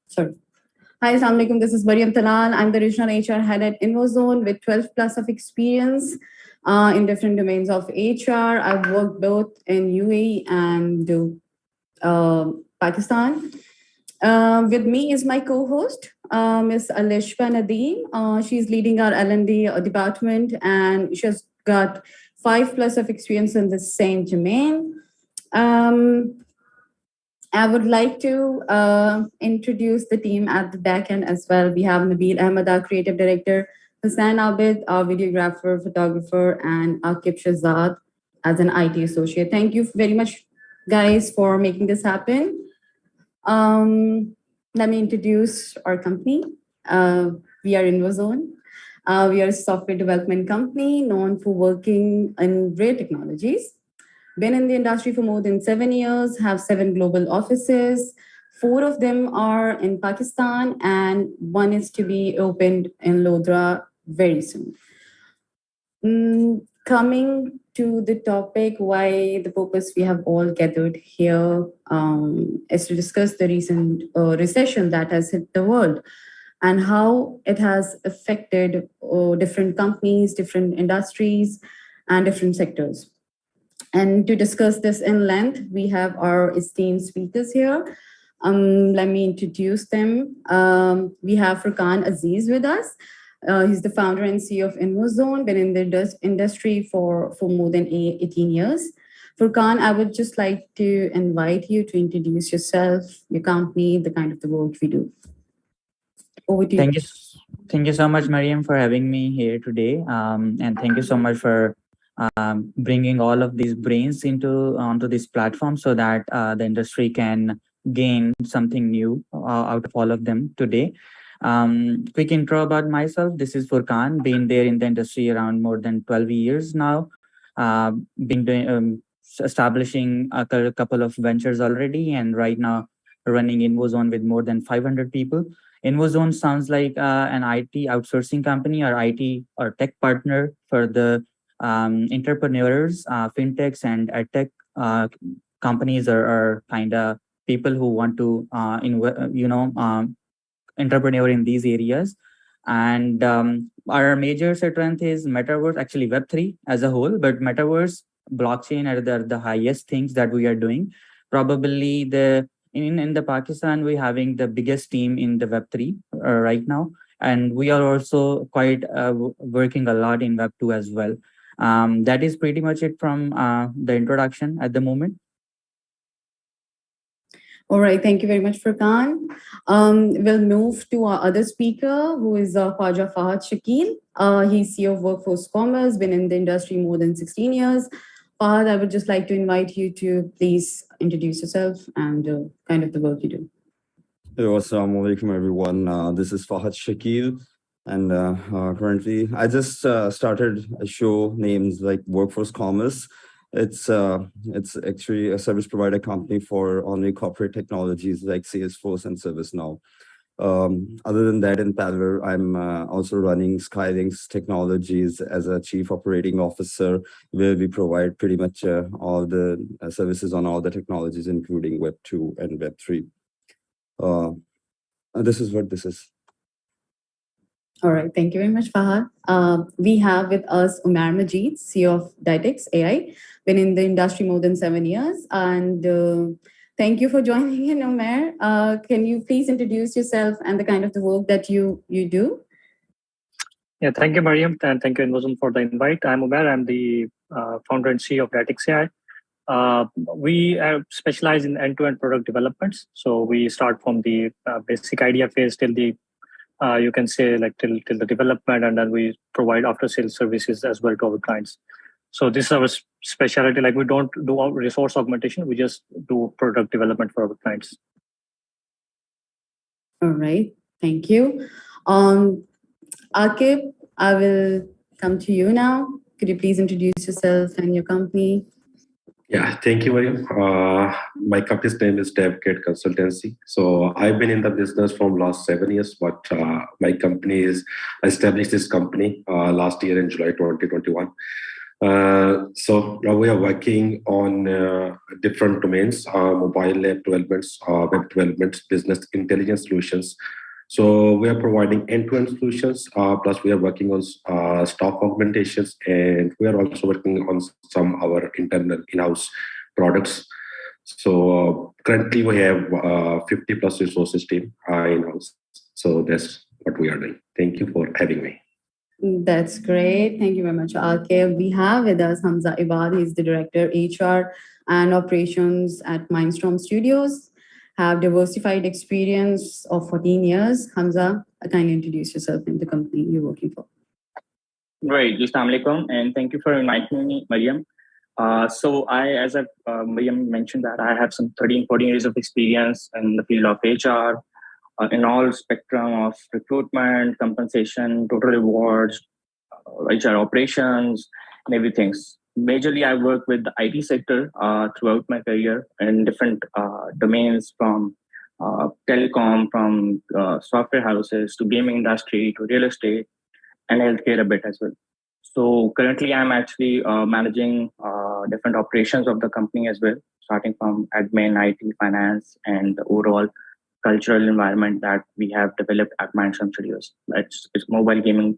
Sorry. Hi, Assalamu alaikum. This is Mariam Talal. I'm the regional HR head at InvoZone with 12 plus of experience in different domains of HR. I've worked both in UAE and Pakistan. With me is my co-host, Ms. Alishba Nadeem. She's leading our L&D department, and she has got 5 plus of experience in the same domain. I would like to introduce the team at the back end as well. We have Nabil Ahmed, our creative director, Hassan Abid, our videographer, photographer, and Akib Shahzad as an IT associate. Thank you very much, guys, for making this happen. Let me introduce our company. We are InvoZone. We are a software development company known for working in rare technologies. Been in the industry for more than 7 years, have 7 global offices. 4 of them are in Pakistan, and 1 is to be opened in Lodra very soon. Coming to the topic, why the purpose we have all gathered here is to discuss the recent recession that has hit the world and how it has affected different companies, different industries, and different sectors. And to discuss this in length, we have our esteemed speakers here. Let me introduce them. We have Furqan Aziz with us. He's the founder and CEO of InvoZone, been in the industry for more than 18 years. Furqan, I would just like to invite you to introduce yourself, your company, the kind of the work we do. Over to you. Thank you so much, Mariam, for having me here today. And thank you so much for bringing all of these brains onto this platform so that the industry can gain something new out of all of them today. Quick intro about myself. This is Furqan, been there in the industry around more than 12 years now. Been doing establishing a couple of ventures already, and right now running InvoZone with more than 500 people. InvoZone sounds like an IT outsourcing company or IT or tech partner for the entrepreneurs, fintechs, and edtech companies are kind of people who want to entrepreneur in these areas. And our major strength is metaverse, actually Web3 as a whole, but metaverse, blockchain are the highest things that we are doing. Probably in the Pakistan, we're having the biggest team in the Web3 right now, and we are also quite working a lot in Web2 as well. That is pretty much it from the introduction at the moment. All right, thank you very much, Furqan. We'll move to our other speaker, who is Khwaja Fahad Shakil. He's CEO of Workforce Commerce, been in the industry more than 16 years. Fahad, I would just like to invite you to please introduce yourself and kind of the work you do. Hello, assalamu alaikum, everyone. This is Fahad Shakil. And currently, I just started a show named like Workforce Commerce. It's actually a service provider company for only corporate technologies like Salesforce and ServiceNow. Other than that, in parallel, I'm also running Skylinks Technologies as a chief operating officer, where we provide pretty much all the services on all the technologies, including Web2 and Web3. This is what this is. All right, thank you very much, Fahad. We have with us Umair Majid, CEO of Dytex AI, been in the industry more than 7 years. And thank you for joining in, Umair. Can you please introduce yourself and the kind of the work that you do? Yeah, thank you, Mariam, and thank you, InvoZone, for the invite. I'm Umair. I'm the founder and CEO of Dytex AI. We specialize in end-to-end product developments. So we start from the basic idea phase till the you can say like till the development, and then we provide after sales services as well to our clients. So this is our specialty. Like we don't do resource augmentation, we just do product development for our clients. All right, thank you. Akib, I will come to you now. Could you please introduce yourself and your company? Yeah, thank you, Mariam. My company's name is DevKit Consultancy. So I've been in the business from last 7 years, but my company I established this company last year in July 2021. So we are working on different domains: mobile app developments, web developments, business intelligence solutions. So we are providing end-to-end solutions. Plus, we are working on staff augmentations, and we are also working on some our internal in-house products. So currently, we have 50 plus resources team in-house. So that's what we are doing. Thank you for having me. That's great. Thank you very much, RK. We have with us Hamza Ibad. He's the Director, HR and Operations at Mindstorm Studios. Have diversified experience of 14 years. Hamza, kindly introduce yourself and the company you're working for. Great. Assalamu alaikum, and thank you for inviting me, Mariam. So as Mariam mentioned, that I have some 13, 14 years of experience in the field of HR, in all spectrum of recruitment, compensation, total rewards, HR operations, and everything. Majorly, I work with the IT sector throughout my career in different domains, from telecom, from software houses to gaming industry to real estate and healthcare a bit as well. So currently, I'm actually managing different operations of the company as well, starting from admin, IT, finance, and the overall cultural environment that we have developed at Mindstorm Studios. It's a mobile gaming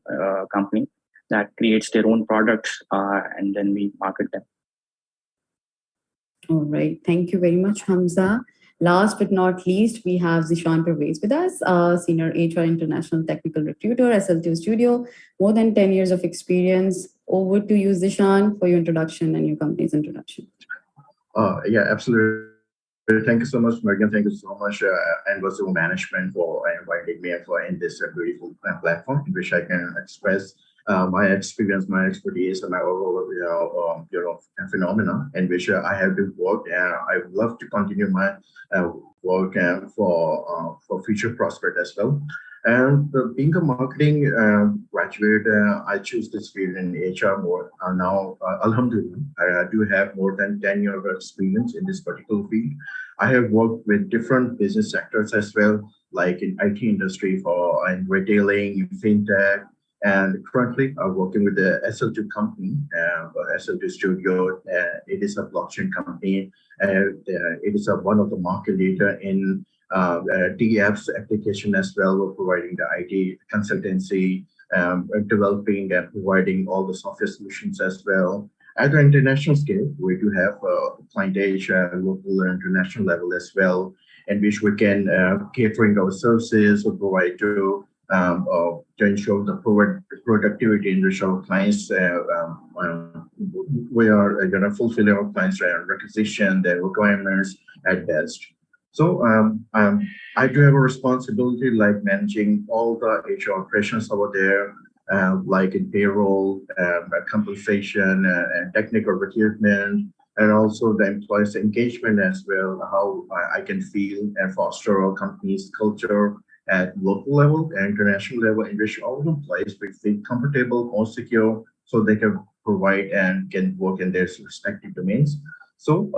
company that creates their own products and then we market them. All right. Thank you very much, Hamza. Last but not least, we have Zishan Pervez with us, Senior HR International Technical Recruiter, SL2 Studio, more than 10 years of experience. Over to you, Zishan, for your introduction and your company's introduction. Yeah, absolutely. Thank you so much, Mariam. Thank you so much, Envazo Management, for inviting me for in this beautiful platform in which I can express my experience, my expertise, and my overall, phenomena in which I have been worked. I would love to continue my work for future prospect as well. And being a marketing graduate, I choose this field in HR more. Now, Alhamdulillah, I do have more than 10 years of experience in this particular field. I have worked with different business sectors as well, like in IT industry, in retailing, fintech, and currently I'm working with the SL2 company, SL2 Studio. It is a blockchain company. It is one of the market leader in DApps application as well. We're providing the IT consultancy, developing and providing all the software solutions as well. At the international scale, we do have client Asia, local and international level as well, in which we can catering our services or provide to ensure the productivity in which our clients we are fulfilling our clients' requisition, their requirements at best. So I do have a responsibility like managing all the HR operations over there, like in payroll, compensation, and technical recruitment, and also the employees' engagement as well, how I can feel and foster our company's culture at local level and international level, in which all the employees will feel comfortable, more secure, so they can provide and can work in their respective domains. So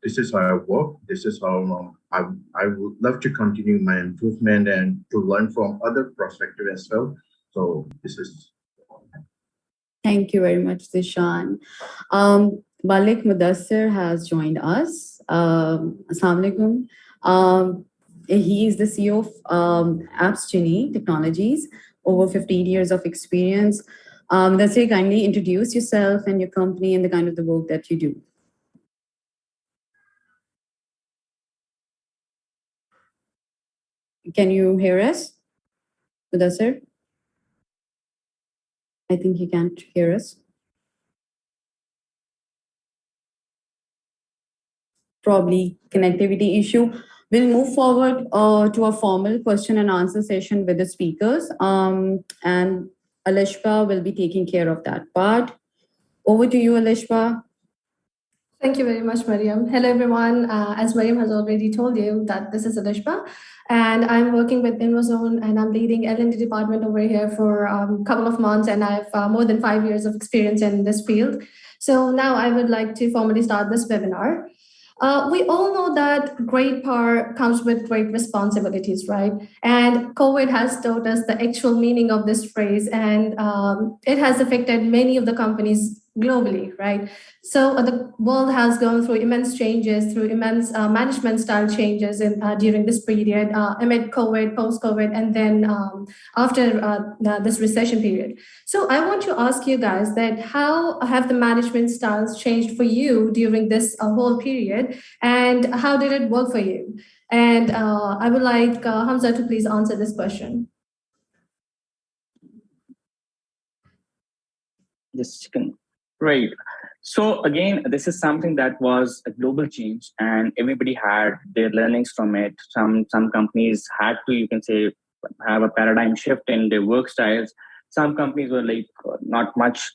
this is how I work. This is how I would love to continue my improvement and to learn from other perspectives as well. So this is. Thank you very much, Zishan. Malik Mudassir has joined us. Assalamu alaikum. He is the CEO of Appsgenie Technologies, over 15 years of experience. Mudassir, kindly introduce yourself and your company and the kind of the work that you do. Can you hear us, Mudassir? I think he can't hear us. Probably connectivity issue. We'll move forward to a formal question and answer session with the speakers. And Alishba will be taking care of that part. Over to you, Alishba. Thank you very much, Mariam. Hello, everyone. As Mariam has already told you, that this is Alishba, and I'm working with Invozone, and I'm leading L&D department over here for a couple of months, and I have more than 5 years of experience in this field. So now I would like to formally start this webinar. We all know that great power comes with great responsibilities, right? And COVID has taught us the actual meaning of this phrase, and it has affected many of the companies globally, right? So the world has gone through immense changes, through immense management style changes during this period, amid COVID, post-COVID, and then after this recession period. So I want to ask you guys that how have the management styles changed for you during this whole period, and how did it work for you? And I would like Hamza to please answer this question. Yes, right. So again, this is something that was a global change, and everybody had their learnings from it. Some companies had to, you can say, have a paradigm shift in their work styles. Some companies were like not much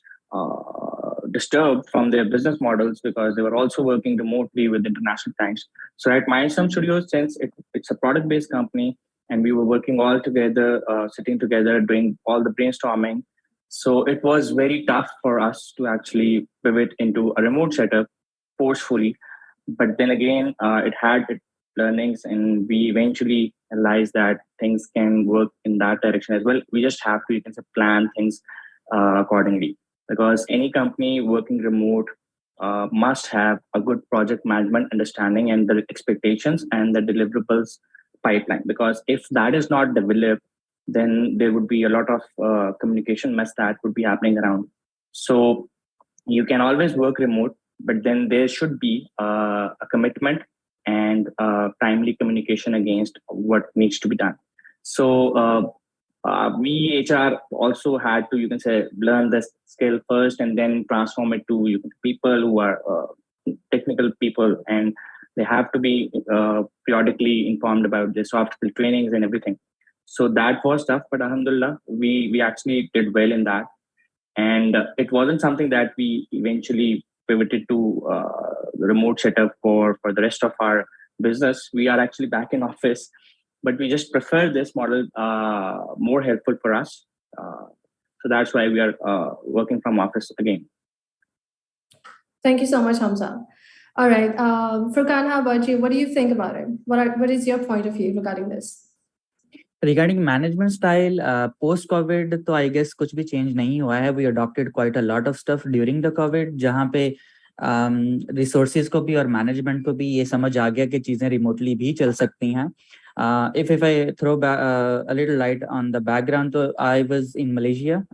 disturbed from their business models because they were also working remotely with international clients. So at Mindstorm Studios, since it's a product-based company, and we were working all together, sitting together, doing all the brainstorming. So it was very tough for us to actually pivot into a remote setup forcefully. But then again, it had its learnings, and we eventually realized that things can work in that direction as well. We just have to, you can say, plan things accordingly. Because any company working remote must have a good project management understanding and the expectations and the deliverables pipeline. Because if that is not developed, then there would be a lot of communication mess that would be happening around. So you can always work remote, but then there should be a commitment and timely communication against what needs to be done. So we HR also had to, you can say, learn this skill first and then transform it to people who are technical people, and they have to be periodically informed about the soft skill trainings and everything. So that was tough, but alhamdulillah, we actually did well in that. And it wasn't something that we eventually pivoted to remote setup for the rest of our business. We are actually back in office, but we just prefer this model more helpful for us. So that's why we are working from office again. Thank you so much, Hamza. All right, Furqan, how about you? What do you think about it? What is your point of view regarding this? Regarding management style, post COVID, तो I guess कुछ भी change नहीं हुआ है. We adopted quite a lot of stuff during the COVID, जहाँ पे resources को भी और management को भी ये समझ आ गया कि चीजें remotely भी चल सकती हैं. If I throw a little light on the background, so I was in Malaysia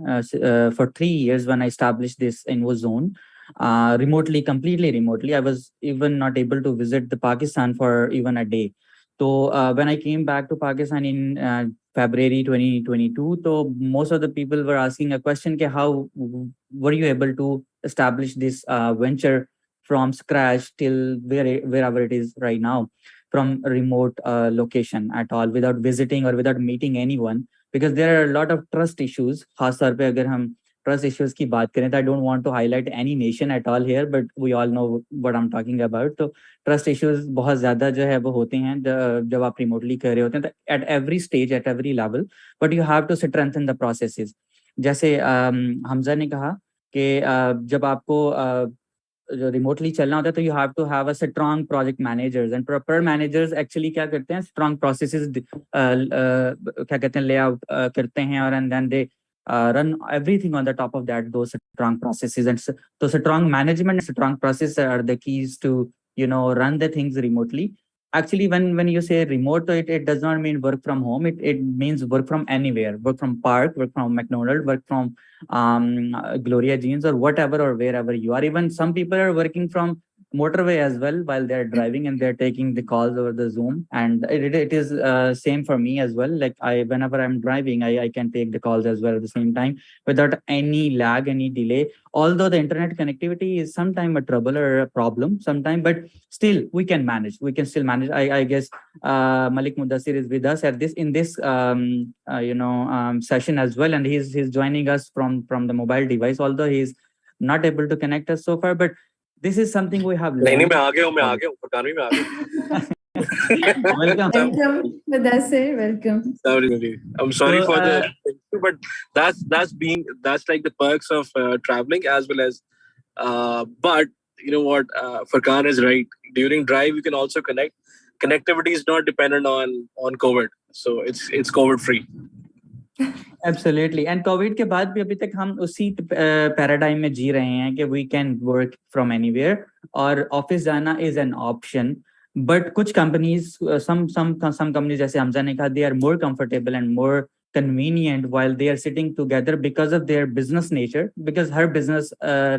for 3 years when I established this InvoZone. Remotely, completely remotely. I was even not able to visit the Pakistan for even a day. So when I came back to Pakistan in February 2022, so most of the people were asking a question: how were you able to establish this venture from scratch till wherever it is right now, from a remote location at all, without visiting or without meeting anyone? Because there are a lot of trust issues. खास तौर पे अगर हम trust issues की बात करें, I don't want to highlight any nation at all here, but we all know what I'm talking about. So trust issues बहुत ज़्यादा जो है वो होते हैं जब आप remotely कर रहे होते हैं, at every stage, at every level, but you have to strengthen the processes. जैसे हमजा ने कहा कि जब आपको जो रिमोटली चलना होता है, तो you have to have a strong project managers and proper managers actually क्या करते हैं, स्ट्रॉन्ग प्रोसेसेस क्या कहते हैं लेआउट करते हैं, और and then they run everything on the top of that, those strong processes. And so strong management and strong processes are the keys to, run the things remotely. Actually, when you say remote, so it does not mean work from home. It means work from anywhere, work from park, work from McDonald's, work from Gloria Jeans, or whatever, or wherever you are. Even some people are working from motorway as well while they're driving, and they're taking the calls over the Zoom. And it is same for me as well. Like whenever I'm driving, I can take the calls as well at the same time without any lag, any delay. Although the internet connectivity is sometimes a trouble or a problem sometimes, but still we can manage. We can still manage. I guess Malik Mudassir is with us in this session as well, and he's joining us from the mobile device, although he's not able to connect us so far, but this is something we have learned. मैं आ गया हूँ फरकान भी मैं आ गया Welcome, Mudassir. Welcome. I'm sorry for the but that's like the perks of traveling as well as but you know what, Furqan is right. During drive you can also connect. Connectivity is not dependent on COVID, so it's COVID free. Absolutely. And COVID के बाद भी अभी तक हम उसी paradigm में जी रहे हैं कि we can work from anywhere और ऑफिस जाना is an option. But कुछ companies, some companies जैसे हमजा ने कहा, they are more comfortable and more convenient while they are sitting together because of their business nature. Because her business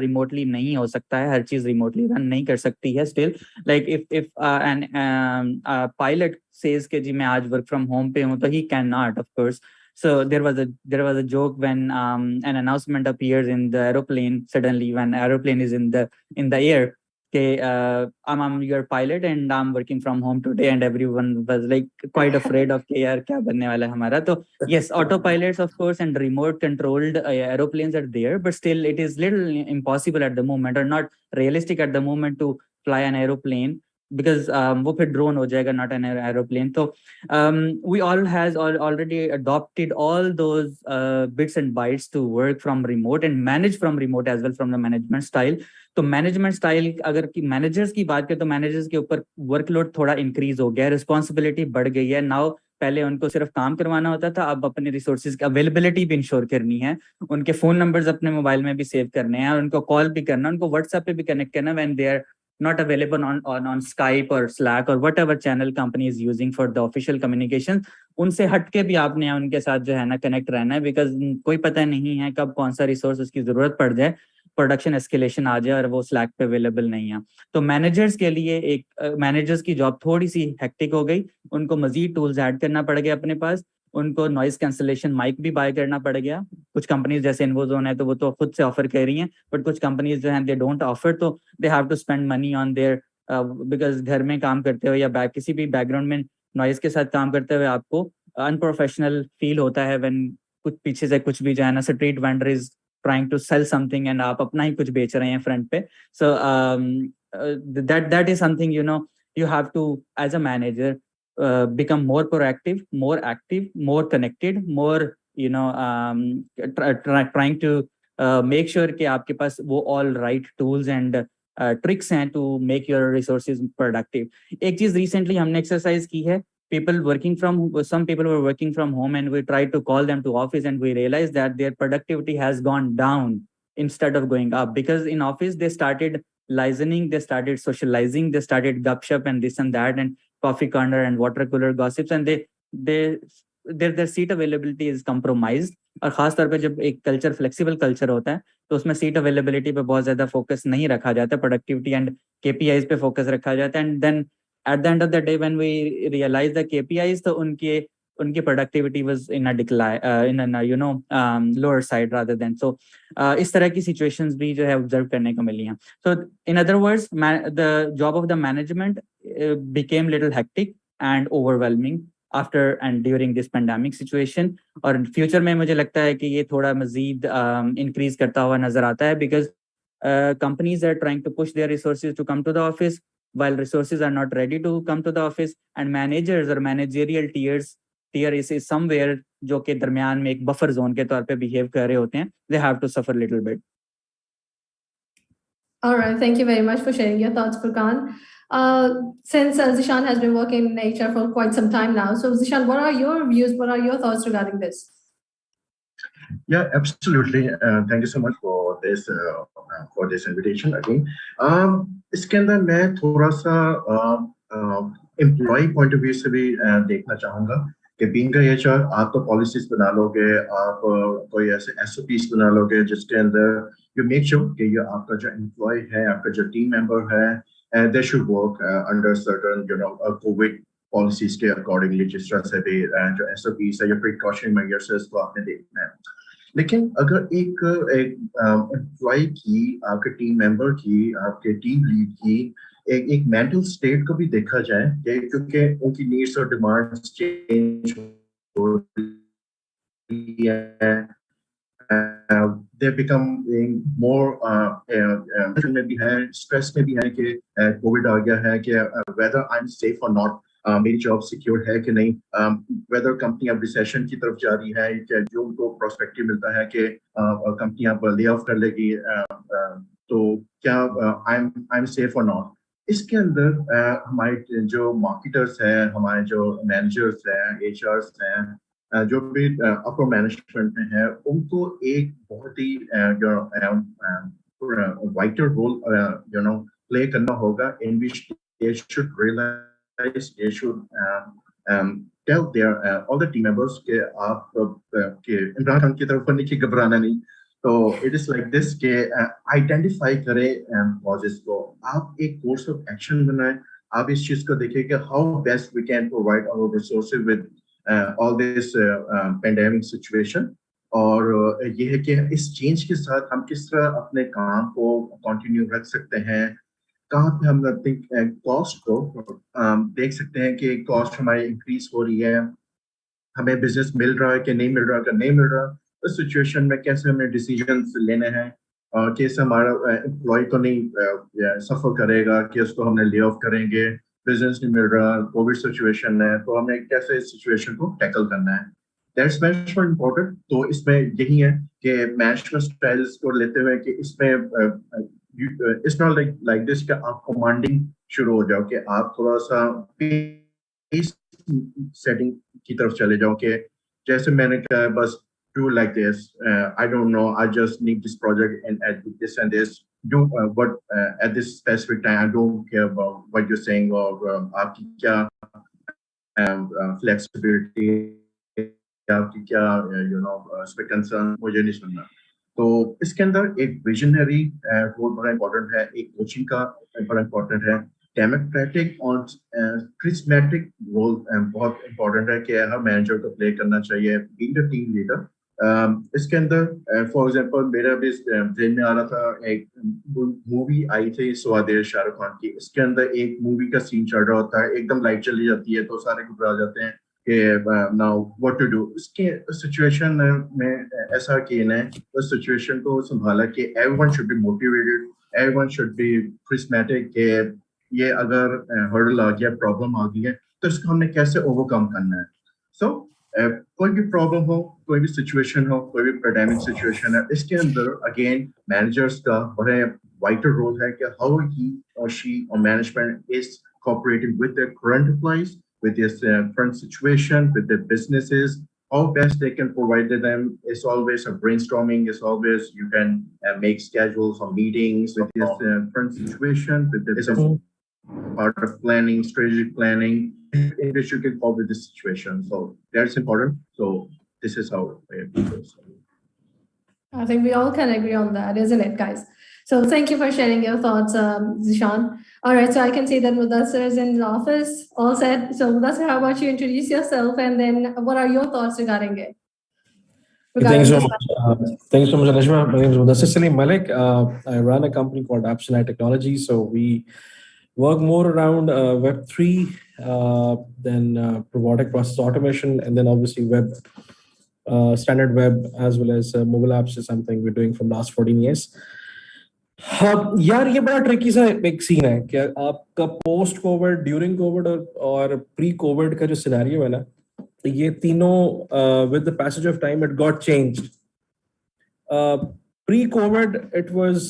remotely नहीं हो सकता है, हर चीज remotely run नहीं कर सकती है. Still, like if an pilot says कि जी मैं आज work from home पे हूँ, तो he cannot, of course. So there was a joke when an announcement appears in the aeroplane suddenly when aeroplane is in the air. Okay, I'm your pilot and I'm working from home today, and everyone was like quite afraid of कि यार क्या बनने वाला है हमारा. तो yes, autopilots of course and remote controlled aeroplanes are there, but still it is little impossible at the moment or not realistic at the moment to fly an aeroplane because वो फिर drone हो जाएगा, not an aeroplane. So we all has already adopted all those bits and bytes to work from remote and manage from remote as well from the management style. तो management style अगर managers की बात करें तो managers के ऊपर workload थोड़ा increase हो गया है, रिस्पॉन्सिबिलिटी बढ़ गई है. नाउ पहले उनको सिर्फ काम करवाना होता था, अब अपने रिसोर्सेज की अवेलेबिलिटी भी इंश्योर करनी है, उनके फोन नंबर्स अपने मोबाइल में भी सेव करने हैं, उनको कॉल भी करना, उनको व्हाट्सएप पे भी कनेक्ट करना when they are not available on Skype or Slack or whatever channel company is using for the official communication. उनसे हटके भी आपने उनके साथ जो है ना कनेक्ट रहना है, बिकॉज कोई पता नहीं है कब कौन सा रिसोर्स उसकी जरूरत पड़ जाए, प्रोडक्शन एस्केलेशन आ जाए और वो स्लैक पे अवेलेबल नहीं है. तो मैनेजर्स के लिए एक मैनेजर्स की जॉब थोड़ी सी हेक्टिक हो गई, उनको मजीद टूल्स ऐड करना पड़ गया अपने पास, उनको नॉइज कैंसलेशन माइक भी बाय करना पड़ गया. कुछ कंपनीज जैसे इन्वोजोन है तो वो तो खुद से ऑफर कर रही हैं, बट कुछ कंपनीज जो हैं दे डोंट ऑफर, तो they have to spend money on there because घर में काम करते हुए या किसी भी बैकग्राउंड में नॉइज के साथ काम करते हुए आपको अनप्रोफेशनल फील होता है व्हेन कुछ पीछे से कुछ भी जो है ना street vendor is trying to sell something and आप अपना ही कुछ बेच रहे हैं फ्रंट पे. So that is something you know you have to as a manager become more proactive, more active, more connected, more you know trying to make sure कि आपके पास वो all right tools and tricks हैं to make your resources productive. एक चीज recently हमने exercise की है, some people were working from home and we tried to call them to office and we realized that their productivity has gone down instead of going up, because in office they started listening, they started socializing, they started gupshup and this and that and coffee corner and water cooler gossips, and their seat availability is compromised. और खास तौर पे जब एक culture flexible culture होता है तो उसमें सीट अवेलेबिलिटी पे बहुत ज्यादा फोकस नहीं रखा जाता, प्रोडक्टिविटी एंड केपीआईज पे फोकस रखा जाता है. And then at the end of the day when we realise the KPIs, तो उनकी productivity was in a decline, in a lower side rather than. So इस तरह की situations भी जो है observe करने को मिली हैं. So in other words, the job of the management became little hectic and overwhelming after and during this pandemic situation. और future में मुझे लगता है कि ये थोड़ा मजीद increase करता हुआ नजर आता है, because companies are trying to push their resources to come to the office while resources are not ready to come to the office, and managers or managerial tier is somewhere जो के दरमियान में एक बफर जोन के तौर पे behave कर रहे होते हैं. They have to suffer a little bit. All right, thank you very much for sharing your thoughts, Furqan. Since Zishan has been working in HR for quite some time now, so Zishan, what are your views, what are your thoughts regarding this? Yeah, absolutely. Thank you so much for this invitation again. इसके अंदर मैं थोड़ा सा employee point of view से भी देखना चाहूँगा कि being a HR आप तो policies बना लोगे, आप कोई ऐसे SOPs बना लोगे जिसके अंदर you make sure कि ये आपका जो employee है, आपका जो team member है, they should work under certain COVID policies के accordingly, जिस तरह से भी जो SOPs है या precautionary measures है उसको आपने देखना है. लेकिन अगर एक एम्प्लॉय की, आपके टीम मेंबर की, आपके टीम लीड की एक मेंटल स्टेट को भी देखा जाए, क्योंकि उनकी नीड्स और डिमांड्स चेंज हो रही है, they become more में भी है, स्ट्रेस में भी है कि कोविड आ गया है, कि whether I'm safe or not, मेरी जॉब सिक्योर है कि नहीं, वेदर कंपनी अब रिसेशन की तरफ जा रही है, जो उनको प्रोस्पेक्टिव मिलता है कि कंपनी अब ले ऑफ कर लेगी, तो क्या आई एम सेफ और नॉट. इसके अंदर हमारे जो मार्केटर्स हैं, हमारे जो मैनेजर्स हैं, एचआरस हैं, जो भी अपर मैनेजमेंट में है उनको एक बहुत ही वाइटल रोल प्ले करना होगा in which they should realize, they should tell their all the team members कि आप कि इमरान खान की तरफ नहीं कि घबराना नहीं. तो it is like this कि identify करें causes को, आप एक course of action बनाएं, आप इस चीज को देखिए कि how best we can provide our resources with all this pandemic situation. और ये है कि इस चेंज के साथ हम किस तरह अपने काम को कंटिन्यू रख सकते हैं, कहाँ पे हम अपनी कॉस्ट को देख सकते हैं कि कॉस्ट हमारी इंक्रीज हो रही है, हमें बिजनेस मिल रहा है कि नहीं मिल रहा, अगर नहीं मिल रहा उस सिचुएशन में कैसे हमें डिसीजंस लेने हैं और कैसे हमारा एम्प्लॉय को नहीं सफर करेगा कि उसको हमने ले ऑफ करेंगे, बिजनेस नहीं मिल रहा, कोविड सिचुएशन है, तो हमें कैसे इस सिचुएशन को टैकल करना है. That's management important. तो इसमें यही है कि मैनेजमेंट स्टाइल्स को लेते हुए कि इसमें इट्स नॉट लाइक दिस कि आप कमांडिंग शुरू हो जाओ, कि आप थोड़ा सा पेस सेटिंग की तरफ चले जाओ कि जैसे मैंने कहा बस do like this, I don't know, I just need this project and add this and this, do what at this specific time, I don't care about what you're saying or आपकी क्या flexibility, आपकी क्या उसमें concern मुझे नहीं सुनना. तो इसके अंदर एक विजनरी रोल बड़ा इम्पोर्टेंट है, एक कोचिंग का बड़ा इम्पोर्टेंट है, डेमोक्रेटिक और क्रिस्मेटिक रोल बहुत इम्पोर्टेंट है कि हर मैनेजर को प्ले करना चाहिए, बीइंग द टीम लीडर. इसके अंदर फॉर एग्जांपल मेरा भी जेल में आ रहा था, एक मूवी आई थी स्वादेश शाहरुख खान की, इसके अंदर एक मूवी का सीन चल रहा होता है, एकदम लाइट चली जाती है तो सारे घबरा जाते हैं कि नाउ व्हाट टू डू. इसके सिचुएशन में ऐसा किया है, उस सिचुएशन को संभाला कि everyone should be motivated, everyone should be charismatic कि ये अगर हर्डल आ गया, प्रॉब्लम आ गई है तो इसको हमने कैसे ओवरकम करना है. सो कोई भी प्रॉब्लम हो, कोई भी सिचुएशन हो, कोई भी पैंडेमिक सिचुएशन है, इसके अंदर अगेन मैनेजर्स का बड़ा वाइटल रोल है कि हाउ ही और शी और management is cooperating with the current employees, with this current situation, with the businesses, how best they can provide to them. It's always a brainstorming. It's always you can make schedules or meetings with this current situation. With this part of planning, strategic planning, in which you can cope with this situation. So that's important. So this is how it goes. I think we all can agree on that, isn't it, guys? So thank you for sharing your thoughts, Zishan. All right, so I can see that Mudassir is in the office, all set. So Mudassir, how about you introduce yourself and then what are your thoughts regarding it? Thanks so much. Thanks so much, Anishma. My name is Mudassir Salim Malik. I run a company called Appsonite Technology. So we work more around Web3, then robotic process automation, and then obviously web, standard web, as well as mobile apps is something we're doing from last 14 years. हाँ यार, ये बड़ा tricky सा एक scene है कि आपका post Covid, during Covid और प्री कोविड का जो सिनेरियो है ना, ये तीनों with the passage of time it got changed. Pre Covid it was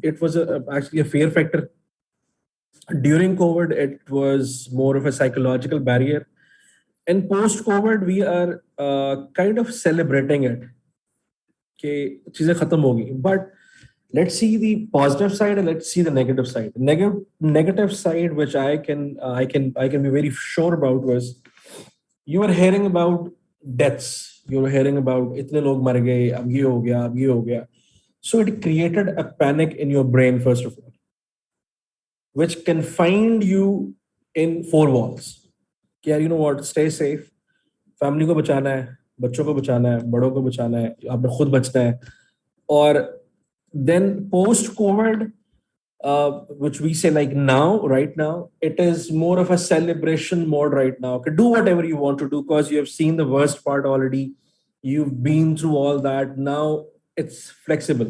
actually a fear factor. During COVID it was more of a psychological barrier, and post COVID we are kind of celebrating it कि चीजें खत्म होगी. But let's see the positive side and let's see the negative side. Negative side, which I can be very sure about, was you are hearing about deaths. You are hearing about itne log mar gaye, ab ye ho gaya, ab ye ho gaya. So it created a panic in your brain first of all, which confined you in 4 walls. Yeah, you know what? Stay safe. Family को बचाना है, बच्चों को बचाना है, बड़ों को बचाना है, आपने खुद बचना है. और then post COVID, which we say like now, right now, it is more of a celebration mode right now. Okay, do whatever you want to do because you have seen the worst part already. You've been through all that. Now it's flexible.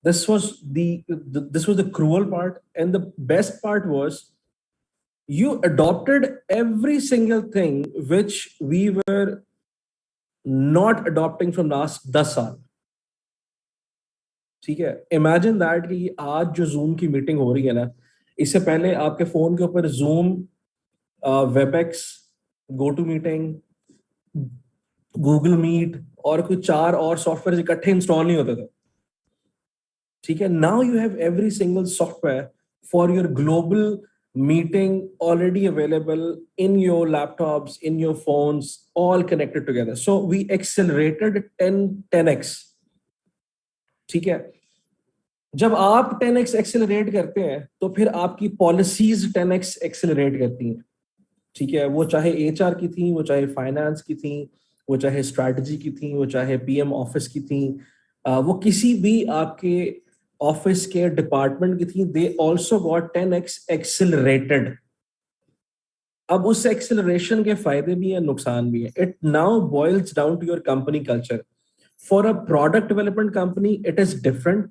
This was the cruel part, and the best part was you adopted every single thing which we were not adopting from last 10 साल. ठीक है, imagine that कि आज जो zoom की meeting हो रही है ना, इससे पहले आपके फोन के ऊपर Zoom, Webex, GoToMeeting, Google Meet और कुछ 4 और सॉफ्टवेयर इकट्ठे इंस्टॉल नहीं होते थे, ठीक है. Now you have every single software for your global meeting already available in your laptops, in your phones, all connected together. So we accelerated 10x. ठीक है. जब आप 10x एक्सेलरेट करते हैं तो फिर आपकी पॉलिसीज 10x एक्सेलरेट करती हैं, ठीक है. वो चाहे HR की थी, वो चाहे फाइनेंस की थी, वो चाहे स्ट्रैटेजी की थी, वो चाहे PM ऑफिस की थी, वो किसी भी आपके ऑफिस के डिपार्टमेंट की थी, they also got 10x accelerated. अब उस एक्सेलरेशन के फायदे भी हैं, नुकसान भी हैं. It now boils down to your company culture. For a product development company it is different.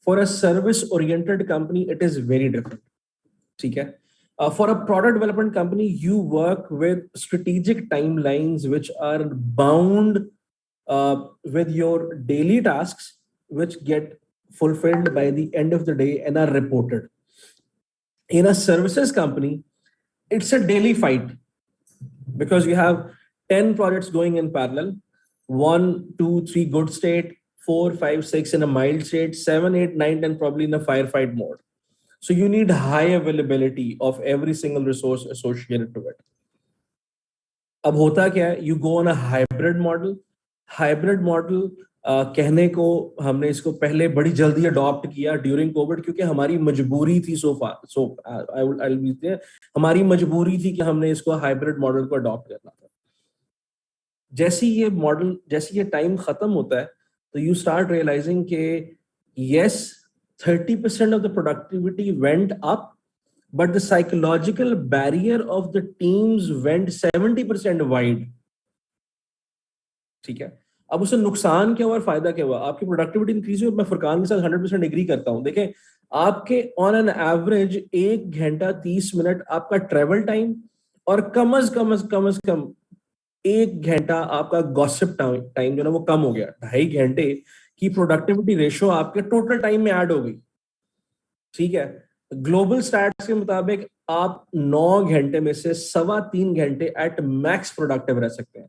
For a service oriented company it is very different, ठीक है. For a product development company, you work with strategic timelines which are bound with your daily tasks, which get fulfilled by the end of the day and are reported. In a services company, it's a daily fight because you have 10 projects going in parallel, 1, 2, 3 good state, 4, 5, 6 in a mild state, 7, 8, 9, 10 probably in a firefight mode. So you need high availability of every single resource associated to it. अब होता क्या है, you go on a hybrid model. Hybrid model कहने को हमने इसको पहले बड़ी जल्दी अडॉप्ट किया ड्यूरिंग कोविड, क्योंकि हमारी मजबूरी थी हमारी मजबूरी थी कि हमने इसको हाइब्रिड मॉडल को अडॉप्ट करना था. जैसे ये टाइम खत्म होता है तो you start realizing के yes, 30% of the productivity went up, but the psychological barrier of the teams went 70% wide. ठीक है. अब उससे नुकसान क्या हुआ और फायदा क्या हुआ? आपकी प्रोडक्टिविटी इंक्रीज हुई. मैं फुरकान के साथ 100% एग्री करता हूं. देखें, आपके ऑन एन एवरेज 1 घंटा 30 मिनट आपका ट्रेवल टाइम और कम अज कम 1 घंटा आपका गॉसिप टाइम जो ना वो कम हो गया. 2.5 घंटे की प्रोडक्टिविटी रेशो आपके टोटल टाइम में ऐड हो गई, ठीक है. ग्लोबल स्टैट्स के मुताबिक आप 9 घंटे में से 3.25 घंटे एट मैक्स प्रोडक्टिव रह सकते हैं,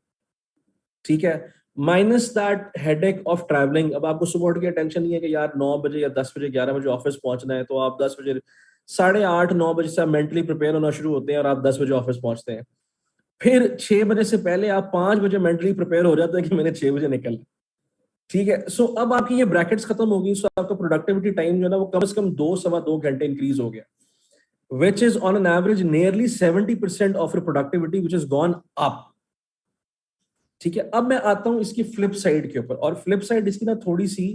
ठीक है. Minus that headache of travelling. अब आपको सुबह उठ के टेंशन नहीं है कि यार 9 बजे या 10 बजे 11 बजे ऑफिस पहुंचना है, तो आप 10 बजे 8:30 9 बजे से मेंटली प्रिपेयर होना शुरू होते हैं और आप 10 बजे ऑफिस पहुंचते हैं. फिर 6 बजे से पहले आप 5 बजे मेंटली प्रिपेयर हो जाते हैं कि मैंने 6 बजे निकलना, ठीक है. सो अब आपकी ये ब्रैकेट्स खत्म हो गई. सो आपका प्रोडक्टिविटी टाइम जो है ना वो कम से कम 2-2.25 घंटे इंक्रीज हो गया, which is on an average nearly 70% of your productivity which has gone up, ठीक है. अब मैं आता हूं इसकी फ्लिप साइड के ऊपर, और फ्लिप साइड इसकी ना थोड़ी सी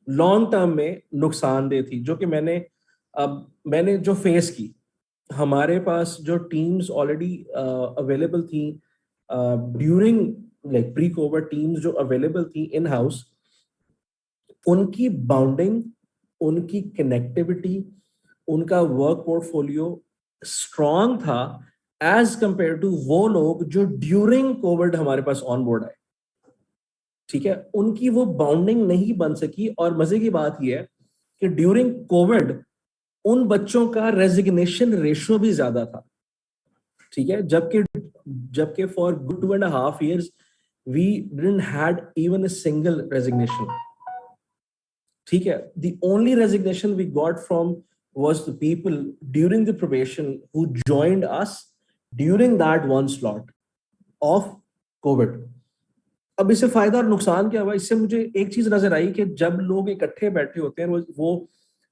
लॉन्ग टर्म में नुकसानदेह थी, जो कि मैंने जो फेस की. हमारे पास जो टीम्स ऑलरेडी अवेलेबल थी during like pre Covid, teams जो अवेलेबल थी इन हाउस, उनकी बाउंडिंग, उनकी कनेक्टिविटी, उनका वर्क पोर्टफोलियो स्ट्रॉन्ग था एज कंपेयर टू वो लोग जो ड्यूरिंग कोविड हमारे पास ऑन बोर्ड आए, ठीक है. उनकी वो बाउंडिंग नहीं बन सकी. और मजे की बात यह है कि ड्यूरिंग कोविड उन बच्चों का रेजिग्नेशन रेशियो भी ज्यादा था, ठीक है. जबकि for good 2.5 years we didn't had even a single resignation, ठीक है. The only resignation we got from was the people during the probation who joined us during that one slot of COVID. अब इससे फायदा और नुकसान क्या हुआ? इससे मुझे एक चीज नजर आई कि जब लोग इकट्ठे बैठे होते हैं, वो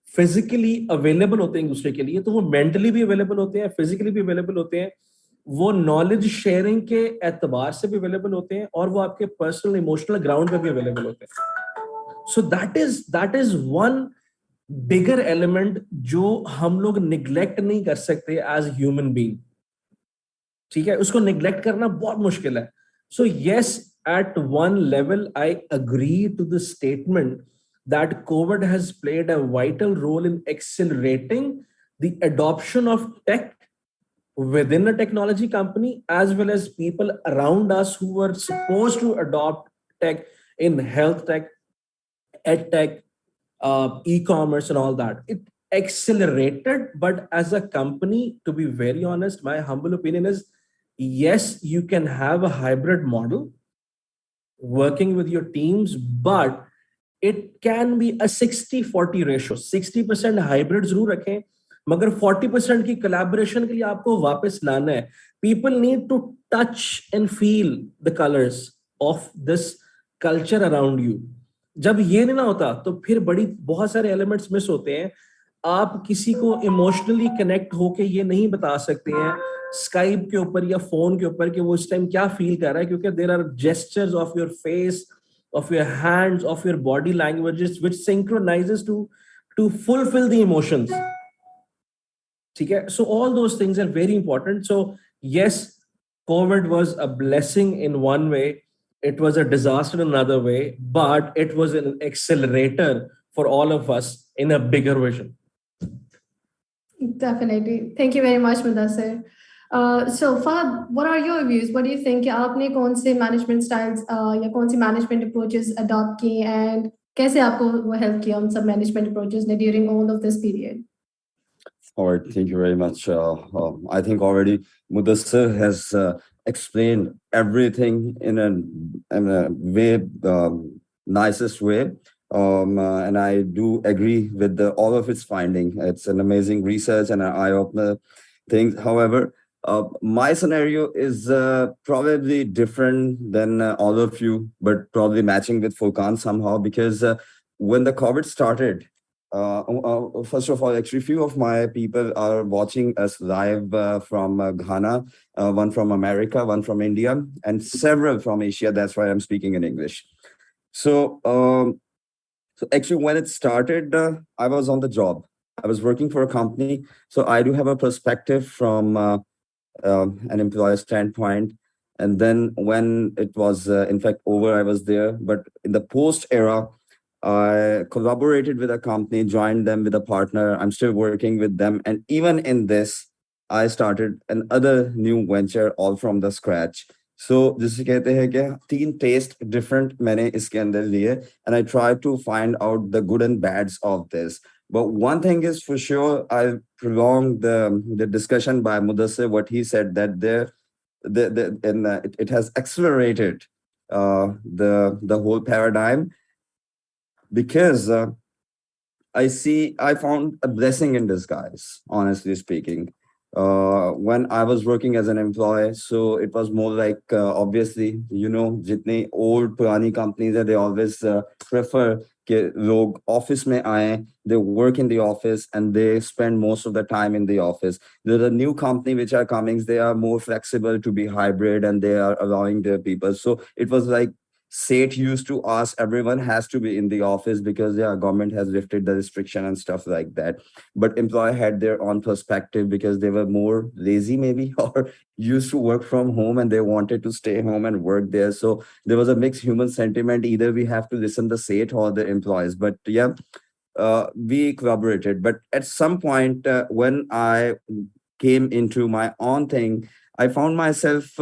फिजिकली अवेलेबल होते हैं एक दूसरे के लिए, तो वो मेंटली भी अवेलेबल होते हैं, फिजिकली भी अवेलेबल होते हैं, वो नॉलेज शेयरिंग के एतबार से भी अवेलेबल होते हैं, और वो आपके पर्सनल इमोशनल ग्राउंड पे भी अवेलेबल होते हैं. सो that is one bigger element जो हम लोग निग्लेक्ट नहीं कर सकते एज ह्यूमन बीइंग, ठीक है. उसको निग्लेक्ट करना बहुत मुश्किल है. So yes, at one level I agree to the statement that COVID has played a vital role in accelerating the adoption of tech within a technology company, as well as people around us who were supposed to adopt tech in health tech, ed tech, e-commerce and all that. It accelerated, but as a company, to be very honest, my humble opinion is yes, you can have a hybrid model working with your teams, but it can be a 60-40 ratio. 60% hybrid जरूर रखें, मगर 40% की collaboration के लिए आपको वापस लाना है. People need to touch and feel the colors of this culture around you. जब ये नहीं ना होता तो फिर बहुत सारे elements miss होते हैं. आप किसी को इमोशनली कनेक्ट होके ये नहीं बता सकते हैं स्काइप के ऊपर या फोन के ऊपर कि वो इस टाइम क्या फील कर रहा है, क्योंकि there are gestures of your face, of your hands, of your body languages, which synchronizes to fulfill the emotions. Okay? So all those things are very important. So yes, COVID was a blessing in one way, it was a disaster in another way, but it was an accelerator for all of us in a bigger vision. Definitely. Thank you very much, Mudassir. So Fahad, what are your views? What do you think? आपने कौन से management styles या कौन सी management approaches adopt की, and कैसे आपको वो help किया उन सब management approaches ने during all of this period? All right, thank you very much. I think already Mudassir has explained everything in a way nicest way. And I do agree with all of its finding. It's an amazing research and an eye-opener thing. However, my scenario is probably different than all of you, but probably matching with Furqan somehow, because when the COVID started, first of all, actually, few of my people are watching us live from Ghana, one from America, one from India, and several from Asia. That's why I'm speaking in English. So actually, when it started, I was on the job. I was working for a company. So I do have a perspective from an employer standpoint. And then when it was, in fact, over, I was there. But in the post era, I collaborated with a company, joined them with a partner. I'm still working with them. And even in this, I started another new venture all from the scratch. So जिसे कहते हैं कि 3 taste different मैंने इसके अंदर लिए, and I try to find out the good and bads of this. But one thing is for sure, I prolonged the discussion by Mudassir, what he said, that it has accelerated the whole paradigm, because I found a blessing in disguise, honestly speaking. When I was working as an employee, so it was more like, obviously, you know, jitne old purani companies are, they always prefer कि लोग office में आए, they work in the office and they spend most of the time in the office. There's a new company which are coming, they are more flexible to be hybrid and they are allowing their people. So it was like Seth used to ask everyone has to be in the office because the government has lifted the restriction and stuff like that. But employee had their own perspective because they were more lazy maybe, or used to work from home and they wanted to stay home and work there. So there was a mixed human sentiment. Either we have to listen to Seth or the employees. But yeah, we collaborated. But at some point when I came into my own thing, I found myself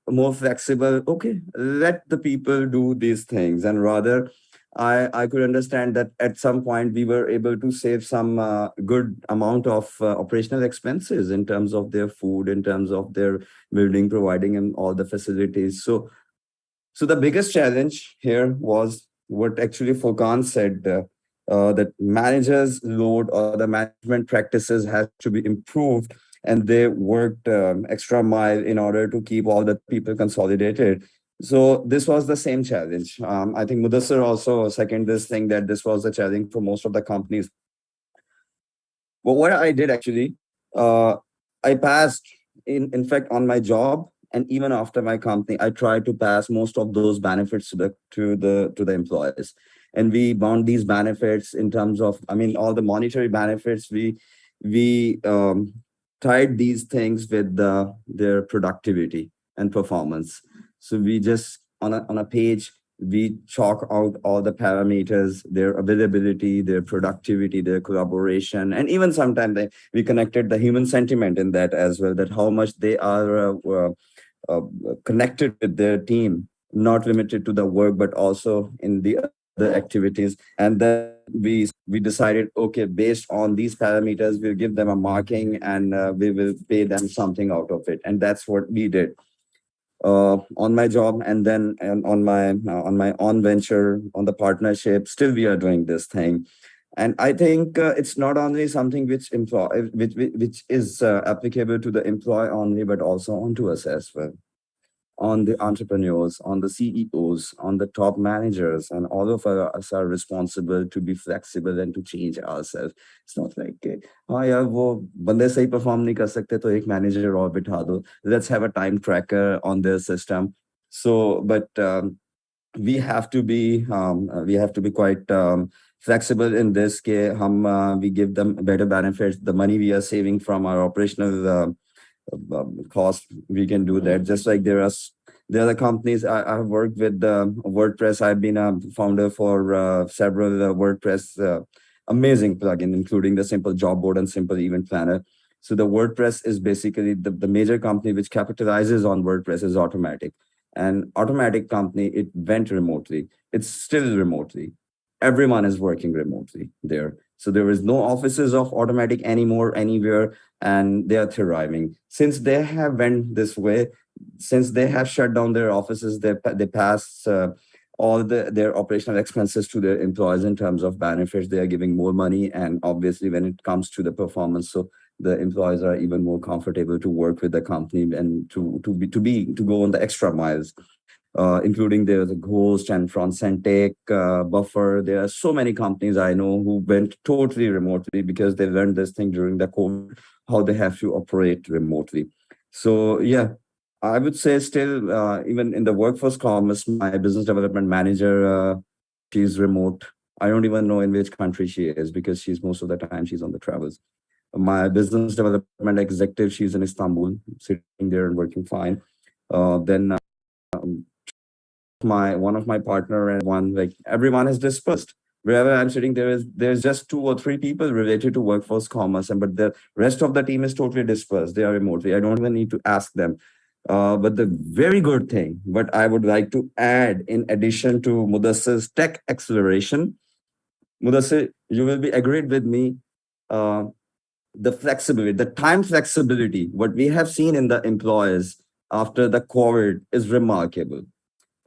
more flexible. Okay, let the people do these things. And rather, I could understand that at some point we were able to save some good amount of operational expenses in terms of their food, in terms of their building, providing them all the facilities. So the biggest challenge here was what actually Furqan said, that managers' load or the management practices has to be improved. And they worked extra mile in order to keep all the people consolidated. So this was the same challenge. I think Mudassir also seconded this thing, that this was a challenge for most of the companies. But what I did actually, I passed, in fact, on my job and even after my company, I tried to pass most of those benefits to the employees. And we bound these benefits in terms of, I mean, all the monetary benefits, we tied these things with their productivity and performance. So we just, on a page, we chalk out all the parameters, their availability, their productivity, their collaboration, and even sometimes we connected the human sentiment in that as well, that how much they are connected with their team, not limited to the work, but also in the the activities, and then we decided, okay, based on these parameters, we'll give them a marking, and we will pay them something out of it, and that's what we did on my job, and then on my own venture, on the partnership. Still, we are doing this thing, and I think it's not only something which is applicable to the employee only, but also onto us as well, on the entrepreneurs, on the CEOs, on the top managers, and all of us are responsible to be flexible and to change ourselves. It's not like, हाँ यार वो बंदे सही perform नहीं कर सकते तो एक manager और बिठा दो. Let's have a time tracker on their system. So, but we have to be quite flexible in this. We give them better benefits. The money we are saving from our operational cost, we can do that. Just like there are the companies I have worked with, WordPress. I've been a founder for several WordPress amazing plugin, including the Simple Job Board and Simple Event Planner. So the WordPress is basically the major company which capitalizes on WordPress is Automatic. And Automatic company, it went remotely. It's still remotely. Everyone is working remotely there. So there is no offices of Automatic anymore, anywhere, and they are thriving. Since they have went this way, since they have shut down their offices, they pass all their operational expenses to their employees in terms of benefits. They are giving more money, and obviously when it comes to the performance, so the employees are even more comfortable to work with the company and to go on the extra miles. Including the Ghost and Frontcentric, Buffer. There are so many companies I know who went totally remotely because they learned this thing during the COVID, how they have to operate remotely. So yeah, I would say still, even in the workforce commerce, my business development manager, she's remote. I don't even know in which country she is because most of the time she's on the travels. My business development executive, she's in Istanbul, sitting there and working fine. Then one of my partner and everyone is dispersed. Wherever I'm sitting, there's just 2 or 3 people related to workforce commerce, but the rest of the team is totally dispersed. They are remotely. I don't even need to ask them. But the very good thing, what I would like to add in addition to Mudassir's tech acceleration, Mudassir, you will be agreed with me. The flexibility, the time flexibility, what we have seen in the employees after the COVID is remarkable.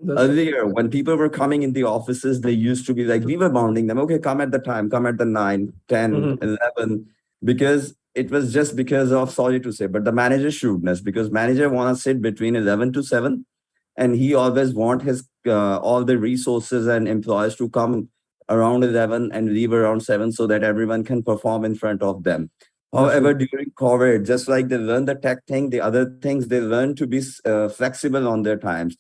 Earlier, when people were coming in the offices, they used to be like, we were bounding them. Okay, come at the time, come at the 9, 10, 11, because it was just because of, sorry to say, but the manager's shrewdness, because manager wants to sit between 11 to 7, and he always want his all the resources and employees to come around 11 and leave around 7 so that everyone can perform in front of them. However, during COVID, just like they learned the tech thing, the other things, they learn to be flexible on their times.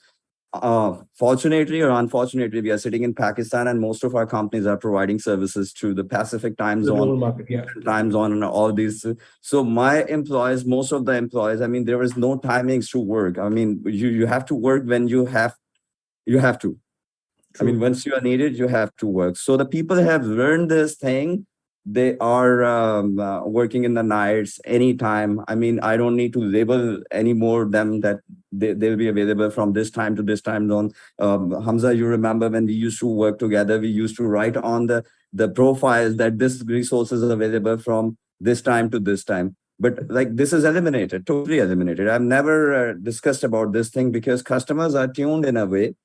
Fortunately or unfortunately, we are sitting in Pakistan, and most of our companies are providing services to the Pacific time zone, time zone, and all these. So my employees, most of the employees, I mean, there is no timings to work. I mean, you have to work when you have to. True. I mean, once you are needed, you have to work. So the people have learned this thing. They are working in the nights anytime. I mean, I don't need to label anymore them that they'll be available from this time to this time zone. Hamza, you remember when we used to work together, we used to write on the profiles that this resource is available from this time to this time. But like this is eliminated, totally eliminated. I've never discussed about this thing because customers are tuned in a way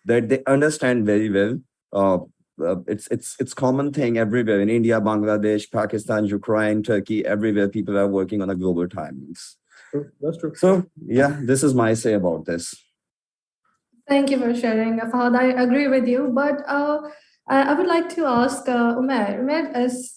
that they understand very well. It's common thing everywhere in India, Bangladesh, Pakistan, Ukraine, Turkey, everywhere people are working on a global timings. True. That's true. So yeah, this is my say about this. Thank you for sharing, Fahad. I agree with you, but I would like to ask Umair. Umair,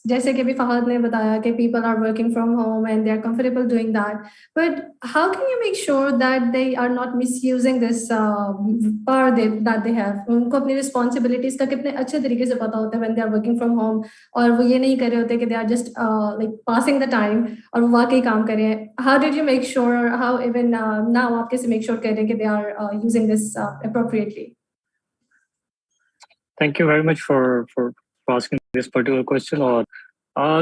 जैसे कि भी Fahad ने बताया कि people are working from home and they are comfortable doing that. But how can you make sure that they are not misusing this power that they have? उनको अपनी responsibilities का कितने अच्छे तरीके से पता होता है when they are working from home, और वो ये नहीं कर रहे होते कि they are just like passing the time और वो वाकई काम कर रहे हैं. How did you make sure? How even now आप कैसे make sure कर रहे हैं कि they are using this appropriately? Thank you very much for asking this particular question. Or I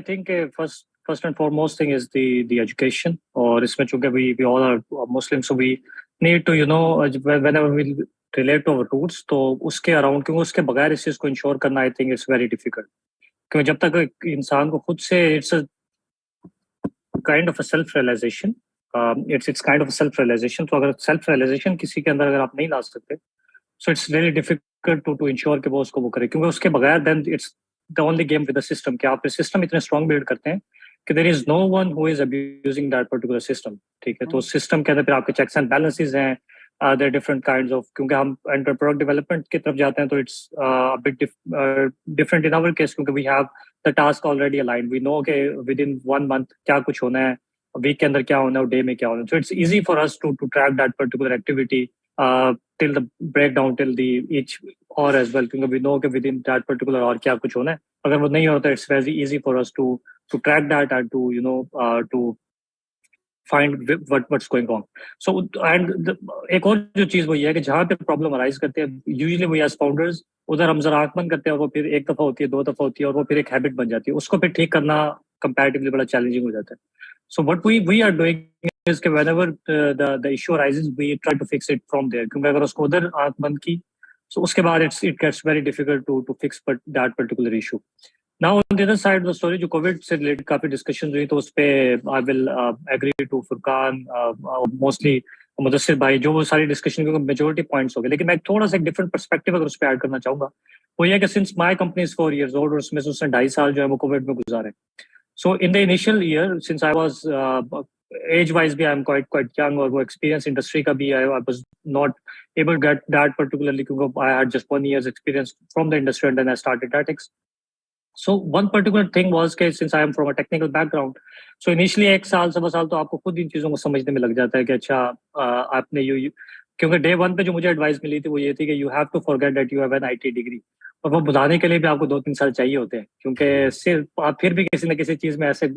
think first and foremost thing is the education. Or इसमें चूंकि we all are Muslims, so we need to, whenever we relate to our roots, तो उसके around, क्योंकि उसके बगैर इस चीज़ को ensure करना I think it's very difficult, क्योंकि जब तक एक इंसान को खुद से it's kind of a self realisation, it's kind of self realisation, तो अगर सेल्फ रियलाइजेशन किसी के अंदर अगर आप नहीं ला सकते, so it's very difficult to ensure कि वो उसको वो करे, क्योंकि उसके बगैर then it's the only game with the system, कि आप सिस्टम इतने स्ट्रॉन्ग बिल्ड करते हैं कि there is no one who is abusing that particular system, ठीक है। तो सिस्टम के अंदर फिर आपके चेक्स एंड बैलेंसेस हैं, देयर डिफरेंट काइंड्स ऑफ, क्योंकि हम एंटर प्रोडक्ट डेवलपमेंट की तरफ जाते हैं तो it's bit different in our case, क्योंकि we have the task already aligned, we know के विद इन 1 मंथ क्या कुछ होना है, वीक के अंदर क्या होना है और डे में क्या होना है, so it's easy for us to track that particular activity till the breakdown till the each hour as well, क्योंकि we know कि within that particular hour क्या कुछ होना है, अगर वो नहीं होता it's very easy for us to track that and to to find what's going on. So and एक और जो चीज़ वो ये है कि जहाँ पे प्रॉब्लम अराइज करते हैं यूजुअली we as founders उधर हम जरा आंख बंद करते हैं और वो फिर एक दफ़ा होती है, 2 दफ़ा होती है और वो फिर एक हैबिट बन जाती है, उसको फिर ठीक करना कंपैरेटिवली बड़ा चैलेंजिंग हो जाता है. So what we are doing is कि whenever the issue arises, we try to fix it from there. क्योंकि अगर उसको उधर आंख बंद की, so उसके बाद it gets very difficult to fix that particular issue. Now on the other side of the story, जो COVID से related काफी discussions हुई, तो उस पे I will agree to Furqan, mostly Mudassir भाई, जो वो सारी discussion के majority points हो गए, लेकिन मैं थोड़ा सा एक different perspective अगर उस पे add करना चाहूँगा, वो ये है कि since my company is 4 years old और उसमें से उसने 2.5 साल जो है वो COVID में गुजारे. So in the initial year, since I was age-wise भी I'm quite young और वो experience industry का भी I was not able to get that particularly क्योंकि I had just 1 year's experience from the industry and then I started Datix. So one particular thing was कि since I am from a technical background, so initially 1 साल 1.25 साल तो आपको खुद इन चीज़ों को समझने में लग जाता है कि अच्छा आपने क्योंकि day 1 पे जो मुझे advice मिली थी वो ये थी कि you have to forget that you have an IT degree. और वो बुझाने के लिए भी आपको 2-3 साल चाहिए होते हैं, क्योंकि सिर्फ आप फिर भी किसी न किसी चीज़ में ऐसे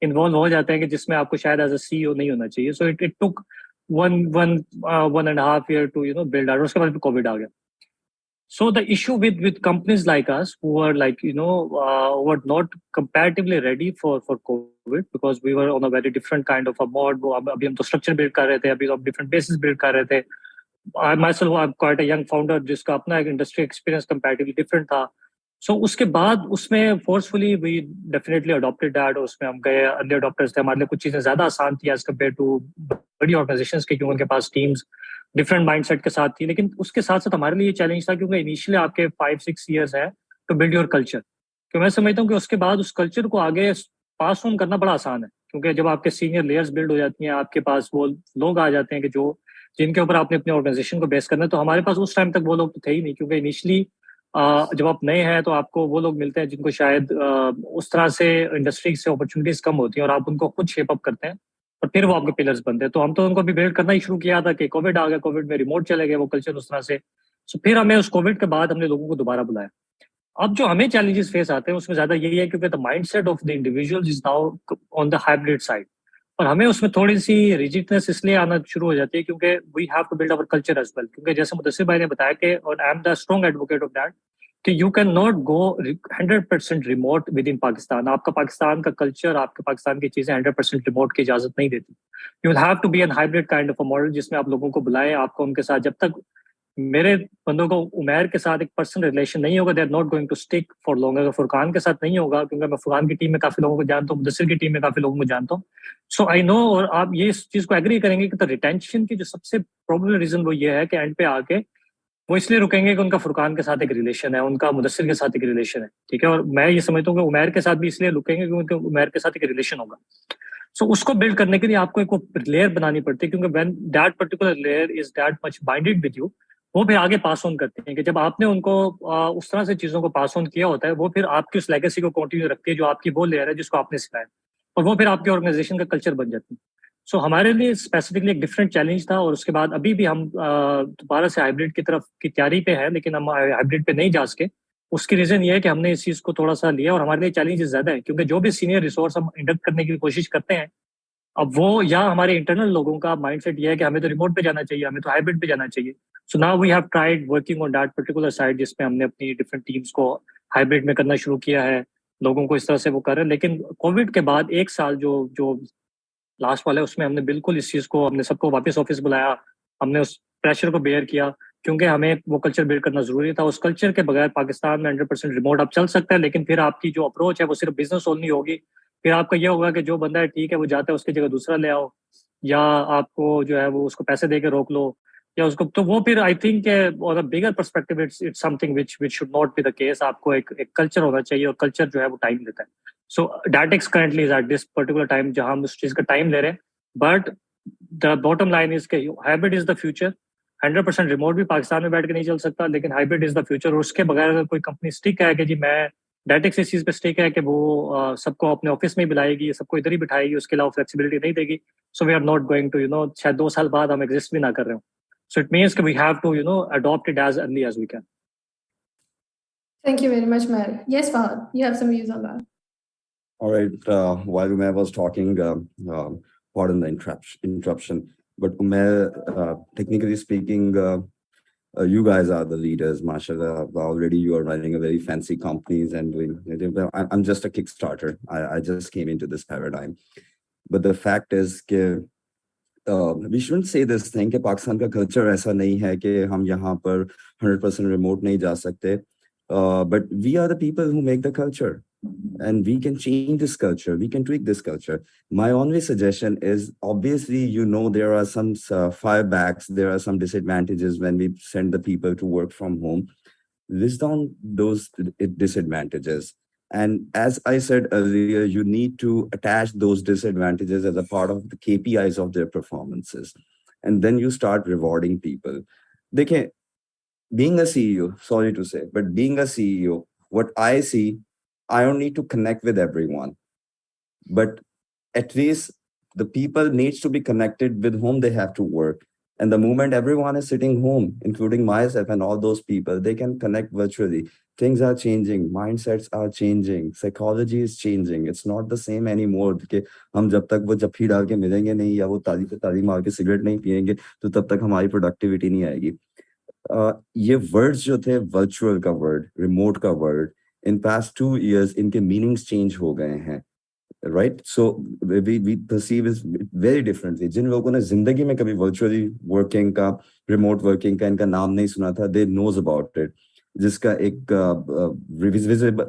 इन्वॉल्व हो जाते हैं कि जिसमें आपको शायद एज अ सीईओ नहीं होना चाहिए. So it took 1.5 year to build out. उसके बाद कोविड आ गया. So the issue with companies like us who are like were not comparatively ready for COVID because we were on a very different kind of a mode. अभी हम तो structure build कर रहे थे, अभी हम different bases build कर रहे थे. I myself I'm quite a young founder जिसका अपना एक industry experience comparatively different था. So उसके बाद उसमें forcefully we definitely adopted that और उसमें हम गए early adopters थे. हमारे लिए कुछ चीज़ें ज़्यादा आसान थी as compared to बड़ी organizations के, क्योंकि उनके पास teams डिफरेंट माइंडसेट के साथ थी. लेकिन उसके साथ साथ हमारे लिए ये चैलेंज था क्योंकि इनिशियली आपके 5-6 years है टू बिल्ड योर कल्चर. तो मैं समझता हूँ कि उसके बाद उस कल्चर को आगे पास ऑन करना बड़ा आसान है, क्योंकि जब आपके सीनियर लेयर्स बिल्ड हो जाती हैं, आपके पास वो लोग आ जाते हैं कि जिनके ऊपर आपने अपने ऑर्गेनाइजेशन को बेस करना है. तो हमारे पास उस टाइम तक वो लोग तो थे ही नहीं, क्योंकि इनिशियली जब आप नए हैं तो आपको वो लोग मिलते हैं जिनको शायद उस तरह से इंडस्ट्री से अपॉर्चुनिटीज कम होती हैं और आप उनको खुद शेप अप करते हैं और फिर वो आपके पिलर्स बनते हैं. तो हम तो उनको भी बिल्ड करना ही शुरू किया था कि कोविड आ गया, कोविड में रिमोट चले गए वो कल्चर उस तरह से. सो फिर हमें उस कोविड के बाद हमने लोगों को दोबारा बुलाया. अब जो हमें चैलेंजेस फेस आते हैं उसमें ज्यादा यही है क्योंकि the mindset of the individual is now on the hybrid side, और हमें उसमें थोड़ी सी रिजिडनेस इसलिए आना शुरू हो जाती है क्योंकि we have to build our culture as well. क्योंकि जैसे मुदस्सिर भाई ने बताया कि और I am the strong advocate of that कि you can not go 100% remote within Pakistan. आपका पाकिस्तान का कल्चर, आपके पाकिस्तान की चीजें 100% रिमोट की इजाजत नहीं देती. You will have to be an hybrid kind of a model जिसमें आप लोगों को बुलाएं, आपको उनके साथ, जब तक मेरे बंदों को उमैर के साथ एक पर्सनल रिलेशन नहीं होगा, they are not going to stick for long. अगर फुरकान के साथ नहीं होगा, क्योंकि मैं फुरकान की टीम में काफी लोगों को जानता हूँ, मुदस्सिर की टीम में काफी लोगों को जानता हूँ, सो आई नो. और आप ये इस चीज को एग्री करेंगे कि तो रिटेंशन की जो सबसे प्रॉब्लम रीजन वो ये है कि एंड पे आके वो इसलिए रुकेंगे कि उनका फुरकान के साथ एक रिलेशन है, उनका मुदस्सिर के साथ एक रिलेशन है, ठीक है. और मैं ये समझता हूँ कि उमैर के साथ भी इसलिए रुकेंगे क्योंकि उनके उमैर के साथ एक रिलेशन होगा. सो उसको बिल्ड करने के लिए आपको एक लेयर बनानी पड़ती है, क्योंकि when that particular layer is that much binded with you, वो फिर आगे पास ऑन करते हैं कि जब आपने उनको उस तरह से चीजों को पास ऑन किया होता है, वो फिर आपकी उस लेगेसी को कंटिन्यू रखती है जो आपकी वो लेयर है जिसको आपने सिखाया, और वो फिर आपके ऑर्गेनाइजेशन का कल्चर बन जाती है. सो हमारे लिए स्पेसिफिकली एक डिफरेंट चैलेंज था. और उसके बाद अभी भी हम दोबारा से हाइब्रिड की तरफ की तैयारी पे है, लेकिन हम हाइब्रिड पे नहीं जा सके. उसकी रीजन ये है कि हमने इस चीज को थोड़ा सा लिया और हमारे लिए चैलेंजेस ज्यादा है, क्योंकि जो भी सीनियर रिसोर्स हम इंडक्ट करने की कोशिश करते हैं, अब वो या हमारे इंटरनल लोगों का माइंडसेट ये है कि हमें तो रिमोट पे जाना चाहिए, हमें तो हाइब्रिड पे जाना चाहिए. So now we have tried working on that particular side, जिसमें हमने अपनी डिफरेंट टीम्स को हाइब्रिड में करना शुरू किया है, लोगों को इस तरह से वो कर रहे हैं. लेकिन कोविड के बाद 1 साल जो लास्ट वाला है उसमें हमने बिल्कुल इस चीज को, हमने सबको वापस ऑफिस बुलाया, हमने उस प्रेशर को बेयर किया क्योंकि हमें वो कल्चर बिल्ड करना जरूरी था। उस कल्चर के बगैर पाकिस्तान में 100% रिमोट अब चल सकता है, लेकिन फिर आपकी जो अप्रोच है वो सिर्फ बिजनेस ओनली होगी। फिर आपका ये होगा कि जो बंदा है ठीक है वो जाता है, उसकी जगह दूसरा ले आओ, या आपको जो है वो उसको पैसे दे के रोक लो, या उसको, तो वो फिर I think on a bigger perspective it's something which should not be the case. आपको एक कल्चर होना चाहिए, और कल्चर जो है वो टाइम लेता है। सो Datix currently is at this particular time जहां हम उस चीज का टाइम ले रहे हैं, but the bottom line is के hybrid is the future. 100% remote भी पाकिस्तान में बैठ के नहीं चल सकता, लेकिन हाइब्रिड इज द फ्यूचर। और उसके बगैर अगर कोई कंपनी स्टिक है कि जी मैं Datix इस चीज पे स्टिक है कि वो सबको अपने ऑफिस में ही बुलाएगी, सबको इधर ही बिठाएगी, उसके अलावा फ्लेक्सिबिलिटी नहीं देगी, so we are not going to शायद 2 साल बाद हम एग्जिस्ट भी ना कर रहे हो। So it means we have to adopt it as early as we can. Thank you very much, Mer. Yes, Fahad, you have some views on that. All right. While Umair was talking, pardon the interruption, but Umair, technically speaking, you guys are the leaders, mashallah. Already you are running a very fancy companies and doing. I'm just a Kickstarter. I just came into this paradigm. But the fact is that we shouldn't say this thing कि पाकिस्तान का culture ऐसा नहीं है कि हम यहाँ पर 100% remote नहीं जा सकते. But we are the people who make the culture. And we can change this culture. We can tweak this culture. My only suggestion is, obviously, there are some firebacks. There are some disadvantages when we send the people to work from home. List down those disadvantages. And as I said earlier, you need to attach those disadvantages as a part of the KPIs of their performances. And then you start rewarding people. Being a CEO, sorry to say, but being a CEO, what I see, I don't need to connect with everyone, but at least the people needs to be connected with whom they have to work. And the moment everyone is sitting home, including myself and all those people, they can connect virtually. Things are changing, mindsets are changing, psychology is changing. It's not the same anymore कि हम जब तक वो जफ्फी डाल के मिलेंगे नहीं या वो ताली पे ताली मार के सिगरेट नहीं पिएंगे तो तब तक हमारी प्रोडक्टिविटी नहीं आएगी। ये वर्ड्स जो थे, वर्चुअल का वर्ड, रिमोट का वर्ड, in past 2 years इनके meanings change हो गए हैं, right? So we perceive it very differently. जिन लोगों ने जिंदगी में कभी virtually working का, remote working का इनका नाम नहीं सुना था, they knows about it. जिसका एक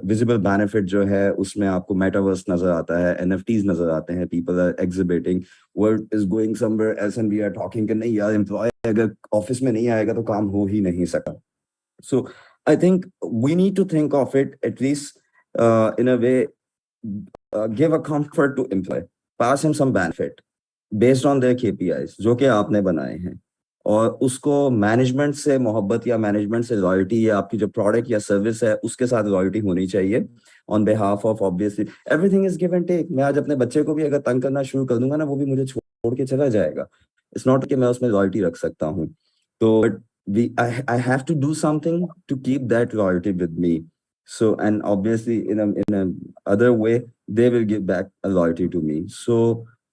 visible benefit जो है, उसमें आपको metaverse नजर आता है, NFTs नजर आते हैं, people are exhibiting, world is going somewhere else and we are talking कि नहीं यार, employee अगर ऑफिस में नहीं आएगा तो काम हो ही नहीं सका. So I think we need to think of it at least in a way, give a comfort to employee, pass him some benefit based on their KPIs जो कि आपने बनाए हैं, और उसको मैनेजमेंट से मोहब्बत या मैनेजमेंट से लॉयल्टी या आपकी जो प्रोडक्ट या सर्विस है उसके साथ लॉयल्टी होनी चाहिए on behalf of, obviously everything is give and take. मैं आज अपने बच्चे को भी अगर तंग करना शुरू कर दूंगा ना, वो भी मुझे छोड़ के चला जाएगा. इट्स नॉट कि मैं उसमें लॉयल्टी रख सकता हूँ. तो I have to do something to keep that loyalty with me. So, and obviously in a other way, they will give back a loyalty to me. So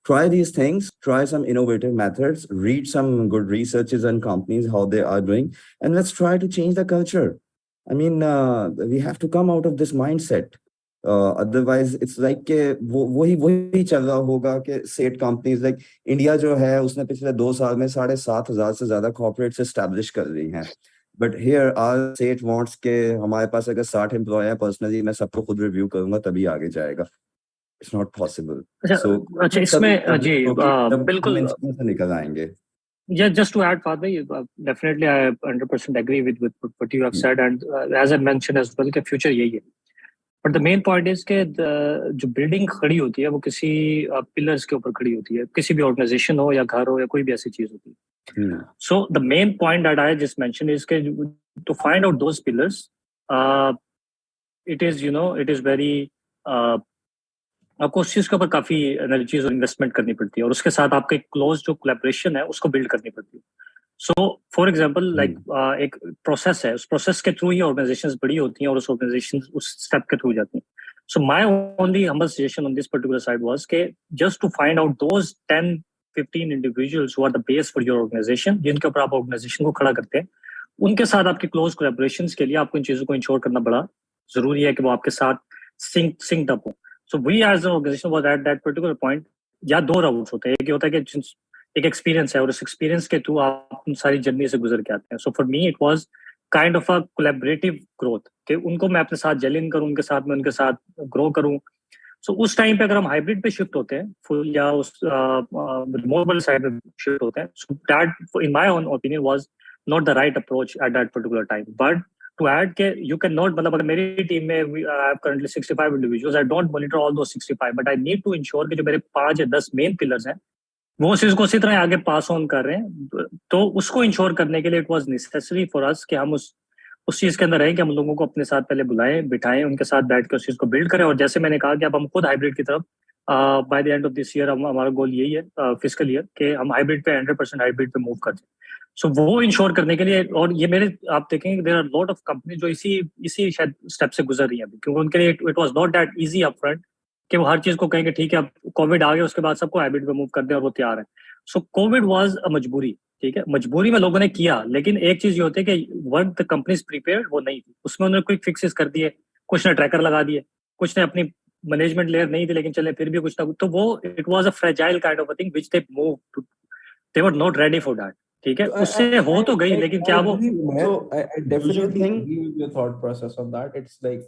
try these things, try some innovative methods, read some good researches and companies, how they are doing, and let's try to change the culture. I mean, we have to come out of this mindset. Otherwise it's like के वही चल रहा होगा कि set companies like India जो है उसने पिछले 2 साल में 7,500 से ज्यादा कॉर्पोरेट्स एस्टैब्लिश कर ली हैं. But here are set wants के हमारे पास अगर 60 एम्प्लॉय हैं, पर्सनली मैं सबको खुद रिव्यू करूंगा तभी आगे जाएगा. It's not possible. सो अच्छा इसमें जी बिल्कुल निकल आएंगे. Yeah, just to add, Father, definitely I 100% agree with what you have said, and as I mentioned as well, कि future यही है. But the main point is कि जो बिल्डिंग खड़ी होती है वो किसी पिलर्स के ऊपर खड़ी होती है, किसी भी ऑर्गेनाइजेशन हो या घर हो या कोई भी ऐसी चीज होती है. So the main point that I just mentioned is कि to find out those pillars, it is very आपको उस चीज के ऊपर काफी एनर्जीज और इन्वेस्टमेंट करनी पड़ती है, और उसके साथ आपका एक क्लोज जो कोलैबोरेशन है उसको बिल्ड करनी पड़ती है. सो फॉर एग्जांपल लाइक एक प्रोसेस है, उस प्रोसेस के थ्रू ही ऑर्गेनाइजेशंस बड़ी होती हैं और उस ऑर्गेनाइजेशन उस स्टेप के थ्रू जाती हैं. So my only humble suggestion on this particular side was के just to find out those 10-15 individuals who are the base for your organisation, जिनके ऊपर आप ऑर्गेनाइजेशन को खड़ा करते हैं, उनके साथ आपकी क्लोज कोलैबोरेशंस के लिए आपको इन चीजों को इंश्योर करना बड़ा जरूरी है कि वो आपके साथ सिंक्ड अप हो. So we as an organization was at that particular point, या 2 राउट्स होते हैं. एक होता है कि एक एक्सपीरियंस है और उस एक्सपीरियंस के थ्रू आप उन सारी जर्नी से गुजर के आते हैं. So for me it was kind of a collaborative growth कि उनको मैं अपने साथ जेल इन करूं, उनके साथ ग्रो करूं. सो उस टाइम पे अगर हम हाइब्रिड पे शिफ्ट होते हैं फुल या उस रिमोट वाली साइड पे शिफ्ट होते हैं, so that in my own opinion was not the right approach at that particular time. But to add के you can not, मतलब अगर मेरी टीम में I have currently 65 individuals, I don't monitor all those 65, but I need to ensure कि जो मेरे 5 या 10 main pillars हैं वो उस चीज को उसी तरह आगे पास ऑन कर रहे हैं. तो उसको इंश्योर करने के लिए it was necessary for us कि हम उस चीज के अंदर रहें कि हम लोगों को अपने साथ पहले बुलाएं, बिठाएं, उनके साथ बैठ के उस चीज को बिल्ड करें. और जैसे मैंने कहा कि अब हम खुद हाइब्रिड की तरफ by the end of this year हमारा गोल यही है फिस्कल ईयर कि हम हाइब्रिड पे 100% हाइब्रिड पे मूव कर जाए. सो वो इंश्योर करने के लिए, और ये मेरे आप देखेंगे there are lot of company जो इसी शायद स्टेप से गुजर रही हैं अभी, क्योंकि उनके लिए it was not that easy upfront कि वो हर चीज को कहेंगे ठीक है अब कोविड आ गया उसके बाद सबको हाइब्रिड पे मूव कर दें और वो तैयार है. सो कोविड वाज अ मजबूरी, ठीक है, मजबूरी में लोगों ने किया. लेकिन एक चीज ये होती है कि वर्क द कंपनीज प्रीपेयर्ड वो नहीं थी, उसमें उन्होंने क्विक फिक्सेस कर दिए, कुछ ने ट्रैकर लगा दिए, कुछ ने अपनी मैनेजमेंट लेयर नहीं थी लेकिन चले फिर भी कुछ ना कुछ. तो वो it was a fragile kind of a thing which they move to, they were not ready for that. ठीक है, उससे हो तो गई लेकिन क्या वो I definitely agree with your thought process on that. It's like,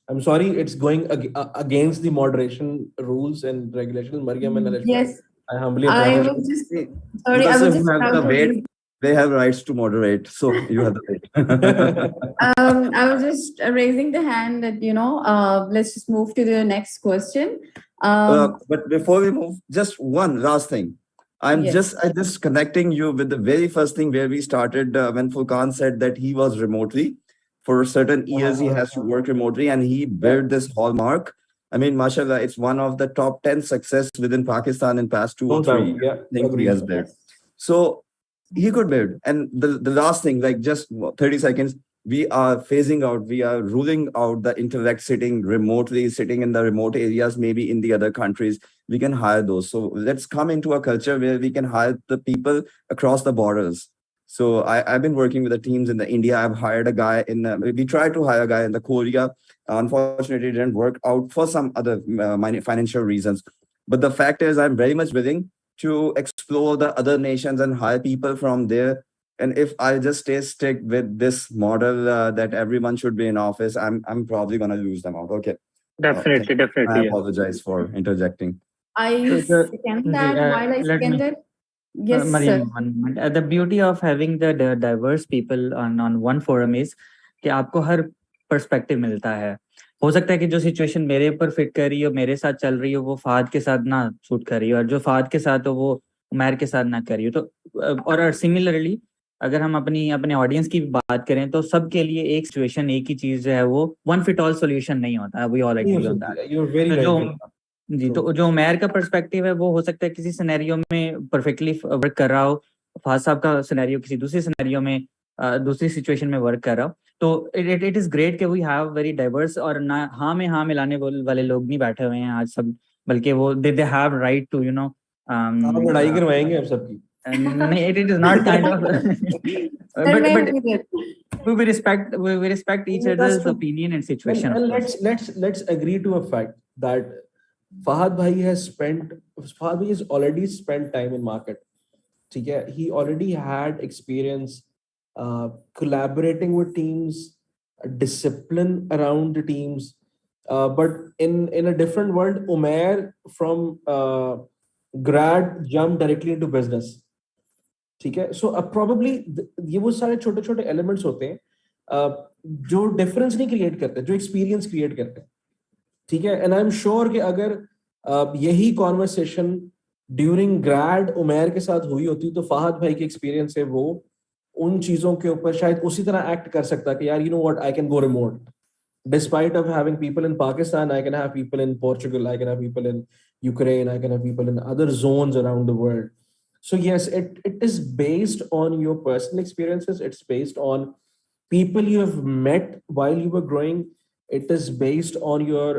I'm sorry, it's going against the moderation rules and regulations. Mariam and Alishma, Yes. I humbly I apologize. was just sorry. Because I was who just have about the to weight, raise- they have rights to moderate. So you have the weight. I was just raising the hand that let's just move to the next question. But before we move, just one last thing. I'm Yes. just connecting you with the very first thing where we started when Furqan said that he was remotely. For certain years, he has to work remotely and he built this hallmark. I mean, mashallah, it's one of the top 10 success within Pakistan in past 2 or 3 years. Yeah, I think he has built. So he could build. And the last thing, like just 30 seconds, we are phasing out, we are ruling out the intellect sitting remotely, sitting in the remote areas, maybe in the other countries. We can hire those. So let's come into a culture where we can hire the people across the borders. So I've been working with the teams in the India. I've hired a guy we tried to hire a guy in the Korea. Unfortunately, it didn't work out for some other financial reasons. But the fact is, I'm very much willing to explore the other nations and hire people from there. And if I just stay stick with this model that everyone should be in office, I'm probably gonna lose them out. Okay. definitely I apologize for interjecting. I second that. While I let me- second it, yes, sir. Mariam, one moment. The beauty of having the diverse people on one forum is कि आपको हर perspective मिलता है. हो सकता है कि जो situation मेरे ऊपर फिट कर रही हो, मेरे साथ चल रही हो, वो फाद के साथ ना सूट कर रही हो, और जो फाद के साथ हो वो उमैर के साथ ना कर रही हो. तो और सिमिलरली अगर हम अपने ऑडियंस की बात करें तो सबके लिए एक सिचुएशन, एक ही चीज जो है वो वन फिट ऑल सॉल्यूशन नहीं होता. We all agree on that. You're very right. तो जो उमैर का पर्सपेक्टिव है वो हो सकता है किसी सिनेरियो में परफेक्टली वर्क कर रहा हो, फाज साहब का सिनेरियो किसी दूसरी सिनेरियो में दूसरी सिचुएशन में वर्क कर रहा हो. तो इट इज ग्रेट कि वी हैव वेरी डाइवर्स, और ना हाँ में हाँ मिलाने वाले लोग नहीं बैठे हुए हैं आज सब, बल्कि वो दे हैव राइट टू आप लड़ाई करवाएंगे आप सबकी. नहीं, it is not kind of but we respect each other's opinion and situation. And let's agree to a fact that Fahad Bhai has already spent time in market. ठीक है, he already had experience collaborating with teams, discipline around the teams, but in a different world, Umair from grad jumped directly into business. ठीक है, सो probably ये वो सारे छोटे छोटे elements होते हैं जो डिफरेंस नहीं क्रिएट करते, जो एक्सपीरियंस क्रिएट करते हैं. ठीक है, एंड आई एम श्योर कि अगर यही कॉन्वर्सेशन ड्यूरिंग ग्रैड उमैर के साथ हुई होती तो फहद भाई की एक्सपीरियंस है वो उन चीजों के ऊपर शायद उसी तरह एक्ट कर सकता कि यार, you know what, I can go remote. Despite of having people in Pakistan, I can have people in Portugal, I can have people in Ukraine, I can have people in other zones around the world. So yes, it is based on your personal experiences. It's based on people you have met while you were growing. It is based on your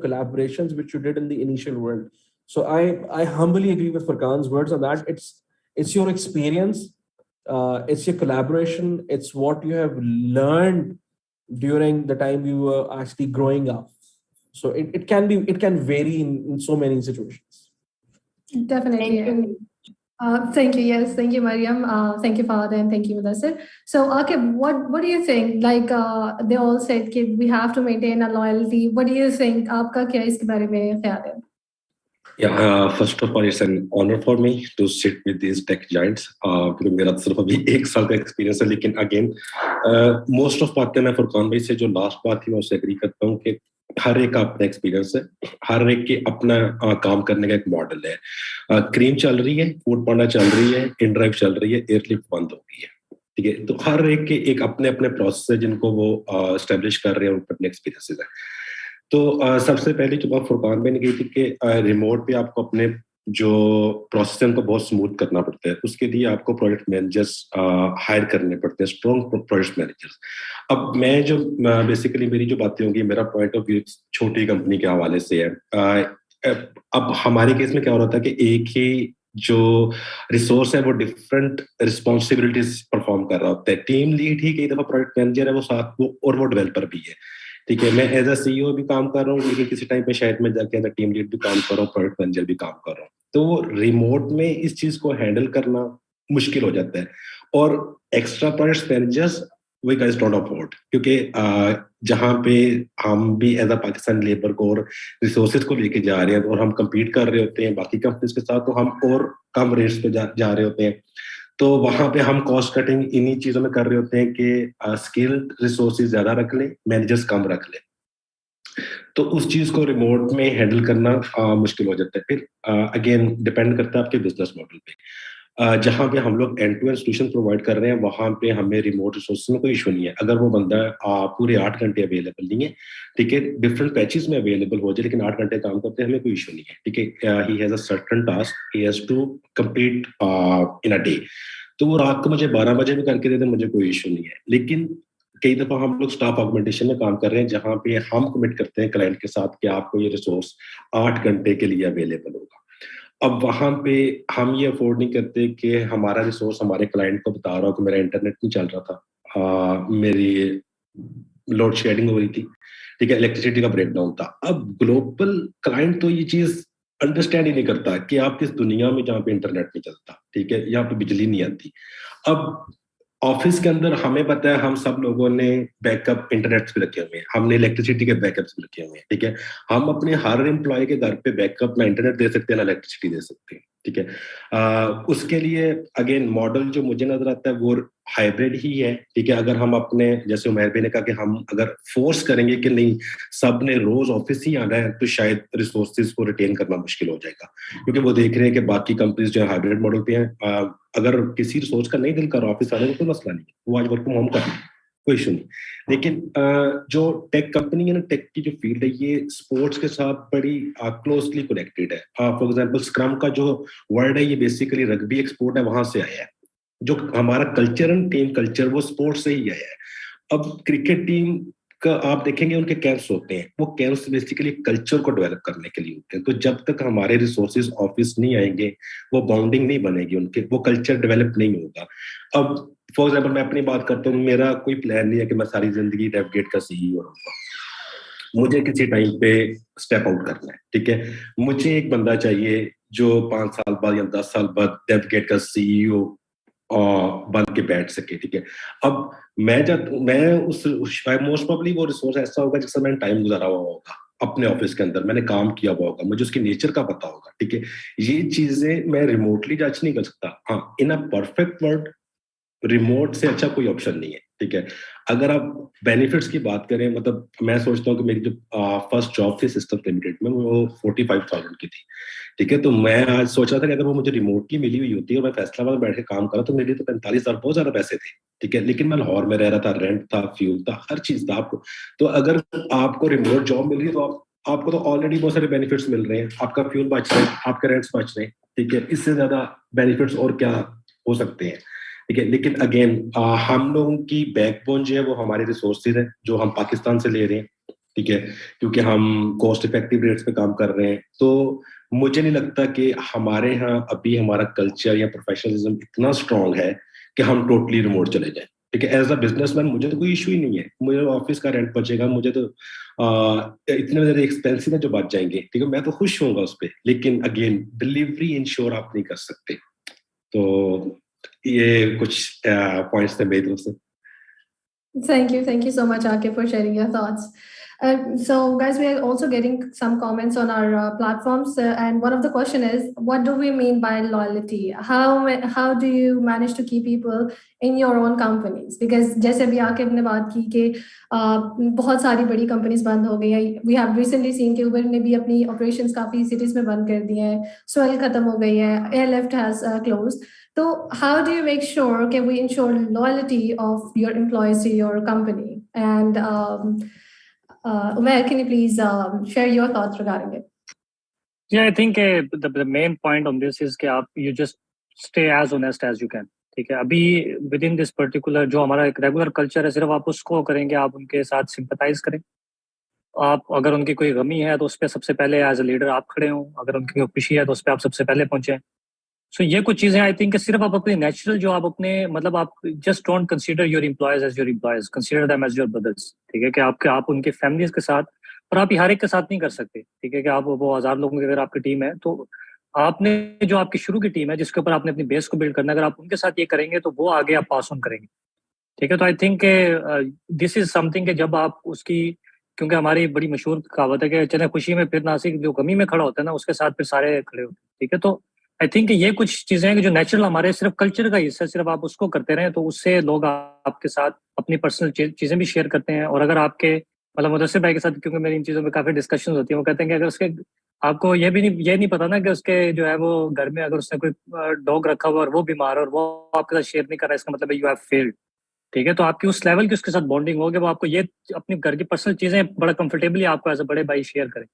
collaborations which you did in the initial world. So I humbly agree with Furqan's words on that. It's your experience, it's your collaboration, it's what you have learned during the time you were actually growing up. So it can vary in so many situations. Definitely. Thank you. Yes, thank you, Mariam. Thank you, Fahad, and thank you, Mudassir. So, Akib, what do you think? Like they all said, कि we have to maintain a loyalty. What do you think? आपका क्या इसके बारे में ख्याल है? Yeah, first of all, it's an honor for me to sit with these tech giants. क्योंकि मेरा तो सिर्फ अभी 1 साल का एक्सपीरियंस है, लेकिन अगेन मोस्ट ऑफ बातें मैं फुरकान भाई से जो लास्ट बात थी मैं उससे एग्री करता हूँ कि हर एक का अपना एक्सपीरियंस है, हर एक के अपना काम करने का एक मॉडल है। क्रीम चल रही है, फूड पांडा चल रही है, इनड्राइव चल रही है, एयरलिफ्ट बंद हो गई है, ठीक है। तो हर एक के एक अपने अपने प्रोसेस है जिनको वो एस्टेब्लिश कर रहे हैं, उनके अपने एक्सपीरियंसेस है। तो सबसे पहले जो बात फुरकान भाई ने कही थी कि रिमोट पे आपको अपने जो प्रोसेस है उनको बहुत स्मूथ करना पड़ता है, उसके लिए आपको प्रोजेक्ट मैनेजर्स हायर करने पड़ते हैं, स्ट्रॉन्ग प्रोजेक्ट मैनेजर्स। अब मैं जो बेसिकली मेरी जो बातें होंगी, मेरा पॉइंट ऑफ व्यू छोटी कंपनी के हवाले से है। अब हमारे केस में क्या हो रहा था कि एक ही जो रिसोर्स है वो डिफरेंट रिस्पॉन्सिबिलिटीज परफॉर्म कर रहा होता है। टीम लीड ही कई दफा प्रोजेक्ट मैनेजर है, वो साथ वो डेवलपर भी है, ठीक है। मैं एज अ सीईओ भी काम कर रहा हूँ, लेकिन किसी टाइम पे शायद मैं जाके एज अ टीम लीड भी काम कर रहा हूँ, प्रोजेक्ट मैनेजर भी काम कर रहा हूँ। तो रिमोट में इस चीज को हैंडल करना मुश्किल हो जाता है, और extra project managers we guys don't afford, क्योंकि जहाँ पे हम भी एज अ पाकिस्तान लेबर को और रिसोर्सेज को लेके जा रहे हैं और हम कम्पीट कर रहे होते हैं बाकी कंपनीज के साथ, तो हम और कम रेट्स पे जा रहे होते हैं। तो वहां पे हम कॉस्ट कटिंग इन्हीं चीजों में कर रहे होते हैं कि स्किल्ड रिसोर्सेज ज्यादा रख ले, मैनेजर्स कम रख ले। तो उस चीज को रिमोट में हैंडल करना मुश्किल हो जाता है। फिर अगेन डिपेंड करता है आपके बिजनेस मॉडल पे। जहाँ पे हम लोग end to end solution provide कर रहे हैं, वहां पे हमें रिमोट रिसोर्स में कोई इशू नहीं है। अगर वो बंदा पूरे 8 घंटे अवेलेबल नहीं है, ठीक है, डिफरेंट पैचेस में अवेलेबल हो जाए, लेकिन 8 घंटे काम करते हैं, हमें कोई इशू नहीं है, ठीक है। He has a certain task, he has to complete in a day. तो वो रात को मुझे 12 बजे भी करके दे दे, मुझे कोई इशू नहीं है। लेकिन कई दफा हम लोग स्टाफ ऑगमेंटेशन में काम कर रहे हैं, जहाँ पे हम कमिट करते हैं क्लाइंट के साथ कि आपको ये रिसोर्स 8 घंटे के लिए अवेलेबल होगा। अब वहां पे हम ये अफोर्ड नहीं करते कि हमारा रिसोर्स हमारे क्लाइंट को बता रहा हो कि मेरा इंटरनेट नहीं चल रहा था, मेरी लोड शेडिंग हो रही थी, ठीक है, इलेक्ट्रिसिटी का ब्रेकडाउन था। अब ग्लोबल क्लाइंट तो ये चीज अंडरस्टैंड ही नहीं करता कि आप किस दुनिया में जहाँ पे इंटरनेट नहीं चलता, ठीक है, यहाँ पे बिजली नहीं आती। अब ऑफिस के अंदर हमें पता है हम सब लोगों ने बैकअप इंटरनेट भी रखे हुए हैं, हमने इलेक्ट्रिसिटी के बैकअप्स भी रखे हुए हैं, ठीक है। हम अपने हर एम्प्लॉय के घर पे बैकअप ना इंटरनेट दे सकते हैं ना इलेक्ट्रिसिटी दे सकते हैं, ठीक है। उसके लिए अगेन मॉडल जो मुझे नजर आता है वो हाइब्रिड ही है, ठीक है। अगर हम अपने, जैसे उमैर भाई ने कहा कि हम अगर फोर्स करेंगे कि नहीं सब ने रोज ऑफिस ही आना है, तो शायद रिसोर्सेज को रिटेन करना मुश्किल हो जाएगा, क्योंकि वो देख रहे हैं कि बाकी कंपनीज जो हाइब्रिड मॉडल पे हैं, अगर किसी रिसोर्स का नहीं दिल कर ऑफिस आने का कोई मसला नहीं, वो आज वर्क फ्रॉम होम कर रहे हैं, कोई इशू नहीं। लेकिन जो टेक कंपनी है ना, टेक की जो फील्ड है, ये स्पोर्ट्स के साथ बड़ी क्लोजली कनेक्टेड है। फॉर एग्जांपल स्क्रम का जो वर्ड है, ये बेसिकली रग्बी एक्सपोर्ट है, वहां से आया है। जो हमारा कल्चर एंड टीम कल्चर वो स्पोर्ट्स से ही आया है। अब क्रिकेट टीम का आप देखेंगे उनके कैंप्स होते हैं, वो कैंप्स बेसिकली कल्चर को डेवलप करने के लिए होते हैं। तो जब तक हमारे रिसोर्सेज ऑफिस नहीं आएंगे, वो बॉन्डिंग नहीं बनेगी उनके, वो कल्चर डेवलप नहीं होगा। अब फॉर एग्जाम्पल मैं अपनी बात करता हूँ, मेरा कोई प्लान नहीं है कि मैं सारी जिंदगी नेविगेट का सीईओ रहूंगा। मुझे किसी टाइम पे स्टेप आउट करना है, ठीक है। मुझे एक बंदा चाहिए जो 5 साल बाद या 10 साल बाद नेविगेट का सीईओ बन के बैठ सके, ठीक है। अब मैं उस मोस्ट प्रोबेबली वो रिसोर्स ऐसा होगा जिससे मैंने टाइम गुजारा हुआ होगा अपने ऑफिस के अंदर, मैंने काम किया हुआ होगा, मुझे उसके नेचर का पता होगा, ठीक है। ये चीजें मैं रिमोटली जज नहीं कर सकता। हाँ, इन अ परफेक्ट वर्ल्ड रिमोट से अच्छा कोई ऑप्शन नहीं है, ठीक है। अगर आप बेनिफिट्स की बात करें, मतलब मैं सोचता हूँ कि मेरी जो फर्स्ट जॉब थी सिस्टम लिमिटेड में, वो 45,000 की थी, ठीक है। तो मैं आज सोच रहा था कि अगर वो मुझे रिमोटली मिली हुई होती और मैं फैसलाबाद में बैठ के काम कर रहा तो मेरे लिए तो 45,000 बहुत ज्यादा पैसे थे, ठीक है। लेकिन मैं लाहौर में रह रहा था, रेंट था, फ्यूल था, हर चीज था आपको। तो अगर आपको रिमोट जॉब मिल रही है तो आपको तो ऑलरेडी बहुत सारे बेनिफिट्स मिल रहे हैं, आपका फ्यूल बच रहा है, आपके रेंट्स बच रहे हैं, ठीक है। इससे ज्यादा बेनिफिट्स और क्या हो सकते हैं, ठीक है। लेकिन अगेन हम लोगों की बैकबोन जो है वो हमारे रिसोर्सेज है जो हम पाकिस्तान से ले रहे हैं, ठीक है, क्योंकि हम कॉस्ट इफेक्टिव रेट्स पे काम कर रहे हैं। तो मुझे नहीं लगता कि हमारे यहाँ अभी हमारा कल्चर या प्रोफेशनलिज्म इतना स्ट्रांग है कि हम टोटली रिमोट चले जाएं, ठीक है। एज अ बिजनेसमैन मुझे तो कोई इशू ही नहीं है, मुझे ऑफिस का रेंट बचेगा, मुझे तो इतने ज्यादा एक्सपेंसिव है जो बच जाएंगे, ठीक है, मैं तो खुश होऊंगा उस पर। लेकिन अगेन डिलीवरी इंश्योर आप नहीं कर सकते, तो ये कुछ पॉइंट्स थे मेरी तरफ से. Thank you so much, Akif, for sharing your thoughts. So, guys, we are also getting some comments on our platforms, and one of the question is, what do we mean by loyalty? How do you manage to keep people in your own companies? Because जैसे अभी आकिब ने बात की कि बहुत सारी बड़ी companies बंद हो गई हैं. We have recently seen कि उबर ने भी अपनी operations काफी cities में बंद कर दी हैं. Swell खत्म हो गई है. Airlift has closed. So how do you make sure can we ensure loyalty of your employees to your company? And Umair, can you please share your thoughts regarding it? Yeah, I think the main point on this is कि you just stay as honest as you can. ठीक है, अभी with in this particular जो हमारा एक regular culture है, सिर्फ आप उसको करेंगे, आप उनके साथ सिंपथाइज करें. आप अगर उनकी कोई गमी है तो उस पर सबसे पहले एज अ लीडर आप खड़े हों. अगर उनकी कोई खुशी है तो उस पर आप सबसे पहले पहुंचे. सो ये कुछ चीजें आई थिंक सिर्फ आप अपने नेचुरल जो आप अपने मतलब आप just don't consider your employees as your employees, consider them as your brothers. ठीक है, कि आप उनके फैमिलीज के साथ, और आप हर एक के साथ नहीं कर सकते. ठीक है, कि आप वो 1000 लोगों की अगर आपकी टीम है तो आपने जो आपकी शुरू की टीम है जिसके ऊपर आपने अपनी बेस को बिल्ड करना, अगर आप उनके साथ ये करेंगे तो वो आगे आप पास ऑन करेंगे. ठीक है, तो I think this is something कि जब आप उसकी, क्योंकि हमारी बड़ी मशहूर कहावत है कि चले खुशी में फिर नासिक, जो गमी में खड़ा होता है ना उसके साथ फिर सारे खड़े होते हैं. ठीक है, तो आई थिंक ये कुछ चीजें हैं कि जो नेचुरल हमारे सिर्फ कल्चर का हिस्सा है, सिर्फ आप उसको करते रहें तो उससे लोग आपके साथ अपनी पर्सनल चीजें भी शेयर करते हैं. और अगर आपके मतलब मुदस्सिर भाई के साथ, क्योंकि मेरी इन चीजों में काफी डिस्कशन होती है, वो कहते हैं कि अगर उसके आपको ये नहीं पता ना कि उसके जो है वो घर में अगर उसने कोई डॉग रखा हुआ और वो बीमार है और वो आपके साथ शेयर नहीं कर रहा है, इसका मतलब है यू हैव फेल्ड. ठीक है, तो आपकी उस लेवल की उसके साथ बॉन्डिंग होगी, वो आपको ये अपनी घर की पर्सनल चीजें बड़ा कंफर्टेबली आपको एज अ बड़े भाई शेयर करें.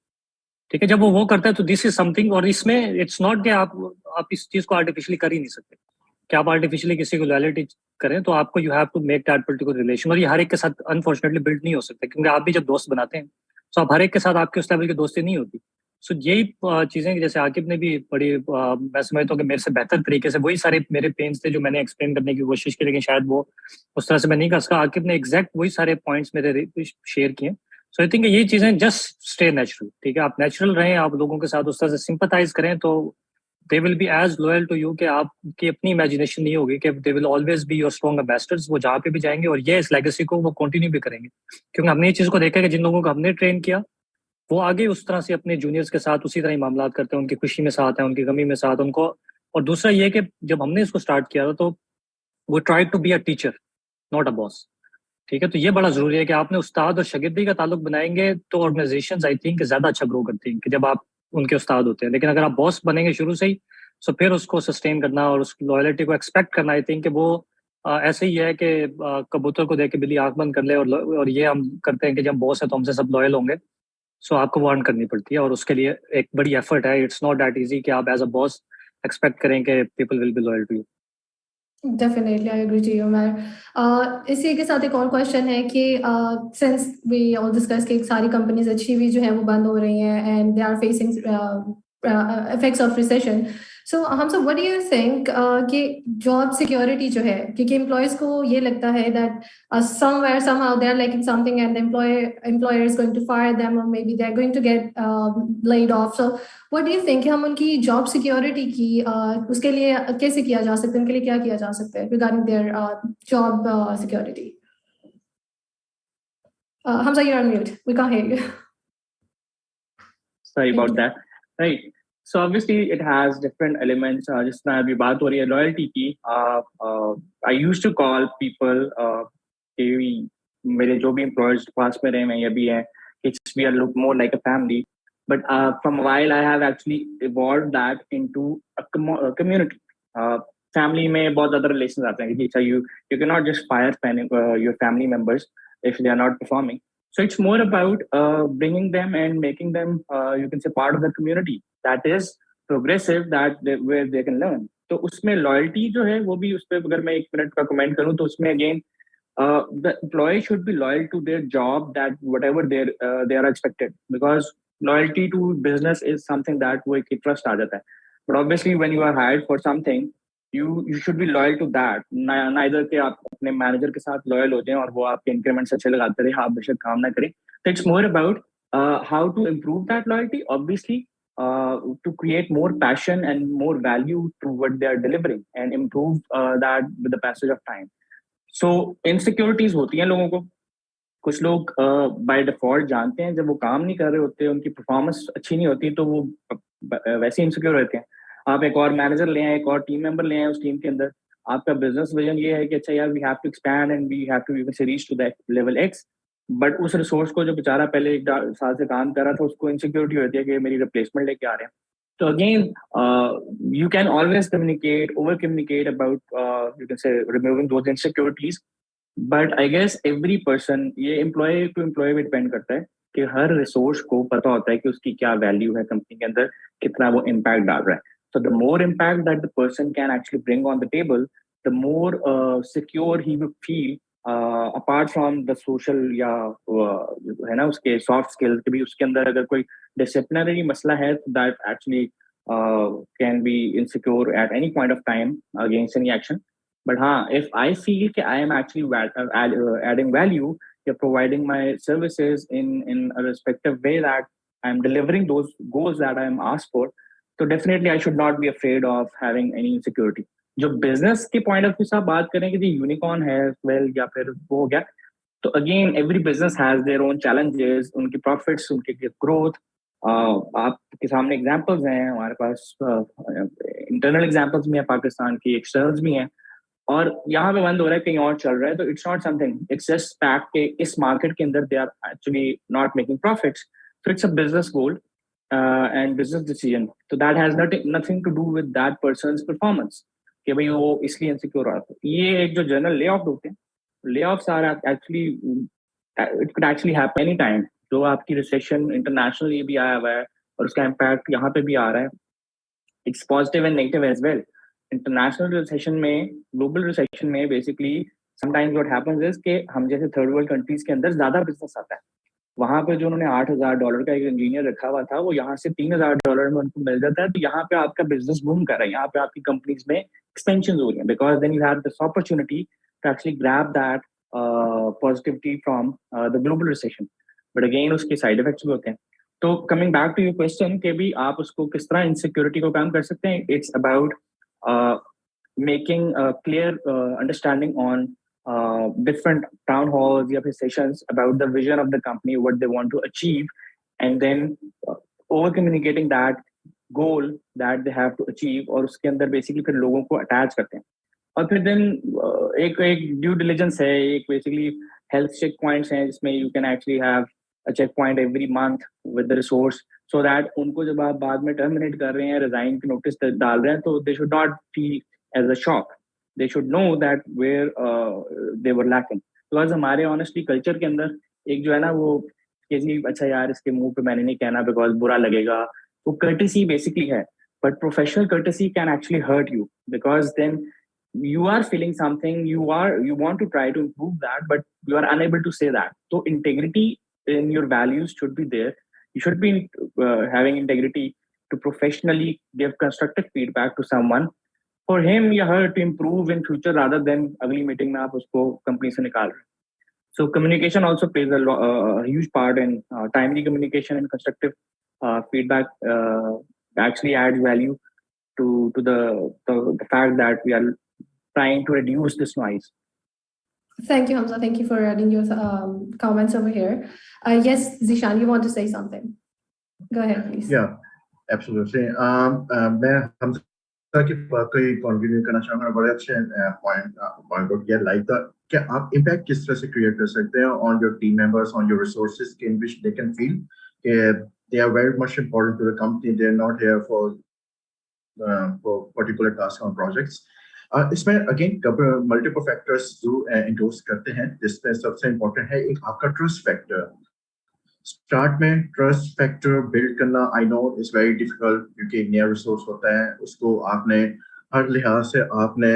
ठीक है, जब वो करता है तो दिस इज समथिंग. और इसमें इट्स नॉट कि आप इस चीज को आर्टिफिशियली कर ही नहीं सकते कि आप आर्टिफिशियली किसी को लॉयल्टी करें, तो आपको you have to make that particular relation. और ये हर एक के साथ अनफॉर्चुनेटली बिल्ड नहीं हो सकता, क्योंकि आप भी जब दोस्त बनाते हैं तो आप हर एक के साथ आपके उस लेवल की दोस्ती नहीं होती. सो यही चीजें जैसे आकिब ने भी बड़ी मैं समझता हूँ कि मेरे से बेहतर तरीके से वही सारे मेरे पेन्स थे जो मैंने एक्सप्लेन करने की कोशिश की, लेकिन शायद वो उस तरह से मैं नहीं कर सका. आकिब ने एग्जैक्ट वही सारे पॉइंट्स मेरे शेयर किए. सो आई थिंक ये चीजें जस्ट स्टे नेचुरल. ठीक है, आप नेचुरल रहें, आप लोगों के साथ उस तरह से सिंपथाइज करें तो they will be as loyal to you कि आपकी अपनी इमेजिनेशन नहीं होगी, कि they will always be your strong ambassadors. वो जहाँ पे भी जाएंगे और ये इस लेगेसी को वो कंटिन्यू भी करेंगे, क्योंकि हमने ये चीज को देखा कि जिन लोगों को हमने ट्रेन किया वो आगे उस तरह से अपने जूनियर्स के साथ उसी तरह ही मामला करते हैं, उनकी खुशी में साथ है, उनकी गमी में साथ उनको. और दूसरा ये कि जब हमने इसको स्टार्ट किया था तो वो try to be a teacher not a boss. ठीक है, तो ये बड़ा जरूरी है कि आपने उस्ताद और शागिर्दी का ताल्लुक बनाएंगे तो ऑर्गेनाइजेशंस आई थिंक ज्यादा अच्छा ग्रो करती हैं कि जब आप उनके उस्ताद होते हैं. लेकिन अगर आप बॉस बनेंगे शुरू से ही तो फिर उसको सस्टेन करना और उसकी लॉयल्टी को एक्सपेक्ट करना, आई थिंक कि वो ऐसे ही है कि कबूतर को देख के बिल्ली आंख बंद कर ले. और ये हम करते हैं कि जब बॉस है तो हमसे सब लॉयल होंगे. सो आपको वो अर्न करनी पड़ती है और उसके लिए एक बड़ी एफर्ट है. इट्स नॉट दैट इजी कि आप एज अ बॉस एक्सपेक्ट करें कि people will be loyal to you. Definitely, I agree to you, Umair. इसी के साथ एक और क्वेश्चन है कि since we all discuss कि सारी कंपनीज अच्छी भी जो है वो बंद हो रही हैं and they are facing effects of recession. So हमसे what do you think कि job security जो है, क्योंकि employees को ये लगता है that somewhere somehow they are lacking something and the employer is going to fire them or maybe they are going to get laid off. So what do you think कि हम उनकी job security की उसके लिए कैसे किया जा सकता है, उनके लिए क्या किया जा सकता है regarding their job security? Hamza, you're on mute. We can't hear you. Sorry about that. Right. So obviously it has different elements. Just now अभी बात हो रही है loyalty की. I used to call people कि मेरे जो भी employers पास में रहे हैं या भी हैं, it's we look more like a family. But from a while I have actually evolved that into a community. Family में बहुत ज़्यादा relations आते हैं कि you cannot just fire your family members if they are not performing. So it's more about bringing them and making them, you can say, part of the community that is progressive, where they can learn. तो उसमें loyalty जो है वो भी उस पर अगर मैं 1 मिनट का comment करूँ तो उसमें again the employee should be loyal to their job, that whatever they are expected, because loyalty to business is something that वो एक trust आ जाता है. But obviously when you are hired for something, you should be loyal to that. Neither कि आप अपने manager के साथ loyal हो जाएं और वो आपके इंक्रीमेंट्स अच्छे लगाते रहे, आप बेशक काम ना करें. तो it's more about how to improve that loyalty. Obviously to create more passion and more value to what they are delivering and improve that with the passage of time. So insecurities होती हैं लोगों को. कुछ लोग by default जानते हैं जब वो काम नहीं कर रहे होते, उनकी परफॉर्मेंस अच्छी नहीं होती, तो वो वैसे इनसिक्योर रहते हैं. आप एक और मैनेजर ले आए, एक और टीम मेंबर ले आए उस टीम के अंदर. आपका बिजनेस विजन ये है कि अच्छा यार we have to expand and we have to reach to that level X, but उस रिसोर्स को जो बेचारा पहले 1 साल से काम कर रहा था उसको इनसिक्योरिटी होती है कि मेरी रिप्लेसमेंट लेके आ रहे हैं. So again, you can always over communicate about, you can say, removing those insecurities. But I guess every person, ये employee to employee पे depend करता है कि हर resource को पता होता है कि उसकी क्या value है company के अंदर, कितना वो impact डाल रहा है. So the more impact that the person can actually bring on the table, the more secure he will feel. Apart from the social या है ना उसके soft skills के भी उसके अंदर अगर कोई disciplinary मसला है, that actually can be insecure at any point of time against any action. But if I feel that I am actually adding value, you're providing my services in a respective way that I'm delivering those goals that I am asked for, so definitely I should not be afraid of having any insecurity. जो business के point of view से आप बात करें कि unicorn है well या फिर वो हो गया, तो again every business has their own challenges, उनकी प्रॉफिट्स, उनके ग्रोथ. आपके सामने एग्जांपल्स हैं, हमारे पास इंटरनल एग्जांपल्स भी हैं पाकिस्तान की, एक्सटर्नल्स भी हैं, और यहाँ पे बंद हो रहा है, कहीं और चल रहा है. तो it's not something, it's just fact कि इस मार्केट के अंदर they are actually not making profits. So it's a business goal and business decision. तो that has nothing to do with that person's performance कि भाई वो इसलिए इनसिक्योर हो रहा था. ये एक जो जनरल ले ऑफ होते हैं, layoffs are actually, it could actually happen any time. जो आपकी रिसेशन इंटरनेशनली भी आया हुआ है और उसका इम्पैक्ट यहाँ पे भी आ रहा है. It's positive and negative as well. International recession में, ग्लोबल रिसेशन में basically sometimes what happens is कि हम जैसे थर्ड वर्ल्ड कंट्रीज के अंदर ज्यादा बिजनेस आता है. वहां पे जो उन्होंने $8,000 का एक इंजीनियर रखा हुआ था, वो यहाँ से $3,000 में उनको मिल जाता है. तो यहाँ पे आपका बिजनेस बूम कर रहा है, यहाँ पे आपकी कंपनीज में एक्सपेंशन हो रही है, because then you have this opportunity to actually grab that positivity from the global recession. But again उसके साइड इफेक्ट्स भी होते हैं. तो coming back to your question कि भी आप उसको किस तरह इनसिक्योरिटी को कम कर सकते हैं, it's about making clear understanding on different town halls या फिर sessions about the vision of the company, what they want to achieve, and then over communicating that goal that they have to achieve, और उसके अंदर basically फिर लोगों को attach करते हैं. और फिर then एक due diligence है, एक basically health check points हैं जिसमें you can actually have a check point every month with the resource, so that उनको जब आप बाद में terminate कर रहे हैं, resign की notice डाल रहे हैं, तो they should not feel as a shock. They should know that where they were lacking. Because हमारे honestly culture के अंदर एक जो है ना वो कि अच्छा यार इसके मुंह पे मैंने नहीं कहना because बुरा लगेगा, वो courtesy basically है. But professional courtesy can actually hurt you, because then you are feeling something, you want to try to improve that, but you are unable to say that. So integrity in your values should be there. You should be having integrity to professionally give constructive feedback to someone for him or her to improve in future, rather than अगली meeting में आप उसको company से निकाल रहे. So communication also plays a huge part in timely communication and constructive feedback actually adds value to the fact that we are trying to reduce this noise. Thank you, Hamza. Thank you for adding your comments over here. Yes, Zishan, you want to say something? Go ahead, please. Yeah, absolutely. मैं हमजा की बात को continue करना चाहूँगा. बड़े अच्छे point out किया. Like the क्या आप इम्पैक्ट किस तरह से क्रिएट कर सकते हैं on your team members, on your resources, in which they can feel कि they are very much important to the company. They are not here for particular tasks or projects. इसमें again multiple factors जो endorse करते हैं, जिसमें सबसे important है एक आपका ट्रस्ट फैक्टर. स्टार्ट में ट्रस्ट फैक्टर बिल्ड करना I know is very difficult, क्योंकि नया रिसोर्स होता है, उसको आपने हर लिहाज से आपने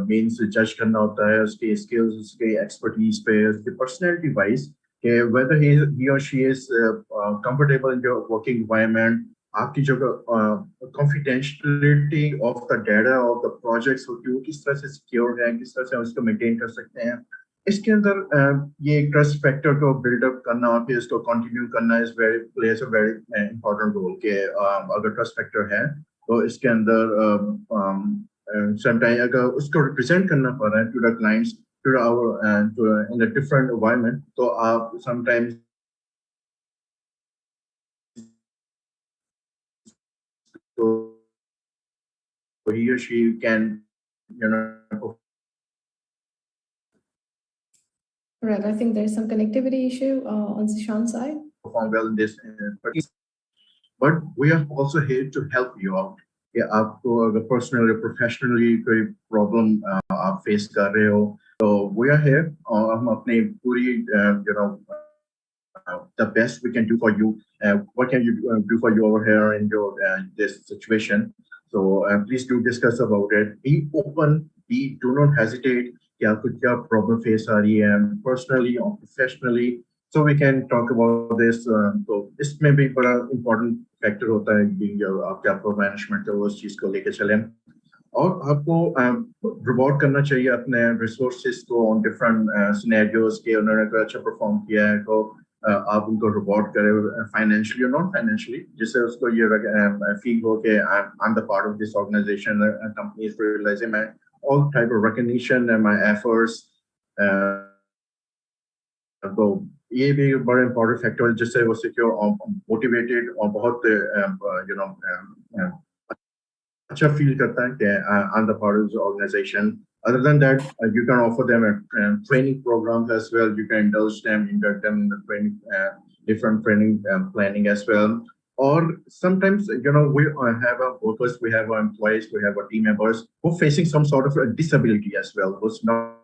मीन्स जज करना होता है, उसकी स्किल्स, उसकी एक्सपर्टीज पे, उसकी पर्सनैलिटी वाइज कि वेदर ही और she is comfortable in your working environment. आपकी जो confidentiality of the data of the projects होती है वो किस तरह से सिक्योर है, किस तरह से उसको मेंटेन कर सकते हैं. इसके अंदर ये ट्रस्ट फैक्टर को बिल्डअप करना और फिर इसको कंटिन्यू करना is very place a very important role के अगर ट्रस्ट फैक्टर है तो इसके अंदर समटाइम अगर उसको रिप्रेजेंट करना पड़ रहा है to the clients to our in a different environment तो आप sometimes he or she can Right, I think there's some connectivity issue on Zishan's side. perform well in this but we are also here to help you out आपको अगर personally professionally कोई problem आप face कर रहे हो तो we are here और हम अपनी पूरी the best we can do for you what can you do for you over here in your this situation so please do discuss about it be open do not hesitate कि आपको क्या problem face आ रही है personally or professionally so we can talk about this तो इसमें भी बड़ा important factor होता है कि आपके आपको management को उस चीज को लेके चलें और आपको रिवॉर्ड करना चाहिए अपने रिसोर्सेज को ऑन डिफरेंट सिनेरियोज के उन्होंने अगर अच्छा परफॉर्म किया है तो आप उनको रिवॉर्ड करें फाइनेंशियली और नॉन फाइनेंशियली जिससे उसको ये फील हो कि I am the part of this organisation company is realising my all type of recognition and my efforts तो ये भी बड़ा इंपॉर्टेंट फैक्टर है जिससे वो सिक्योर और मोटिवेटेड और बहुत अच्छा फील करता है कि I am the part of the organisation other than that you can offer them a training programs as well you can indulge them induct them in the training different training planning as well or sometimes we have our workers we have our employees we have our team members who are facing some sort of a disability as well who's not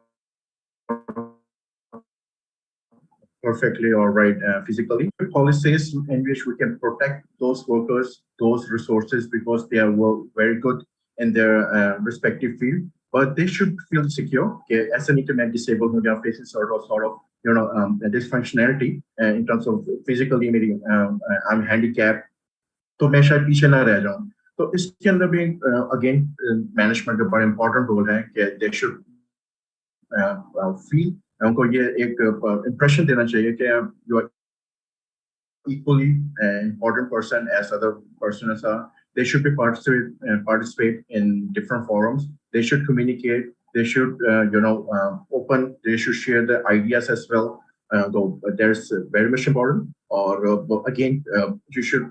perfectly all right physically policies in which we can protect those workers those resources because they are very good in their respective field but they should feel secure okay as an internet disabled who are facing sort of dysfunctionality in terms of physically maybe I'm handicapped तो मैं शायद पीछे ना रह जाऊं तो इसके अंदर भी again management का बड़ा important role है कि they should feel उनको ये एक impression देना चाहिए कि you are equally important person as other persons are they should be participate in different forums they should communicate they should open they should share their ideas as well so there's very much important or again you should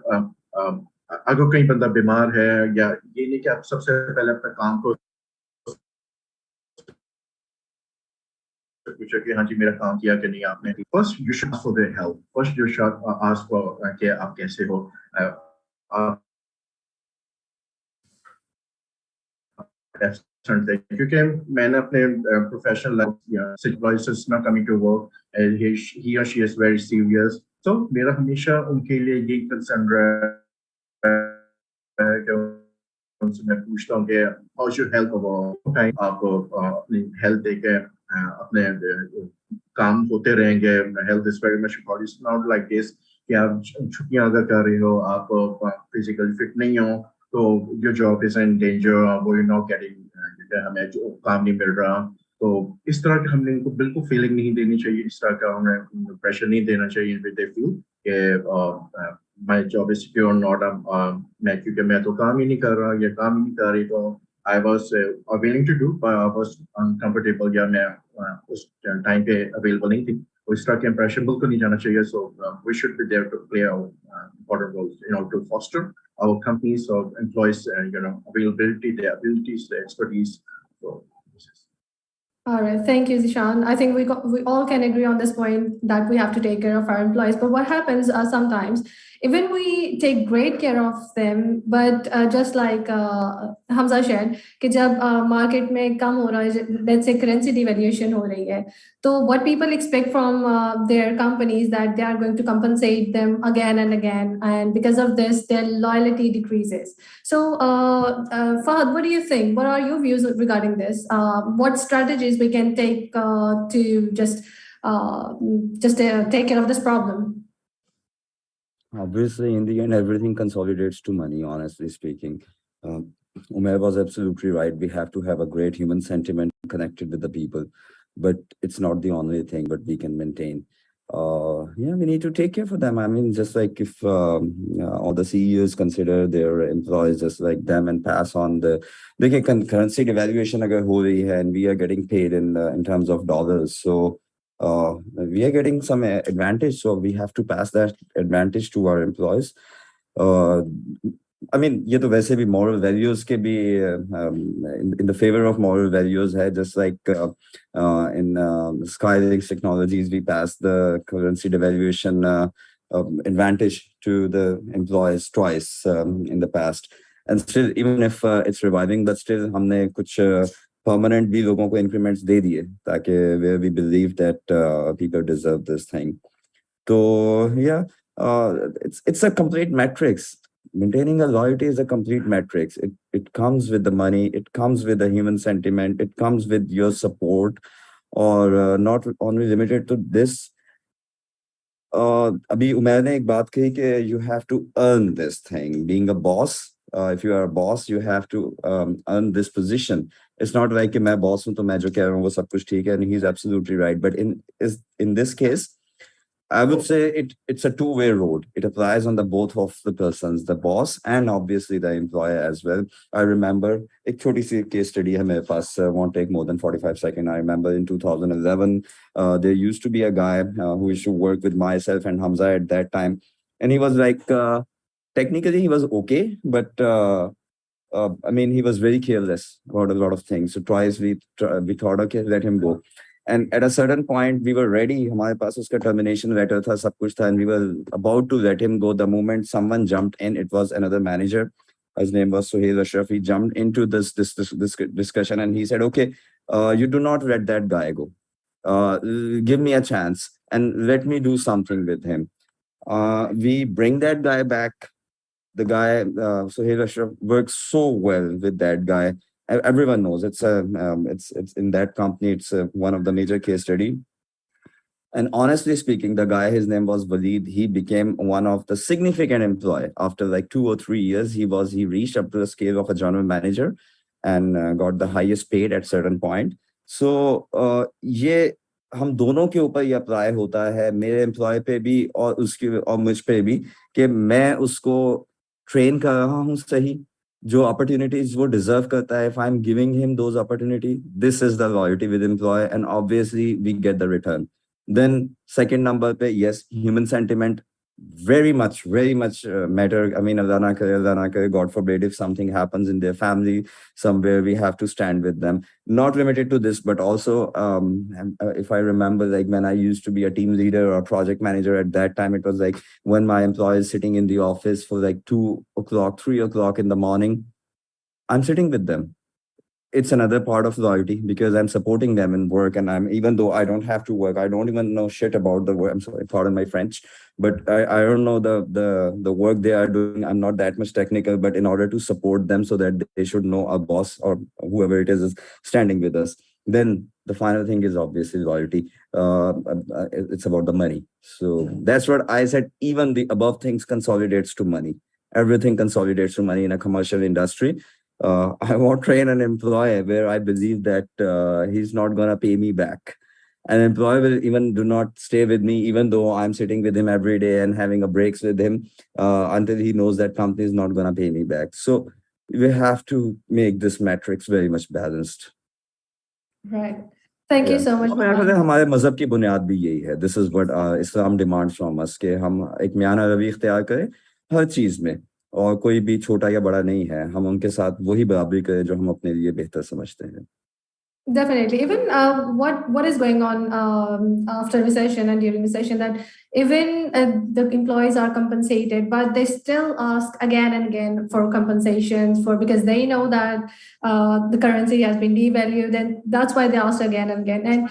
अगर कहीं बंदा बीमार है या ये नहीं कि आप सबसे पहले अपने काम को पूछो कि हाँ जी मेरा काम किया कि नहीं आपने first you should ask for their help first you should ask for कि आप कैसे हो क्योंकि मैंने अपने professional life employees is not coming to work he और शी इज वेरी सीरियस तो मेरा हमेशा उनके लिए ये कंसर्न रहा है कि उनसे मैं पूछता हूँ कि हाउ शुड हेल्प टाइम आप अपनी हेल्थ देके अपने काम होते रहेंगे health is very much important it's not like this कि आप छुट्टियां अगर कर रहे हो आप फिजिकली फिट नहीं हो तो your job is in danger or you're not getting हमें जो काम नहीं मिल रहा तो इस तरह के हमने इनको बिल्कुल फीलिंग नहीं देनी चाहिए इस तरह का हमें प्रेशर नहीं देना चाहिए they feel कि my job is secure not मैं क्योंकि मैं तो काम ही नहीं कर रहा या काम ही नहीं कर रही तो I was willing to do but I was uncomfortable या मैं उस टाइम पे अवेलेबल नहीं थी इस तरह के impression बिल्कुल नहीं जाना चाहिए so we should be there to play our important roles to foster our companies or employees availability their abilities their expertise so all right thank you Zishan I think we all can agree on this point that we have to take care of our employees but what happens sometimes even we take great care of them but just like Hamza shared कि जब market में कम हो रहा है let's say currency devaluation हो रही है तो what people expect from their companies that they are going to compensate them again and again and because of this their loyalty decreases so Fahad what do you think what are your views regarding this what strategies we can take to just take care of this problem Obviously, in the end, everything consolidates to money, honestly speaking. Umair was absolutely right. We have to have a great human sentiment connected with the people. but it's not the only thing but we can maintain. Yeah, we need to take care for them. I mean, just like if all the CEOs consider their employees just like them and pass on the currency devaluation agar ho rahi hai, and we are getting paid in terms of dollars. So we are getting some advantage. So we have to pass that advantage to our employees. I mean, ये तो वैसे भी moral values के भी in the favor of moral values है, just like in Skylinks Technologies, we passed the currency devaluation advantage to the employees twice in the past. And still, even if it's reviving, but still हमने कुछ permanent भी लोगों को increments दे दिए, ताकि where we believe that people deserve this thing. So yeah, it's a complete matrix. Maintaining a loyalty is a complete matrix. It comes with the money, it comes with the human sentiment, it comes with your support, or not only limited to this. Abhi Umair ne ek baat kahi कि you have to earn this thing. Being a boss, if you are a boss, you have to earn this position. It's not like कि मैं boss हूँ तो मैं जो कह रहा हूँ वो सब कुछ ठीक है, and he's absolutely right. But in this case, I would say it's a two-way road. It applies on the both of the persons, the boss and obviously the employer as well. I remember a छोटी सी case study है मेरे पास, won't take more than 45 seconds. I remember in 2011, there used to be a guy who used to work with myself and Hamza at that time. And he was like, technically he was okay, but I mean, he was very careless about a lot of things. So twice we thought, okay, let him go. And at a certain point, we were ready. हमारे पास उसका termination letter था, सब कुछ था, and we were about to let him go. The moment someone jumped in, it was another manager. His name was Suhail Ashraf. He jumped into this discussion and he said, "Okay, you do not let that guy go. Give me a chance and let me do something with him." We bring that guy back. The guy Suhail Ashraf works so well with that guy. Everyone knows it's in that company. It's one of the major case study. And honestly speaking, the guy, his name was Waleed. He became one of the significant employee. After like 2 or 3 years, he reached up to the scale of a general manager and got the highest paid at certain point. So ये हम दोनों के ऊपर ये apply होता है, मेरे employ पे भी और उसके और मुझ पे भी, कि मैं उसको ट्रेन कर रहा हूँ सही, जो opportunities वो deserve करता है. If I'm giving him those opportunities, this is the loyalty with employee, and obviously we get the return. Then second number पे, yes, human sentiment very much matter. I mean, Allah na kare, God forbid, if something happens in their family somewhere, we have to stand with them. Not limited to this, but also if I remember, like when I used to be a team leader or a project manager at that time, it was like when my employee is sitting in the office for like 2 o'clock, 3 o'clock in the morning, I'm sitting with them. It's another part of loyalty because I'm supporting them in work, and even though I don't have to work, I don't even know shit about the work. I'm sorry, pardon my French, but I don't know the work they are doing. I'm not that much technical, but in order to support them so that they should know our boss or whoever it is standing with us. Then the final thing is obviously loyalty. It's about the money. So that's what I said. Even the above things consolidates to money. Everything consolidates to money in a commercial industry. I won't train an employee where I believe that he's not going to pay me back. An employee will even do not stay with me, even though I'm sitting with him every day and having a breaks with him until he knows that company is not going to pay me back. So we have to make this matrix very much balanced. Right. Thank you so much. हमारे मजहब की बुनियाद भी यही है. This is what Islam demands from us, कि हम एक म्याना रवि इख्तियार करें हर चीज में, और कोई भी छोटा या बड़ा नहीं है. हम उनके साथ वही बराबरी करें जो हम अपने लिए बेहतर समझते हैं. Definitely. Even what is going on after recession and during recession, that even the employees are compensated, but they still ask again and again for compensations because they know that the currency has been devalued, and that's why they ask again and again. And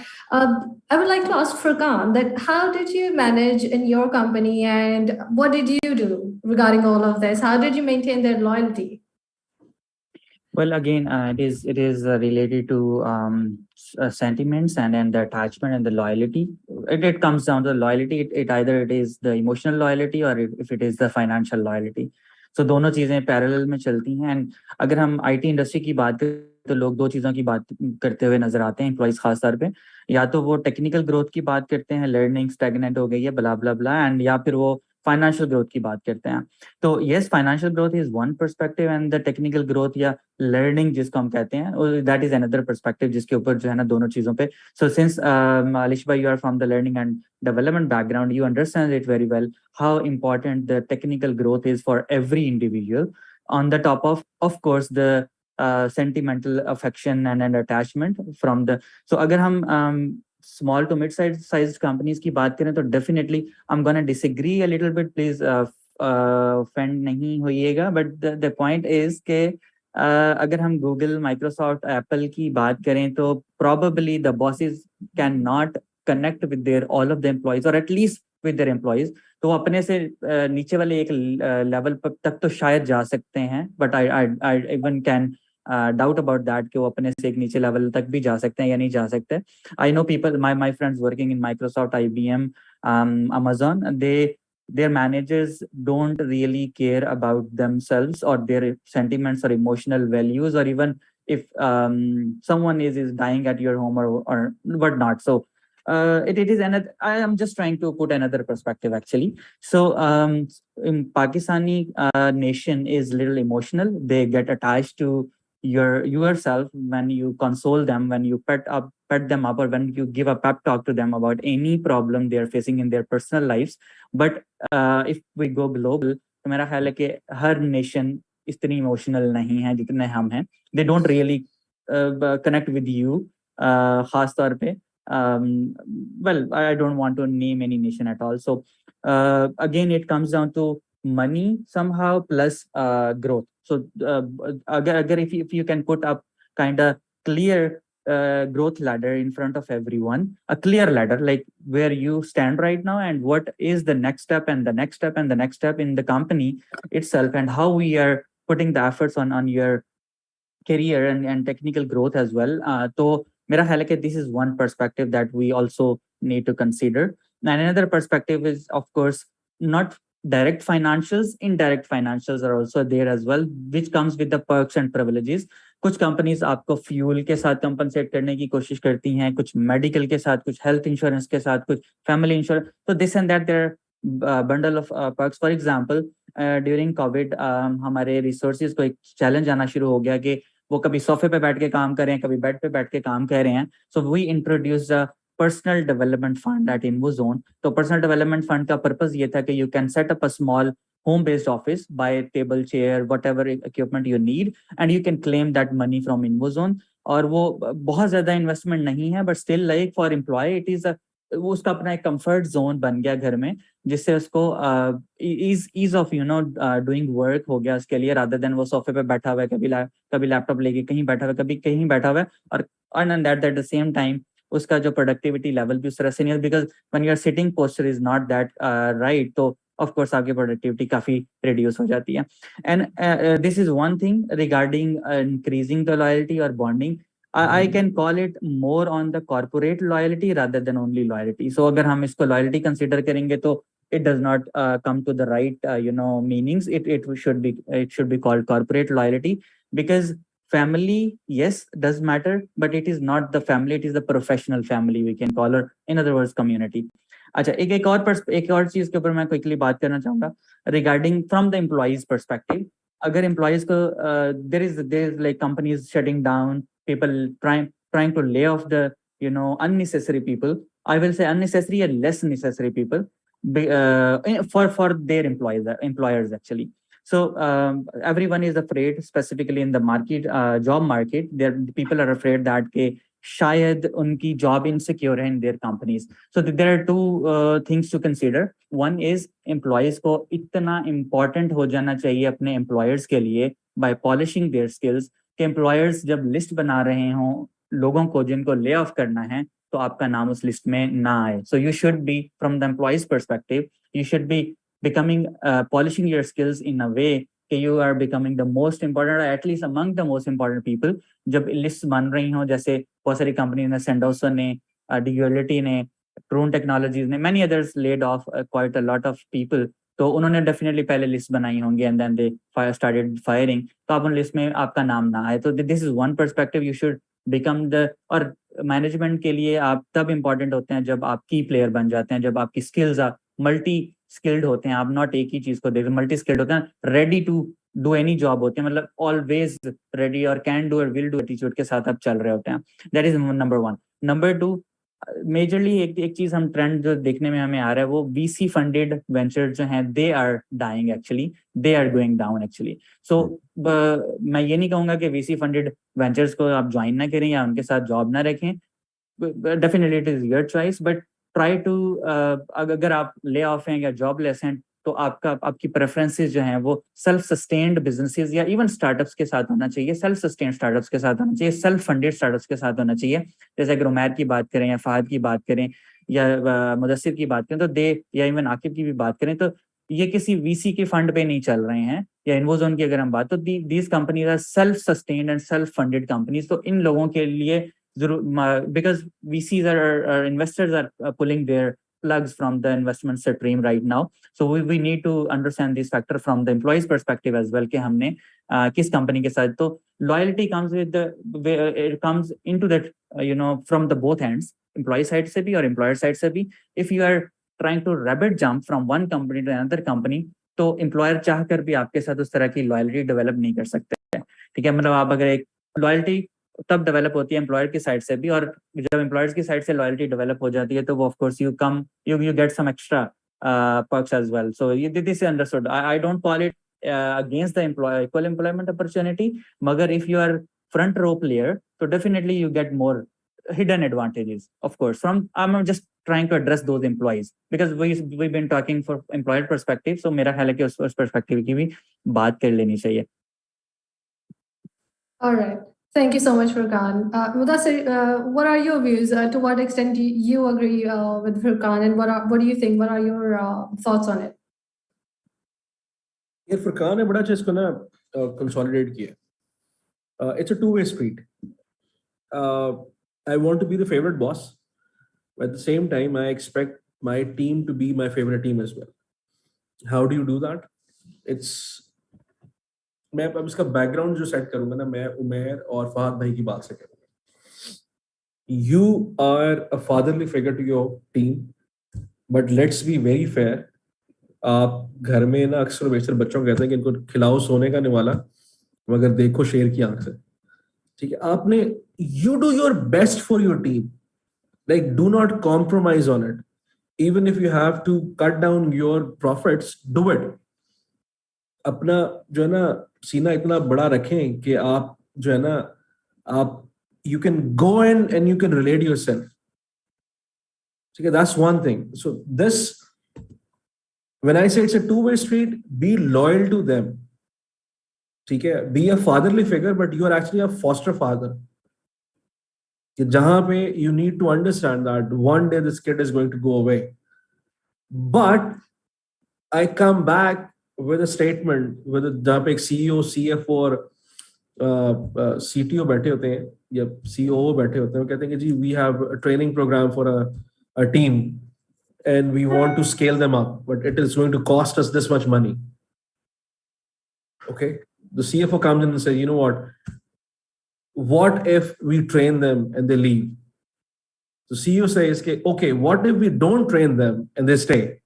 I would like to ask Furqan that how did you manage in your company, and what did you do regarding all of this? How did you maintain their loyalty? Well, again, it is related to sentiments and then the attachment and the loyalty. It comes down to the loyalty. It either it is the emotional loyalty or if it is the financial loyalty. So दोनों चीजें parallel में चलती हैं. And अगर हम IT industry की बात करें तो लोग दो चीज़ों की बात करते हुए नजर आते हैं एम्प्लॉइज खास तौर पे, या तो वो टेक्निकल ग्रोथ की बात करते हैं, लर्निंग स्टैग्नेंट हो गई है ब्ला ब्ला ब्ला, एंड या फिर वो फाइनेंशियल ग्रोथ की बात करते हैं। तो yes, financial growth is one perspective and the technical growth या लर्निंग जिसको हम कहते हैं दैट इज अनदर पर्सपेक्टिव, जिसके ऊपर जो है ना दोनों चीज़ों पे। So since Alish bhai, you are from the learning and development background, you understand it very well how important the technical growth is for every individual, on the top of course the sentimental affection and attachment from the. So अगर हम small to mid-sized companies की बात करें तो definitely I'm gonna disagree a little bit, please offend नहीं होइएगा, but the point is के अगर हम Google, Microsoft, Apple की बात करें तो probably the bosses cannot connect with their all of the employees, or at least with their employees. तो वो अपने से नीचे वाले एक लेवल तक तो शायद जा सकते हैं, but I even can doubt about that कि वो अपने से एक नीचे लेवल तक भी जा सकते हैं या नहीं जा सकते। I know people, my friends working in Microsoft, IBM, Amazon, their managers don't really care about themselves or their sentiments or emotional values, or even if someone is dying at your home or whatnot. So it is another, I am just trying to put another perspective actually. So in Pakistani nation is little emotional. They get attached to yourself when you console them, when you pet them up, or when you give a pep talk to them about any problem they are facing in their personal lives. But if we go global, तो मेरा ख्याल है कि हर nation इतनी emotional नहीं है जितने हम हैं. They don't really connect with you खास तौर पे. Well, I don't want to name any nation at all. So again, it comes down to money somehow plus growth. So agar if you can put up kind of clear growth ladder in front of everyone, a clear ladder like where you stand right now and what is the next step and the next step and the next step in the company itself, and how we are putting the efforts on your career and technical growth as well. So mera ख्याल है कि this is one perspective that we also need to consider. And another perspective is, of course, not direct financials, indirect financials are also there as well, which comes with the perks and privileges. कुछ companies आपको fuel के साथ compensate करने की कोशिश करती हैं, कुछ मेडिकल के साथ, कुछ हेल्थ इंश्योरेंस के साथ, कुछ फैमिली इंश्योरेंस. तो this and that there bundle of perks. For example during Covid हमारे रिसोर्सेज को एक चैलेंज आना शुरू हो गया कि वो कभी सोफे पे बैठ के काम कर रहे हैं, कभी बेड पे बैठ के काम कर रहे हैं. So we introduce a personal development fund at InvoZone. तो पर्सनल डेवलपमेंट फंड का पर्पस ये था कि you can set up a small home based office, buy a table, chair, whatever equipment you need, and you can claim that money from InvoZone. और वो बहुत ज्यादा investment नहीं है, but still like for employ it is वो उसका अपना एक कंफर्ट जोन बन गया घर में, जिससे उसको ईज ऑफ डूइंग वर्क हो गया उसके लिए, रादर देन वो सोफे पे बैठा हुआ है, कभी लैपटॉप लेके कहीं बैठा हुआ है, कभी कहीं बैठा हुआ है, और and that at the same time उसका जो प्रोडक्टिविटी लेवल भी उस तरह से नहीं है, because when your sitting posture is not that right, तो ऑफ कोर्स आपकी प्रोडक्टिविटी काफी रिड्यूस हो जाती है. And this is one thing regarding increasing the loyalty और bonding. I can call it more on the corporate loyalty rather than only loyalty. So अगर हम इसको loyalty consider करेंगे तो it does not come to the right meanings. It should be called corporate loyalty, because family, yes, does matter, but it is not the family, it is the professional family we can call, or in other words community. अच्छा, एक और चीज के ऊपर मैं quickly बात करना चाहूंगा regarding from the employees perspective. अगर एम्प्लॉइज को there is like companies shutting down, people trying to lay off the unnecessary people, I will say unnecessary and less necessary people for their employers actually. So everyone is afraid, specifically in the market, job market, people are afraid that ke shayad unki job insecure hai in their companies. So there are two things to consider. One is employees ko itna important ho jana chahiye apne employers ke liye by polishing their skills कि employers जब list बना रहे हों लोगों को जिनको lay off करना है, तो आपका नाम उस लिस्ट में ना आए. So you should be from the employees perspective, you should be becoming polishing your skills in a way कि you are becoming the most important, at least among the most important people. जब list बन रही हों, जैसे बहुत सारी company ने, सेंडोसा ने, ड्यूअलिटी ने, ट्रून टेक्नोलॉजीज ने, many others laid off quite a lot of people तो उन्होंने डेफिनेटली पहले लिस्ट बनाई होंगी and then they started firing, तो आप उन लिस्ट में आपका नाम ना आए। तो this is one perspective, you should become the, और मैनेजमेंट के लिए आप तब इम्पोर्टेंट होते हैं जब आप की प्लेयर बन जाते हैं, जब आपकी स्किल्स आप मल्टी स्किल्ड होते हैं, आप नॉट एक ही चीज को देख, मल्टी स्किल्ड होते हैं, ready to do any job होते हैं, मतलब ऑलवेज रेडी और कैन डू और विल डू एटीट्यूड के साथ आप चल रहे होते हैं। That is number one. Number two, majorly एक चीज हम ट्रेंड जो देखने में हमें आ रहा है वो VC फंडेड वेंचर जो हैं they are dying actually, they are going down actually. So मैं ये नहीं कहूंगा कि VC फंडेड वेंचर्स को आप ज्वाइन ना करें या उनके साथ जॉब ना रखें, definitely it is your choice, but try to, अगर आप ले ऑफ हैं या जॉबलेस हैं तो आपकी प्रेफरेंसेस जो हैं वो सेल्फ सस्टेन्ड बिजनेसेस या इवन स्टार्टअप्स के साथ होना चाहिए, सेल्फ सस्टेन्ड स्टार्टअप्स के साथ होना चाहिए, सेल्फ फंडेड स्टार्टअप्स के साथ होना चाहिए। जैसे अगर उमैर की बात करें या फहद की बात करें या मुदस्सिर की बात करें तो या इवन आकिब की भी बात करें तो ये किसी VC के फंड पे नहीं चल रहे हैं, या इन्वोजोन की अगर हम बात, तो these companies are self sustained and self funded companies. तो इन लोगों के लिए जरूर, because VCs are investors are pulling their plugs from the investment stream right now, so we need to understand this factor from the employees perspective as well कि हमने किस company के साथ, तो loyalty comes with it comes into that from the both ends, employee side से भी और employer side से भी। if you are trying to rapid jump from one company to another company, तो employer चाह कर भी आपके साथ उस तरह की loyalty develop नहीं कर सकते, ठीक है। मतलब आप अगर एक loyalty तब डेवलप होती है एम्प्लॉयर की साइड से भी, और जब एम्प्लॉयर्स की साइड से लॉयल्टी डेवलप हो जाती है तो वो of course you get some extra perks as well. So this is understood. I don't call it against the equal employment opportunity, मगर if you are front row player so definitely you get more hidden advantages of course from, I'm just trying to address those employees because we've been talking for employer perspective, so मेरा ख्याल है कि उस perspective की भी बात कर लेनी चाहिए। All right. Thank you so much, Furqan. Mudassir, what are your views? To what extent do you agree with Furqan, and what do you think? What are your thoughts on it? ये फुरकान ने बड़ा अच्छा इसको ना consolidate किया। It's a two-way street. I want to be the favorite boss, but at the same time, I expect my team to be my favorite team as well. How do you do that? मैं अब इसका background जो set करूंगा ना, मैं उमैर और फहद भाई की बात से करूंगा। You are a fatherly figure to your team, but let's be very fair. आप घर में ना अक्सर बेशतर बच्चों को कहते हैं कि इनको खिलाओ सोने का निवाला मगर देखो शेर की आंख से, ठीक है। आपने you do your best for your team, like do not compromise on it, even if you have to cut down your profits, do it. अपना जो है ना सीना इतना बड़ा रखें कि आप जो है ना आप you can go in and you can relate yourself, ठीक है। That's one thing. So this, when I say it's a two-way street, be loyal to them, ठीक है। Be a fatherly figure, but you are actually a foster father, कि जहां पे you need to understand that one day this kid is going to go away. But I come back with a statement with जहाँ पे एक CEO, CFO और CTO बैठे होते हैं या COO बैठे होते हैं, वो कहते हैं कि जी we have a training program for a team and we want to scale them up, but it is going to cost us this much money. Okay, the CFO comes in and says, you know what if we train them and they leave? The CEO says, okay, what if we don't train them and they stay?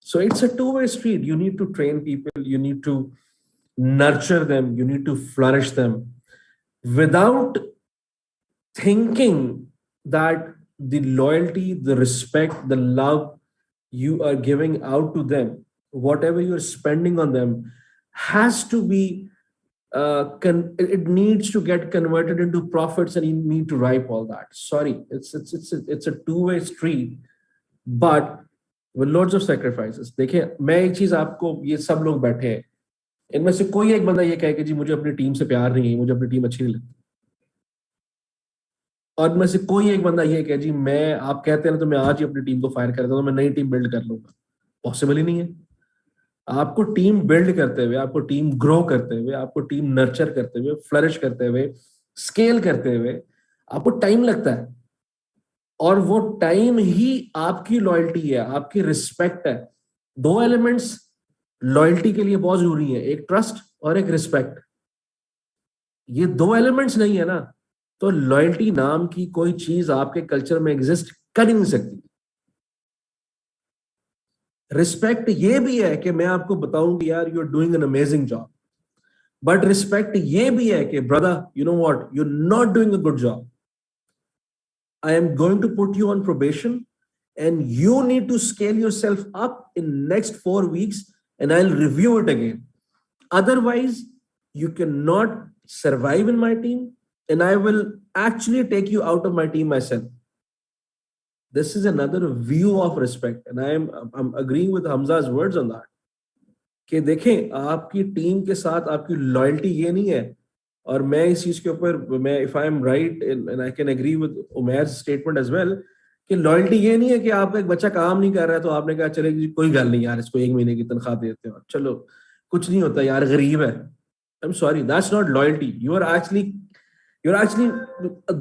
So it's a two-way street. You need to train people, you need to nurture them, you need to flourish them without thinking that the loyalty, the respect, the love you are giving out to them, whatever you're spending on them has to be it needs to get converted into profits, and you need to ripe all that. Sorry, it's a two-way street, but with loads of sacrifices. देखिए, मैं एक चीज आपको, ये सब लोग बैठे हैं, इनमें से कोई एक बंदा ये कहे कि जी मुझे अपनी टीम से प्यार नहीं है, मुझे अपनी टीम अच्छी नहीं लगती, और इनमें से कोई एक बंदा ये कहे जी मैं, आप कहते हैं ना तो मैं आज ही अपनी टीम को फायर कर देता हूं, मैं नई टीम बिल्ड कर लूंगा। पॉसिबल ही नहीं है। आपको टीम बिल्ड करते हुए, आपको टीम ग्रो करते हुए, आपको टीम नर्चर करते हुए, फ्लरिश करते हुए, स्केल करते हुए आपको टाइम लगता है, और वो टाइम ही आपकी लॉयल्टी है, आपकी रिस्पेक्ट है। दो एलिमेंट्स लॉयल्टी के लिए बहुत जरूरी है, एक ट्रस्ट और एक रिस्पेक्ट। ये दो एलिमेंट्स नहीं है ना तो लॉयल्टी नाम की कोई चीज आपके कल्चर में एग्जिस्ट कर ही नहीं सकती। रिस्पेक्ट ये भी है कि मैं आपको बताऊं कि यार you are doing an amazing job, but respect ये भी है कि brother you know what, you are not doing a good job, I am going to put you on probation and you need to scale yourself up in next 4 weeks and I'll review it again. Otherwise you cannot survive in my team and I will actually take you out of my team myself. This is another view of respect and I'm agreeing with Hamza's words on that कि देखें आपकी team के साथ आपकी loyalty ये नहीं है। और मैं इस चीज के ऊपर मैं if I am right and I can agree with Umair's statement as well कि लॉयल्टी ये नहीं है कि आपका एक बच्चा काम नहीं कर रहा है तो आपने कहा चले कोई गल नहीं यार इसको 1 महीने की तनख्वाह देते हो, चलो कुछ नहीं होता यार गरीब है। I am sorry, that's not loyalty. You are actually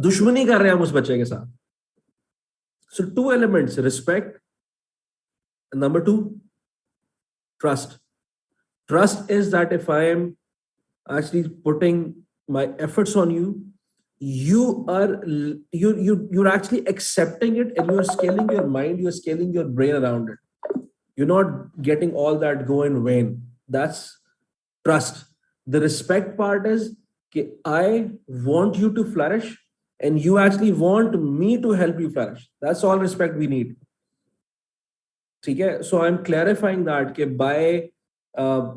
दुश्मनी कर रहे हैं हम उस बच्चे के साथ। So 2 elements, respect, number 2 trust. Trust is that if I am actually putting my efforts on you, you're actually accepting it and you're scaling your mind, you're scaling your brain around it. You're not getting all that go in vain. That's trust. The respect part is I want you to flourish and you actually want me to help you flourish. That's all respect we need. Okay? So I'm clarifying that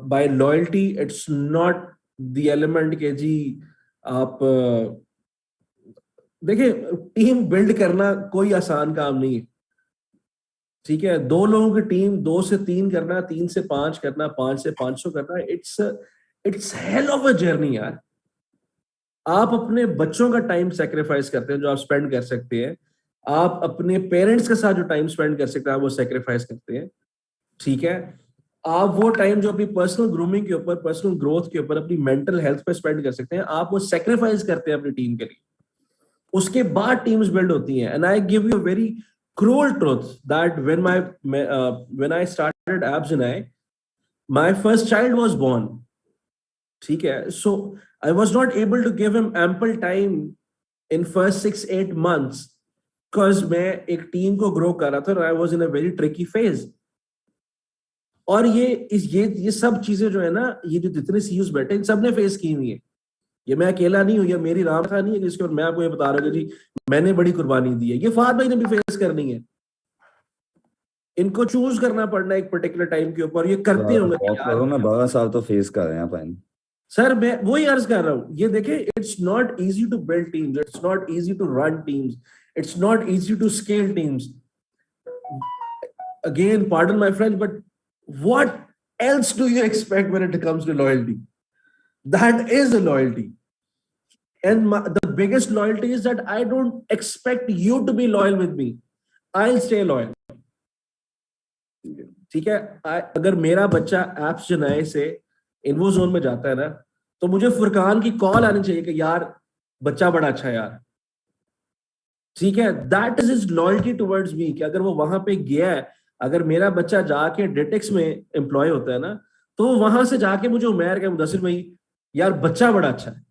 by loyalty, it's not the element के जी आप देखिए team build करना कोई आसान काम नहीं है। ठीक है, 2 लोगों की टीम 2 से 3 करना, 3 से 5 करना, 5 से 500 करना, it's hell of a journey यार। आप अपने बच्चों का टाइम सेक्रीफाइस करते हैं जो आप स्पेंड कर सकते हैं, आप अपने पेरेंट्स के साथ जो टाइम स्पेंड कर सकते हैं आप वो सेक्रीफाइस करते हैं। ठीक है, आप वो टाइम जो अपनी पर्सनल ग्रूमिंग के ऊपर, पर्सनल ग्रोथ के ऊपर, अपनी मेंटल हेल्थ पे स्पेंड कर सकते हैं, आप वो सेक्रीफाइस करते हैं अपनी टीम के लिए। उसके बाद टीम्स बिल्ड होती हैं। And I give you a very cruel truth that when I started ABS and my first child was born. ठीक है, so I was not able to give him ample time in first 6-8 months because मैं एक team को grow कर रहा था और I was in a very tricky phase. और ये सब चीजें जो है ना, ये जो जितने सीईओज बैठे इन सब ने फेस की हुई है। ये मैं अकेला नहीं हूँ, ये मेरी रामथा नहीं है जिसके ऊपर मैं आपको ये बता रहा हूँ कि जी मैंने बड़ी कुर्बानी दी है। ये फहद भाई ने भी फेस करनी है। इनको चूज करना पड़ना एक पर्टिकुलर टाइम के ऊपर, ये करते होंगे। 12 साल तो फेस कर रहे हैं अपन। सर मैं वही अर्ज कर रहा हूँ, ये देखें it's not easy to build teams, it's not easy to run teams, it's not easy to scale teams. Again pardon my French, but what else do you expect when it comes to loyalty? That is a loyalty. And the biggest loyalty is that I don't expect you to be loyal with me. I'll stay loyal. ठीक है, अगर मेरा बच्चा apps जनाए से इन्वोजोन में जाता है ना, तो मुझे फुरकान की कॉल आनी चाहिए कि यार बच्चा बड़ा अच्छा है यार। ठीक है, that is his loyalty towards me कि अगर वो वहां पे गया है, अगर मेरा बच्चा जाके डेटेक्स में एम्प्लॉय होता है ना, तो वहां से जाके मुझे उमैर के मुदस्सिर भाई यार बच्चा बड़ा अच्छा है।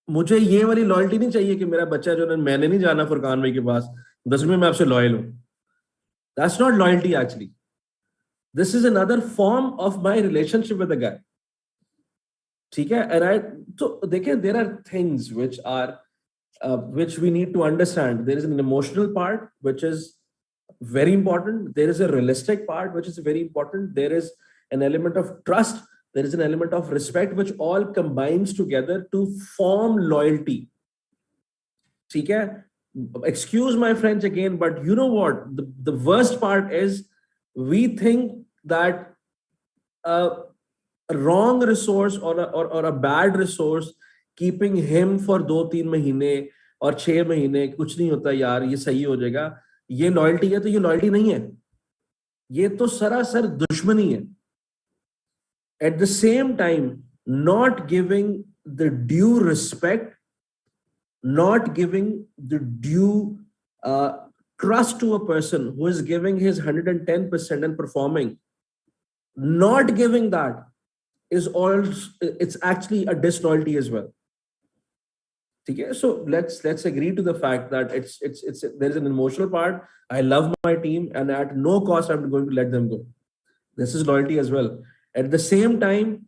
मुझे ये वाली लॉयल्टी नहीं चाहिए कि मेरा बच्चा जो है मैंने नहीं जाना फुरकान भाई के पास, मुदस्सिर भाई मैं आपसे लॉयल हूं। That's not loyalty actually, this is another form of my relationship with the guy. ठीक है, तो देखिए there are things which are which we need to understand. There is an emotional part which is very important. There is a realistic part which is very important. There is an element of trust. There is an element of respect which all combines together to form loyalty. ठीक है? Excuse my French again, but you know what? The worst part is we think that a wrong resource or a bad resource keeping him for 2-3 महीने और 6 महीने कुछ नहीं होता यार, ये सही हो जाएगा, ये लॉयल्टी है। तो ये लॉयल्टी नहीं है, ये तो सरासर दुश्मनी है। At the same time not giving the due respect, not giving the due trust to a person who is giving his 110% and performing, not giving that is also, it's actually a disloyalty as well. Okay, so let's agree to the fact that it's there is an emotional part. I love my team, and at no cost I'm going to let them go. This is loyalty as well. At the same time,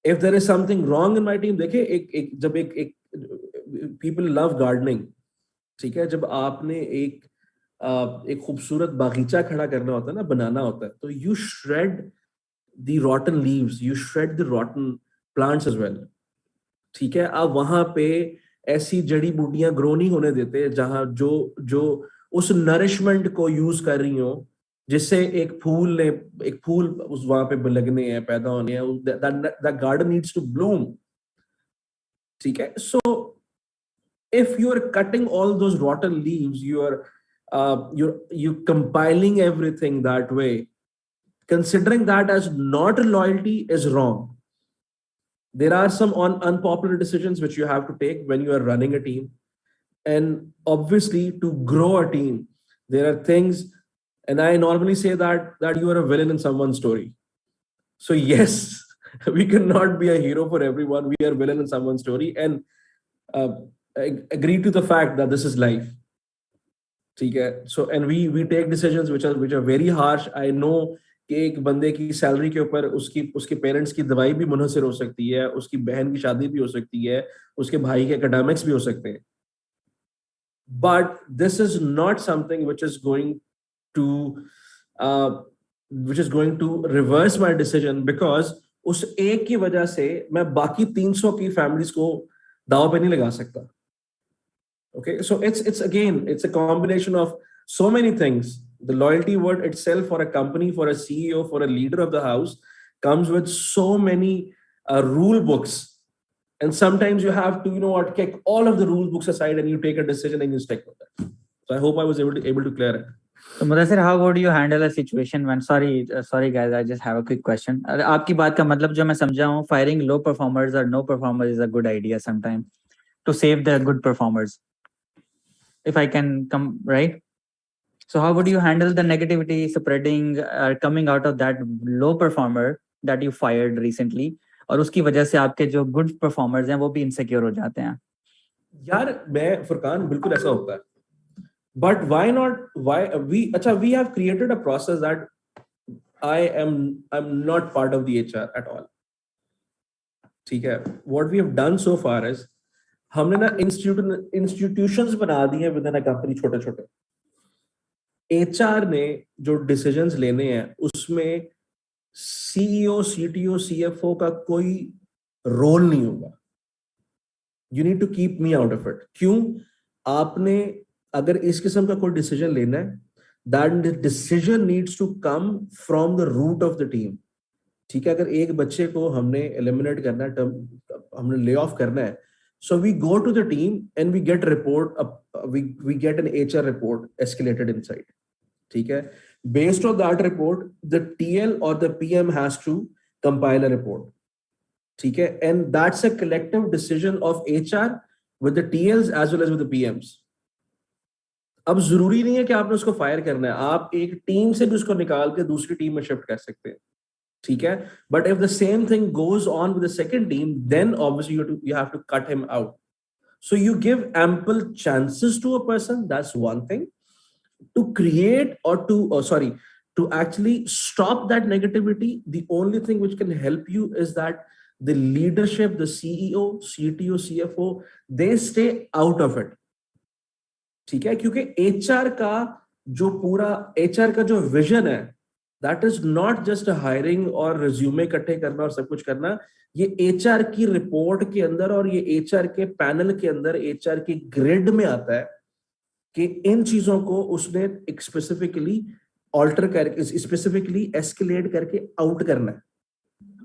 if there is something wrong in my team, देखिए जब people love gardening, ठीक है, जब आपने एक खूबसूरत बागीचा खड़ा करना होता है ना, बनाना होता है, तो you shred the rotten leaves, you shred the rotten plants as well. ठीक है, आप वहां पे ऐसी जड़ी बूटियां ग्रो नहीं होने देते जहां जो उस नरिशमेंट को यूज कर रही हो, जिससे एक फूल उस वहां पे लगने हैं, पैदा होने हैं, that garden needs to bloom. ठीक है, so if you are cutting all those rotten leaves, you're compiling everything that way, considering that as not a loyalty is wrong. There are some unpopular decisions which you have to take when you are running a team. And obviously, to grow a team, there are things, and I normally say that you are a villain in someone's story. So yes, we cannot be a hero for everyone. We are villain in someone's story, and agree to the fact that this is life. Okay? So, and we take decisions which are very harsh. I know कि एक बंदे की salary के ऊपर उसके parents की दवाई भी मुनहसर हो सकती है, उसकी बहन की शादी भी हो सकती है, उसके भाई के एकेडमिक्स भी हो सकते हैं. But this is not something which is going to reverse my decision, because उस एक की वजह से मैं बाकी 300 की फैमिलीज को दाव पे नहीं लगा सकता. Okay, so it's a combination of so many things. The loyalty word itself, for a company, for a CEO, for a leader of the house, comes with so many rule books. And sometimes you have to, kick all of the rule books aside and you take a decision and you stick with it. So I hope I was able to clear it. So Mudassir, how would you handle a situation when, sorry guys, I just have a quick question. आपकी बात का मतलब जो मैं समझा हूँ, firing low performers or no performers is a good idea sometimes to save the good performers. If I can come, right? So how would you handle the negativity spreading coming out of that low performer that you fired recently, और उसकी वजह से आपके जो good performers हैं वो भी insecure हो जाते हैं? यार मैं फुरकान बिल्कुल ऐसा होता है. But why not? We have created a process that I'm not part of the HR at all. ठीक है. What we have done so far is हमने ना institutions बना दी हैं within a company, छोटे-छोटे. HR ने जो डिसीजंस लेने हैं उसमें CEO, CTO, CFO का कोई रोल नहीं होगा. You need to keep me out of it. क्यों? आपने अगर इस किस्म का कोई डिसीजन लेना है, that decision needs to come from the root of the team. ठीक है, अगर एक बच्चे को हमने एलिमिनेट करना है, हमने ले ऑफ करना है, so we go to the team and we get an HR report escalated inside. ठीक है, based on that report, the TL or the PM has to compile a report. ठीक है, and that's a collective decision of HR with the TLs as well as with the PMs. अब जरूरी नहीं है कि आपने उसको फायर करना है, आप एक टीम से भी उसको निकाल के दूसरी टीम में शिफ्ट कर सकते हैं. ठीक है, but if the same thing goes on with the second team, then obviously you have to cut him out. So you give ample chances to a person. That's one thing. To create or to actually stop that negativity, the only thing which can help you is that the leadership, the CEO, CTO, CFO, they stay out of it. ठीक है, क्योंकि HR का जो vision है, that is not just a hiring और resume इकट्ठे करना और सब कुछ करना. ये HR की रिपोर्ट के अंदर और ये HR के पैनल के अंदर, HR की ग्रिड में आता है कि इन चीजों को उसने स्पेसिफिकली ऑल्टर करके, स्पेसिफिकली एस्केलेट करके आउट करना है.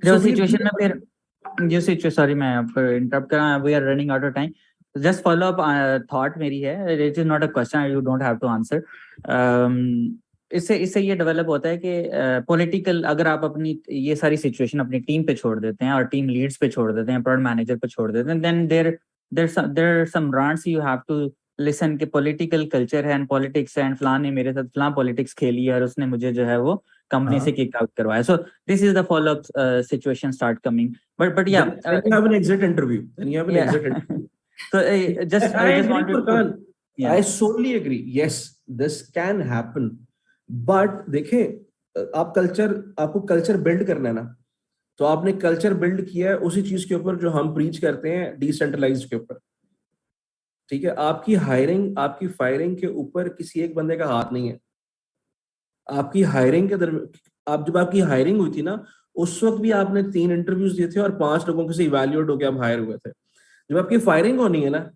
जो सिचुएशन में फिर सॉरी मैं आपको इंटरप्ट कर रहा हूं, we are running out of time. Just follow up thought मेरी है, it is not a question, you don't have to answer. इससे ये डेवलप होता है कि पॉलिटिकल, अगर आप अपनी ये सारी सिचुएशन अपनी टीम पे छोड़ देते हैं और टीम लीड्स पे छोड़ देते हैं, प्रोडक्ट मैनेजर पे छोड़ देते हैं, then there some rants you have to listen के पॉलिटिकल कल्चर है एंड पॉलिटिक्स है एंड फलां ने मेरे साथ फलां पॉलिटिक्स खेली है और उसने मुझे जो है वो कंपनी से किक आउट करवाया. So this is the follow-up situation start coming. But yeah. Then you have an exit interview. So I just wanted to. Yeah. I solely agree. Yes, this can happen. But देखें आपको culture build करना है ना, तो आपने culture build किया है उसी चीज के ऊपर जो हम प्रीच करते हैं, डिसेंट्रलाइज के ऊपर. ठीक है, आपकी हायरिंग आपकी फायरिंग के ऊपर किसी एक बंदे का हाथ नहीं है. आपकी हायरिंग के जब आपकी हायरिंग हुई थी ना, उस वक्त भी आपने 3 इंटरव्यूज दिए थे और 5 लोगों से इवैल्यूएट होकर आप हायर हुए थे. जब आपकी फायरिंग होनी है ना,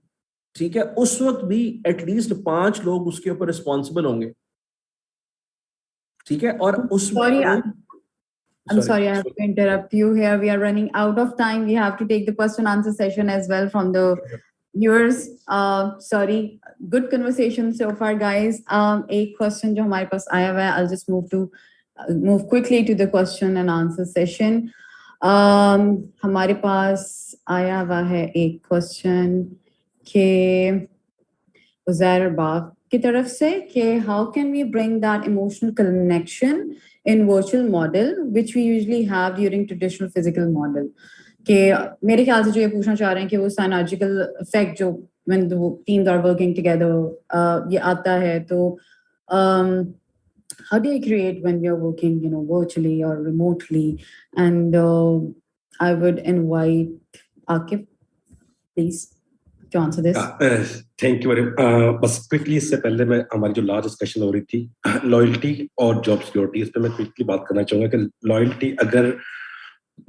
ठीक है, उस वक्त भी एटलीस्ट 5 लोग उसके ऊपर रिस्पॉन्सिबल होंगे. ठीक है, और उसमें I'm sorry, I have to interrupt you here. We are running out of time. We have to take the question answer session as well from the viewers. Sorry, good conversation so far, guys. एक question जो हमारे पास आया हुआ है, I'll just move quickly to the question and answer session. हमारे पास आया हुआ है एक question के उज़ैर बाग की तरफ से कि how can we bring that emotional connection in virtual model which we usually have during traditional physical model. कि मेरे ख्याल से जो ये पूछना चाह रहे हैं कि वो synergical effect जो when the teams are working together ये आता है, तो how do you create when we are working virtually or remotely? And I would invite Akif, please, to answer this. Thank you very बस quickly इससे पहले मैं हमारी जो लास्ट डिस्कशन हो रही थी लॉयल्टी और जॉब सिक्योरिटी, इस पे मैं क्विकली बात करना चाहूंगा कि लॉयल्टी अगर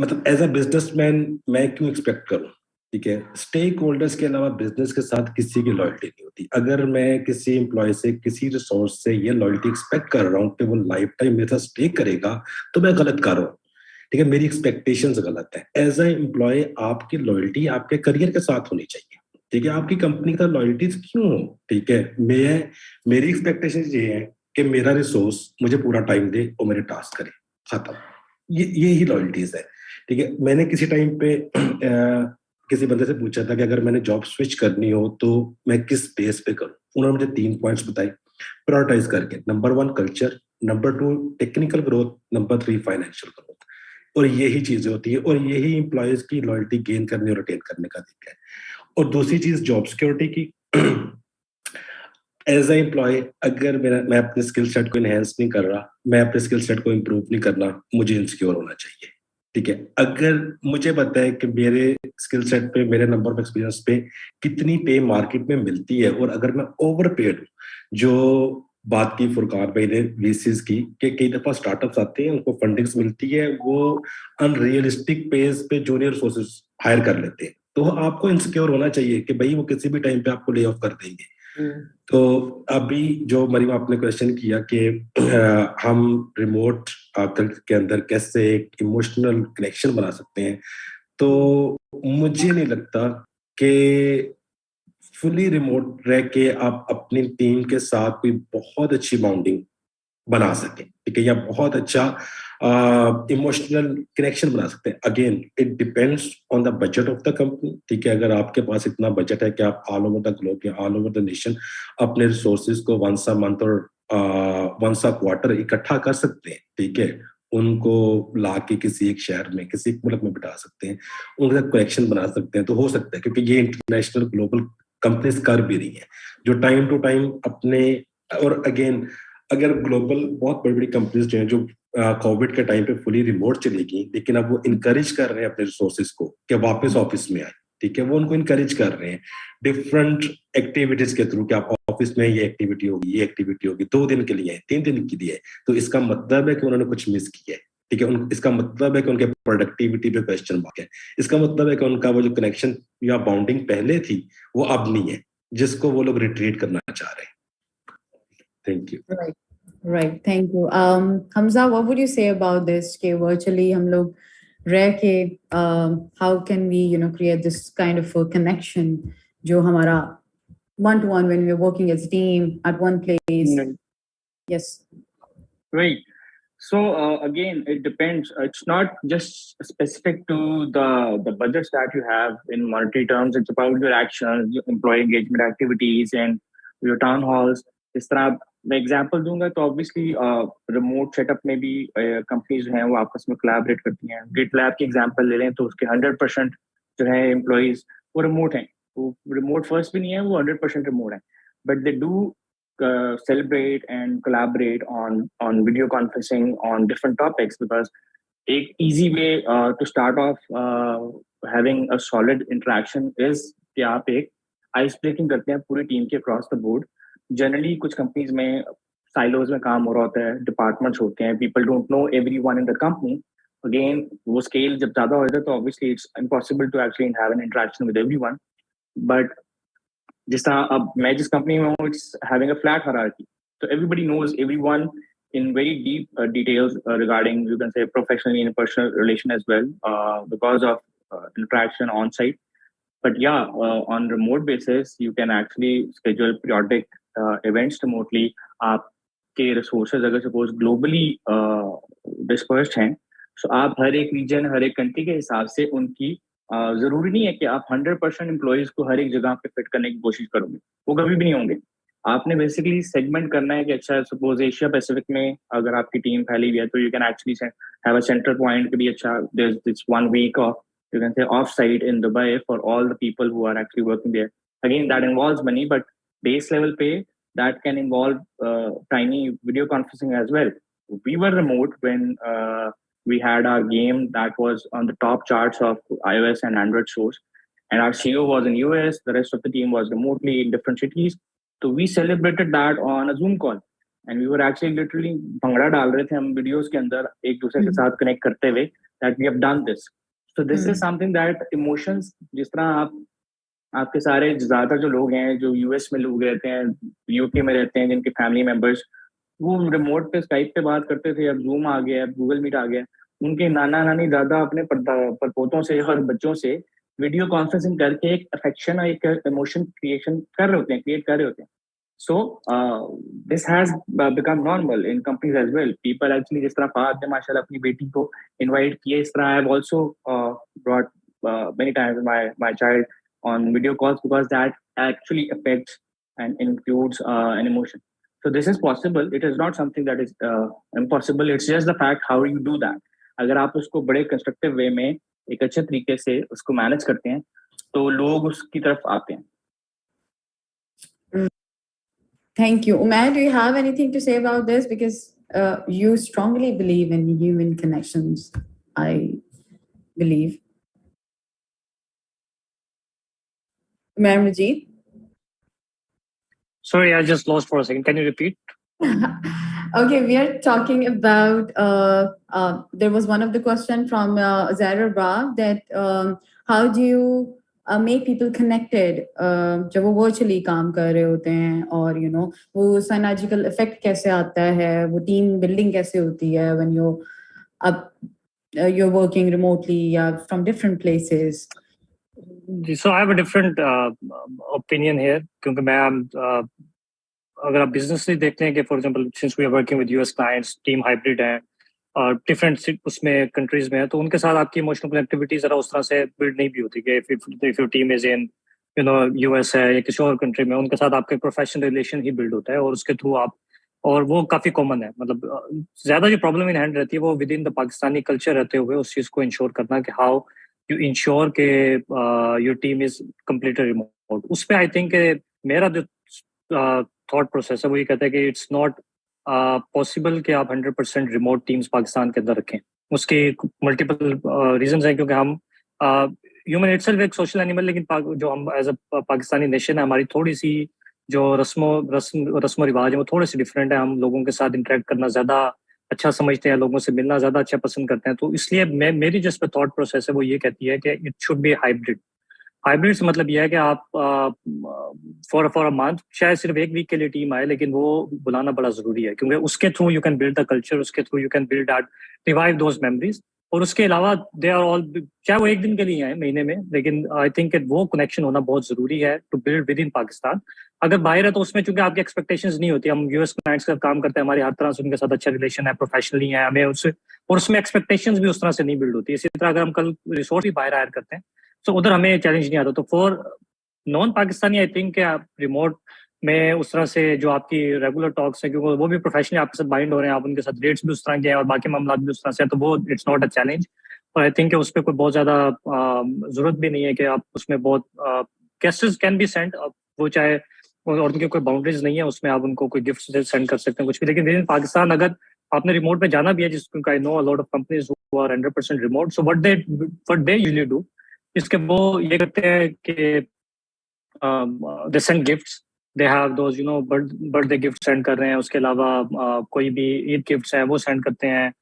मतलब एज अ बिजनेसमैन मैं क्यों एक्सपेक्ट करूं. ठीक है, स्टेक होल्डर्स के अलावा बिजनेस के साथ किसी की लॉयल्टी नहीं होती. अगर मैं किसी एम्प्लॉय से किसी रिसोर्स से ये लॉयल्टी एक्सपेक्ट कर रहा हूँ कि वो लाइफ टाइम मेरे साथ स्टे करेगा, तो मैं गलत कर रहा हूँ. ठीक है, मेरी एक्सपेक्टेशंस गलत है. एज अ एम्प्लॉय आपकी लॉयल्टी आपके करियर के साथ होनी चाहिए. ठीक है, आपकी कंपनी का लॉयल्टीज क्यों हो. ठीक है, मेरी एक्सपेक्टेशन ये है कि मेरा रिसोर्स मुझे पूरा टाइम दे और मेरे टास्क करे, खत्म. ये ही लॉयल्टीज है. ठीक है, मैंने किसी टाइम पे किसी बंदे से पूछा था कि अगर मैंने जॉब स्विच करनी हो तो मैं किस बेस पे करूं. उन्होंने मुझे 3 पॉइंट्स बताए प्रायोरिटाइज करके. Number 1 culture, number 2 technical growth, number 3 financial growth. और यही चीजें होती है और यही एम्प्लॉयज की लॉयल्टी गेन करने और रिटेन करने का तरीका है. और दूसरी चीज जॉब सिक्योरिटी की. एज ए एम्प्लॉय अगर मैं अपने स्किल सेट को इनहेंस नहीं कर रहा, मैं अपने स्किल सेट को इम्प्रूव नहीं करना, मुझे इनसिक्योर होना चाहिए. ठीक है, अगर मुझे पता है कि मेरे स्किल सेट पे मेरे नंबर ऑफ एक्सपीरियंस पे कितनी पे मार्केट में मिलती है और अगर मैं ओवर पेड हूँ, जो बात की फुरकान भाई ने वीसीज की कि कई दफा स्टार्टअप्स आते हैं उनको फंडिंग्स मिलती है, वो अनरियलिस्टिक पेज पे जूनियर रिसोर्सेज हायर कर लेते हैं. तो आपको इनसिक्योर होना चाहिए कि भाई वो किसी भी टाइम पे आपको ले ऑफ कर देंगे. तो अभी जो मरीम आपने क्वेश्चन किया कि हम रिमोट के अंदर कैसे एक इमोशनल कनेक्शन बना सकते हैं, तो मुझे नहीं लगता कि फुली रिमोट रह के आप अपनी टीम के साथ कोई बहुत अच्छी बाउंडिंग बना सकें. ठीक है, या बहुत अच्छा इमोशनल कनेक्शन बना सकते हैं. Again it depends on the budget of the company. ठीक है, अगर आपके पास इतना बजट है कि आप ऑल ओवर द ग्लोब या ऑल ओवर द नेशन अपने रिसोर्सेज को वंस अ मंथ और वंस अ क्वार्टर इकट्ठा कर सकते हैं. ठीक है, उनको ला के किसी एक शहर में किसी एक मुल्क में बिठा सकते हैं, उनके साथ कनेक्शन बना सकते हैं, तो हो सकता है. क्योंकि ये इंटरनेशनल ग्लोबल कंपनीज कर भी रही है जो टाइम टू टाइम अपने. और अगेन अगर ग्लोबल बहुत बड़ी बड़ी कंपनीज जो हैं जो कोविड के टाइम पे फुली रिमोट चली गई, लेकिन अब वो इनकरेज कर रहे हैं अपने रिसोर्सेज को कि वापस ऑफिस में आए. ठीक है, वो उनको इनकरेज कर रहे हैं डिफरेंट एक्टिविटीज के थ्रू कि आप ऑफिस में ये एक्टिविटी होगी, ये एक्टिविटी होगी, 2 दिन के लिए, 3 दिन के लिए. तो इसका मतलब है कि उन्होंने कुछ मिस किया है. ठीक है, इसका मतलब है कि उनके प्रोडक्टिविटी पे क्वेश्चन मार्क है. इसका मतलब है कि उनका वो जो कनेक्शन या बाउंडिंग पहले थी वो अब नहीं है, जिसको वो लोग रिट्रीट करना चाह रहे हैं. Thank you. Right, thank you. Hamza, what would you say about this? कि virtually हम लोग रह के how can we create this kind of a connection जो हमारा one-to-one when we're working as a team at one place. Right. Yes. Right. So again, it depends. It's not just specific to the budgets that you have in monetary terms. It's about your actions, your employee engagement activities, and your town halls. इस तरह मैं example दूंगा तो obviously remote setup में भी companies जो हैं वो आपस में कोलैबोरेट करती हैं. GitLab की एग्जांपल ले लें तो उसके 100% जो है एम्प्लॉइज वो रिमोट हैं. वो रिमोट फर्स्ट भी नहीं है, वो 100% रिमोट है. But they do celebrate and collaborate on video conferencing on different topics, because a easy way to start off having a solid interaction is कि आप एक आइस ब्रेकिंग करते हैं पूरी टीम के अक्रॉस द बोर्ड. जनरली कुछ companies में silos में काम हो रहा होता है, डिपार्टमेंट्स होते हैं, people don't know everyone in the company. Again वो स्केल जब ज्यादा हो जाता है तो obviously it's impossible to actually have an interaction with everyone. But जिस तरह अब मैं जिस कंपनी में हूँ, it's having a flat hierarchy, so everybody knows everyone in very deep details regarding, you can say, professional and personal relation as well, because of interaction on site. But yeah, on remote basis you can actually schedule periodic events remotely. आपके resources अगर suppose globally dispersed हैं, so आप हर एक region, हर एक country के हिसाब से उनकी जरूरी नहीं है कि आप 100% एम्प्लॉइज को हर एक जगह पे फिट करने की कोशिश करोगे, वो कभी भी नहीं होंगे. आपने बेसिकली सेगमेंट करना है कि अच्छा सपोज एशिया पैसिफिक में अगर आपकी टीम फैली हुई है तो you can actually have a centre point कि भी अच्छा there is 1 week off you can say off site in Dubai for all the people who are actually working there. Again that involves money, but base level पे that can involve tiny video conferencing as well. We were remote when we had our game that was on the top charts of iOS and Android stores, and our CEO was in US, the rest of the team was remotely in different cities. So we celebrated that on a Zoom call, and we were actually literally bhangra dal rahe the hum videos ke andar ek dusre ke sath connect karte hue that we have done this. So this is something that emotions, जिस तरह आपके सारे ज्यादातर जो लोग हैं जो US में लोग रहते हैं, यूके में रहते हैं, जिनके फैमिली मेंबर्स वो रिमोट पे स्काइप पे बात करते थे, अब जूम आ गया, अब गूगल मीट आ गया, उनके नाना नानी दादा अपने परपोतों से और बच्चों से वीडियो कॉन्फ्रेंसिंग करके एक अफेक्शन और एक इमोशन क्रिएट कर रहे होते हैं. So this has become normal in companies as well. People actually, जिस तरह फहद ने माशाल्लाह अपनी बेटी को इनवाइट किया, इस तरह I have also brought many times my child on video calls, because that actually affects and includes an emotion. So this is possible. It is not something that is impossible. It's just the fact how you do that. अगर आप उसको बड़े constructive way में एक अच्छे तरीके से उसको मैनेज करते हैं तो लोग उसकी तरफ आते हैं. Thank you. Umair, do you have anything to say about this? Because you strongly believe in human connections, I believe. Umair Majid? Sorry, I just lost for a second. Can you repeat? Okay, we are talking about, there was one of the question from Zara Bra that how do you make people connected जब वो virtually काम कर रहे होते हैं, और you know वो synergical effect कैसे आता है, वो team building कैसे होती है when you're working remotely या from different places. So I have a different opinion here, क्योंकि मैं अगर आप बिजनेस से देखते हैं कि for example since we are working with US clients, team hybrid है और डिफरेंट उसमें कंट्रीज में है, तो उनके साथ आपकी इमोशनल कनेक्टिविटी जरा उस तरह से बिल्ड नहीं भी होती कि if your team is in you know US है या किसी और कंट्री में, उनके साथ आपके प्रोफेशनल रिलेशन ही बिल्ड होता है और उसके थ्रू आप, और वो काफ़ी कॉमन है. मतलब ज़्यादा जो प्रॉब्लम इन हैंड रहती है वो with in the Pakistani culture रहते हुए उस चीज़ को इंश्योर करना कि हाउ यू इंश्योर के your team is completely remote. उस पर आई थिंक मेरा जो थॉट प्रोसेस है वो ये कहता है कि इट्स नॉट पॉसिबल कि आप 100% रिमोट टीम्स पाकिस्तान के अंदर रखें. उसके मल्टीपल रीजंस हैं, क्योंकि हम ह्यूमन इटसेल्फ एक सोशल एनिमल, लेकिन जो हम एज अ पाकिस्तानी नेशन है, हमारी थोड़ी सी जो रस्म रिवाज है वो थोड़े से डिफरेंट है. हम लोगों के साथ इंटरेक्ट करना ज़्यादा अच्छा समझते हैं, लोगों से मिलना ज़्यादा अच्छा पसंद करते हैं. तो इसलिए मेरी जिस पे थॉट प्रोसेस है वो ये कहती है कि it should be hybrid. Hybrid से मतलब यह है कि आप फॉर अ मंथ शायद सिर्फ एक वीक के लिए टीम आए, लेकिन वो बुलाना बड़ा ज़रूरी है, क्योंकि उसके through you can build the culture, उसके through you can build that, revive those memories. और उसके अलावा दे आर ऑल, चाहे वो एक दिन के लिए आए महीने में, लेकिन आई थिंक वो कनेक्शन होना बहुत जरूरी है to build within Pakistan. अगर बाहर है तो उसमें चूंकि आपकी एक्सपेक्टेशंस नहीं होती, हम यूएस क्लाइंट्स का काम करते हैं, हमारी हर तरह से उनके साथ अच्छा रिलेशन है, प्रोफेशनली है हमें उससे, और उसमें एक्सपेक्टेशंस भी उस तरह से नहीं बिल्ड होती। इसी तरह अगर हम कल रिसोर्स भी बाहर हायर करते हैं तो उधर हमें चैलेंज नहीं आता। तो for non Pakistani I think आप रिमोट में उस तरह से जो आपकी रेगुलर टॉक्स है, क्योंकि वो भी प्रोफेशनली आपके साथ बाइंड हो रहे हैं, आप उनके साथ रेट्स भी उस तरह के हैं और बाकी मामला भी उस तरह से है, तो वो इट्स नॉट अ चैलेंज। और आई थिंक उस पर कोई बहुत ज्यादा जरूरत भी नहीं है कि आप उसमें बहुत गेस्ट्स कैन बी सेंड, वो चाहे और उनकी कोई बाउंड्रीज नहीं है उसमें, आप उनको कोई गिफ्ट सेंड कर सकते हैं कुछ भी। लेकिन विद इन पाकिस्तान अगर आपने रिमोट में जाना भी है, जिसको I know a lot of companies who are 100% remote, so what they usually do, इसके वो ये करते हैं कि they send gifts, they have those you know birthday gift send कर रहे हैं, उसके अलावा कोई भी ईद गिफ्ट्स हैं वो सेंड करते हैं,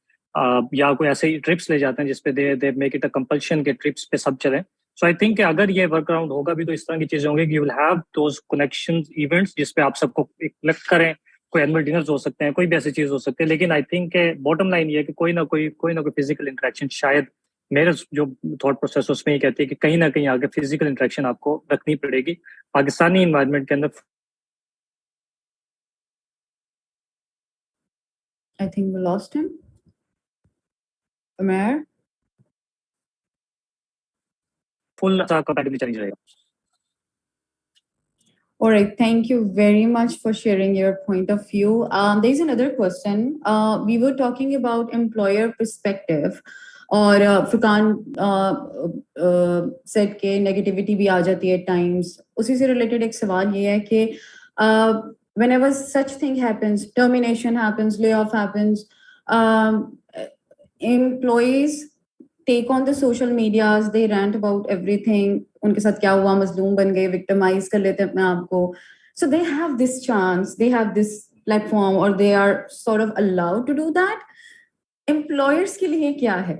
या कोई ऐसे ही ट्रिप्स ले जाते हैं जिसपे they make it a compulsion के ट्रिप्स पे सब चलें। सो आई थिंक अगर ये वर्क अराउंड होगा भी तो इस तरह की चीजें होंगी कि you will have those connections events जिसपे आप सबको कलेक्ट करें, कोई एनुअल डिनर्स हो सकते हैं, कोई भी ऐसी चीज हो सकती है। लेकिन आई थिंक बॉटम लाइन ये है कि कोई ना कोई फिजिकल इंटरेक्शन, शायद मेरे जो थॉट प्रोसेस उसमें ही कहती है कि कहीं ना कहीं आगे फिजिकल इंटरेक्शन आपको रखनी पड़ेगी पाकिस्तानी इन्वायरमेंट के अंदर। I think we lost him. Umair? Full compatibly challenge रहेगा। All right, thank you very much for sharing your point of view. There's another question. We were talking about employer perspective, और Furqan said कि negativity भी आ जाती है at times. उसी से related एक सवाल ये है कि whenever such thing happens, termination happens, layoff happens, employees take on the social medias, they rant about everything. उनके साथ क्या हुआ, मजलूम बन गए, victimize कर लेते हैं अपने आप को. So they have this chance, they have this platform, or they are sort of allowed to do that. Employers के लिए क्या है?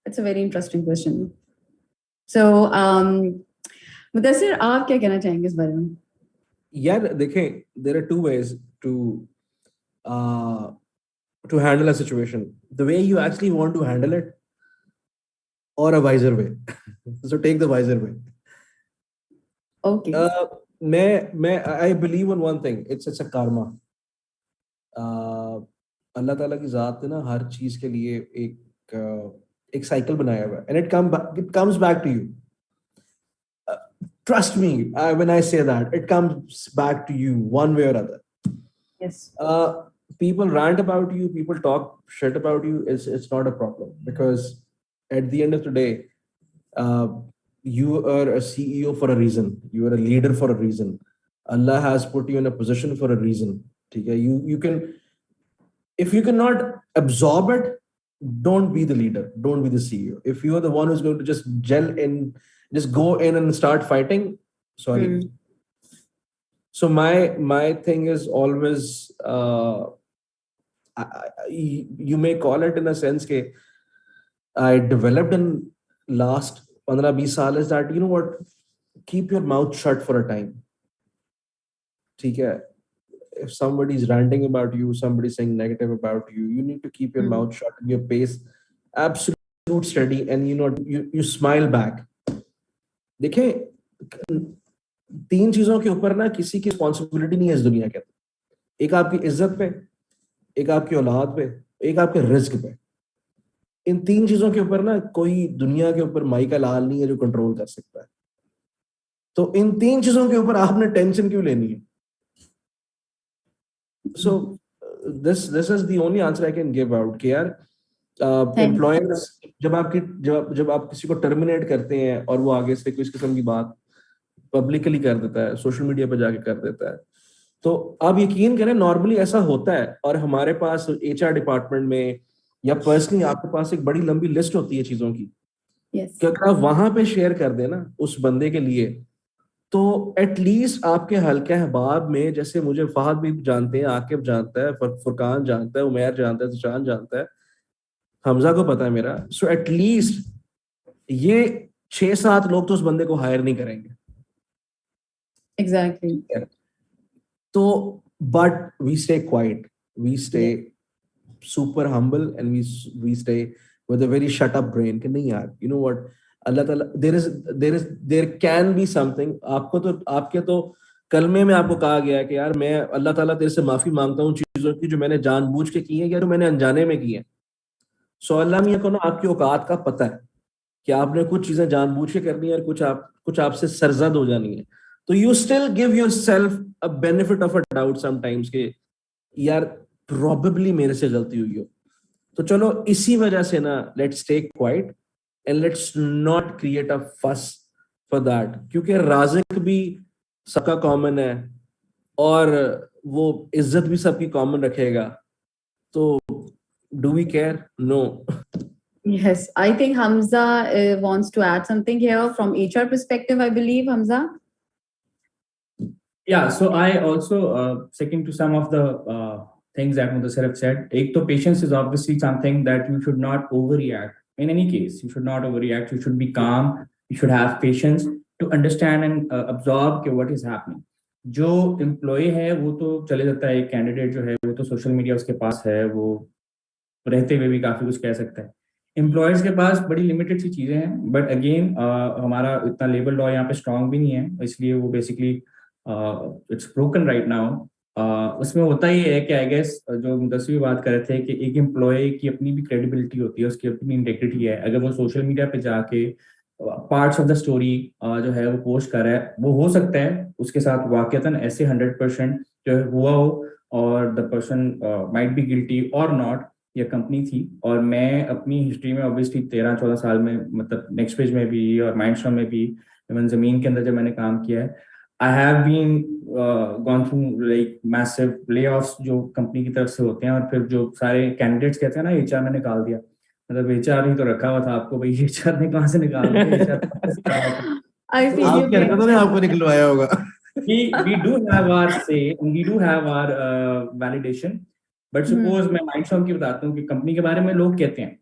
It's a very interesting question. So, Mudassir, आप क्या कहना चाहेंगे इस बारे में? यार देखें, there are two ways to handle a situation. The way you actually want to handle it, or a wiser way. So take the wiser way. Okay. I believe in one thing. It's a karma. अल्लाह ताला की ज़ात ने ना हर चीज के लिए एक cycle बनाया हुआ है, and it comes back to you. Trust me when I say that, it comes back to you one way or other. Yes. People rant about you, people talk shit about you. It's not a problem, because at the end of the day, you are a CEO for a reason. You are a leader for a reason. Allah has put you in a position for a reason. You can, if you cannot absorb it, don't be the leader. Don't be the CEO. If you are the one who's going to just gel in, just go in and start fighting, sorry. So my thing is always, you may call it in a sense that I developed in last 15-20 saal is that, you know what, keep your mouth shut for a time. If somebody is ranting about you, somebody saying negative about you, you need to keep your mouth shut, your pace absolute steady, and you smile back. देखिए, 3 चीजों के ऊपर ना किसी की responsibility नहीं है इस दुनिया के अंदर। एक आपकी इज्जत पे, एक आपकी औलाद पे, एक आपके रिस्क पे। इन 3 चीजों के ऊपर ना कोई दुनिया के ऊपर माई का लाल नहीं है जो कंट्रोल कर सकता है। तो इन 3 चीजों के ऊपर आपने टेंशन क्यों लेनी है? So this is the only answer I can give out कि यार employers जब आप किसी को टर्मिनेट करते हैं और वो आगे से किस किस्म की बात पब्लिकली कर देता है, सोशल मीडिया पे जाके कर देता है, तो आप यकीन करें नॉर्मली ऐसा होता है। और हमारे पास HR डिपार्टमेंट में या पर्सनली आपके पास एक बड़ी लंबी लिस्ट होती है चीजों की। कि अगर आप वहां पे शेयर कर देना उस बंदे के लिए, तो एटलीस्ट आपके हल्के अहबाब में, जैसे मुझे फहद भी जानते हैं, आकिब जानता है, फुरकान जानता है, उमैर जानता है, सुशान जानता है, हमजा को पता है मेरा। सो एटलीस्ट ये 6-7 लोग तो उस बंदे को हायर नहीं करेंगे। Exactly. तो but we stay quiet, we stay super humble, and we stay with a very shut up brain कि नहीं यार, you know what, अल्लाह ताला, there can be something. आपके तो कलमे में आपको कहा गया है कि यार मैं अल्लाह ताला तेरे से माफी मांगता हूँ चीजों की जो मैंने जानबूझ के की है या जो मैंने अनजाने में की है. सो अल्लाह मियां को ना आपकी औकात का पता है कि आपने कुछ चीजें जानबूझ के करनी है और कुछ आपसे सरजद हो जानी है. तो you still give yourself a benefit of a doubt sometimes कि यार प्रोबेबली मेरे से गलती हुई हो. तो चलो इसी वजह से ना let's stay quiet and let's not create a फस फॉर दैट, क्योंकि राज़िक भी सबका कॉमन है और वो इज्जत भी सबकी कॉमन रखेगा. तो do we care? No. Yes, I think Hamza wants to add something here from HR perspective, I believe, Hamza. Yeah, so I also second to some of the things that Mudassir have said. Ek to patience is obviously something that you should not overreact. In any case, you should not overreact. You should be calm. You should have patience to understand and absorb what is happening. जो employ है वो तो चले जाता है, एक candidate जो है वो तो सोशल मीडिया उसके पास है, वो रहते हुए भी काफी कुछ कह सकता है. एम्प्लॉयर्स के पास बड़ी लिमिटेड सी चीजें हैं, बट अगेन हमारा इतना लेबर लॉ यहाँ पे स्ट्रांग भी नहीं है, इसलिए वो basically it's broken right now. उसमें होता ही है कि आई गेस जो मुदस्सिर बात कर रहे थे कि एक एम्प्लॉय की अपनी भी क्रेडिबिलिटी होती है, उसकी अपनी इंटेग्रिटी है. अगर वो सोशल मीडिया पे जाके पार्ट्स ऑफ द स्टोरी जो है वो पोस्ट कर रहा है, वो हो सकता है उसके साथ वाकईतन ऐसे 100% जो है हुआ हो और the person might be guilty और नॉट, या कंपनी थी. और मैं अपनी हिस्ट्री में ऑब्वियसली 13-14 साल में, मतलब नेक्स्ट पेज में भी और माइंडस्टॉर्म में भी, इवन जमीन के अंदर जब मैंने काम किया है, I have been gone through like massive layoffs जो कंपनी की तरफ से होते हैं, और फिर जो सारे कैंडिडेट्स कहते हैं ना एचआर ने निकाल दिया, मतलब एचआर ही तो रखा हुआ था आपको, भाई एचआर ने कहाँ से निकाल दिया? आपकी हरकतों ने आपको निकलवाया होगा. we do have our say, we do have our validation. But suppose मैं माइंडस्टॉर्म की बताता हूँ कि कंपनी के बारे में लोग कहते हैं,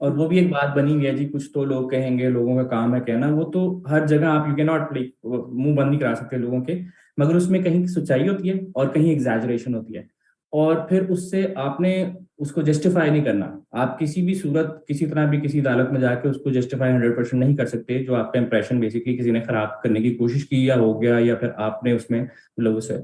और वो भी एक बात बनी हुई है जी, कुछ तो लोग कहेंगे, लोगों का काम है कहना, वो तो हर जगह आप यू कैन नॉट लाइक मुंह बंद नहीं करा सकते लोगों के, मगर उसमें कहीं सच्चाई होती है और कहीं एग्जैजरेशन होती है, और फिर उससे आपने उसको जस्टिफाई नहीं करना. आप किसी भी सूरत किसी तरह भी किसी अदालत में जाके उसको जस्टिफाई 100% नहीं कर सकते. जो आपका इंप्रेशन बेसिकली किसी ने खराब करने की कोशिश की या हो गया, या फिर आपने उसमें लोगों से,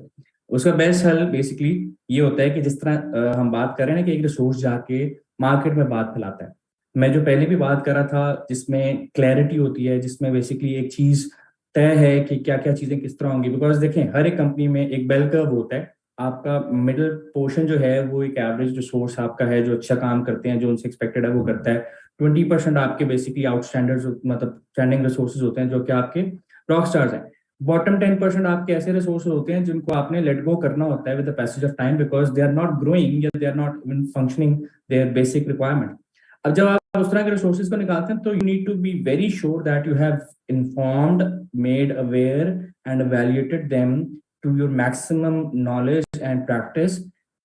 उसका बेस्ट हल बेसिकली ये होता है कि जिस तरह हम बात कर रहे हैं ना कि एक रिसोर्स जाके मार्केट में बात फैलाता है. मैं जो पहले भी बात कर रहा था जिसमें क्लैरिटी होती है, जिसमें बेसिकली एक चीज तय है कि क्या क्या चीजें किस तरह होंगी. बिकॉज देखें हर एक कंपनी में एक बेल कर्व होता है. आपका मिडिल पोर्शन जो है वो एक एवरेज रिसोर्स आपका है, जो अच्छा काम करते हैं, जो उनसे एक्सपेक्टेड है वो करता है. 20% आपके बेसिकली आउटस्टैंडर्स, मतलब स्टैंडिंग रिसोर्सेज होते हैं जो कि आपके रॉक स्टार्स हैं. बॉटम 10% आपके ऐसे रिसोर्सेज होते हैं जिनको आपने लेट गो करना होता है with the passage of time, because they are not growing या they are not even functioning their basic requirement. अब जब आप उस तरह के रिसोर्सेज को निकालते हैं तो you need to be very sure that you have informed, made aware and evaluated them to your maximum knowledge and practice.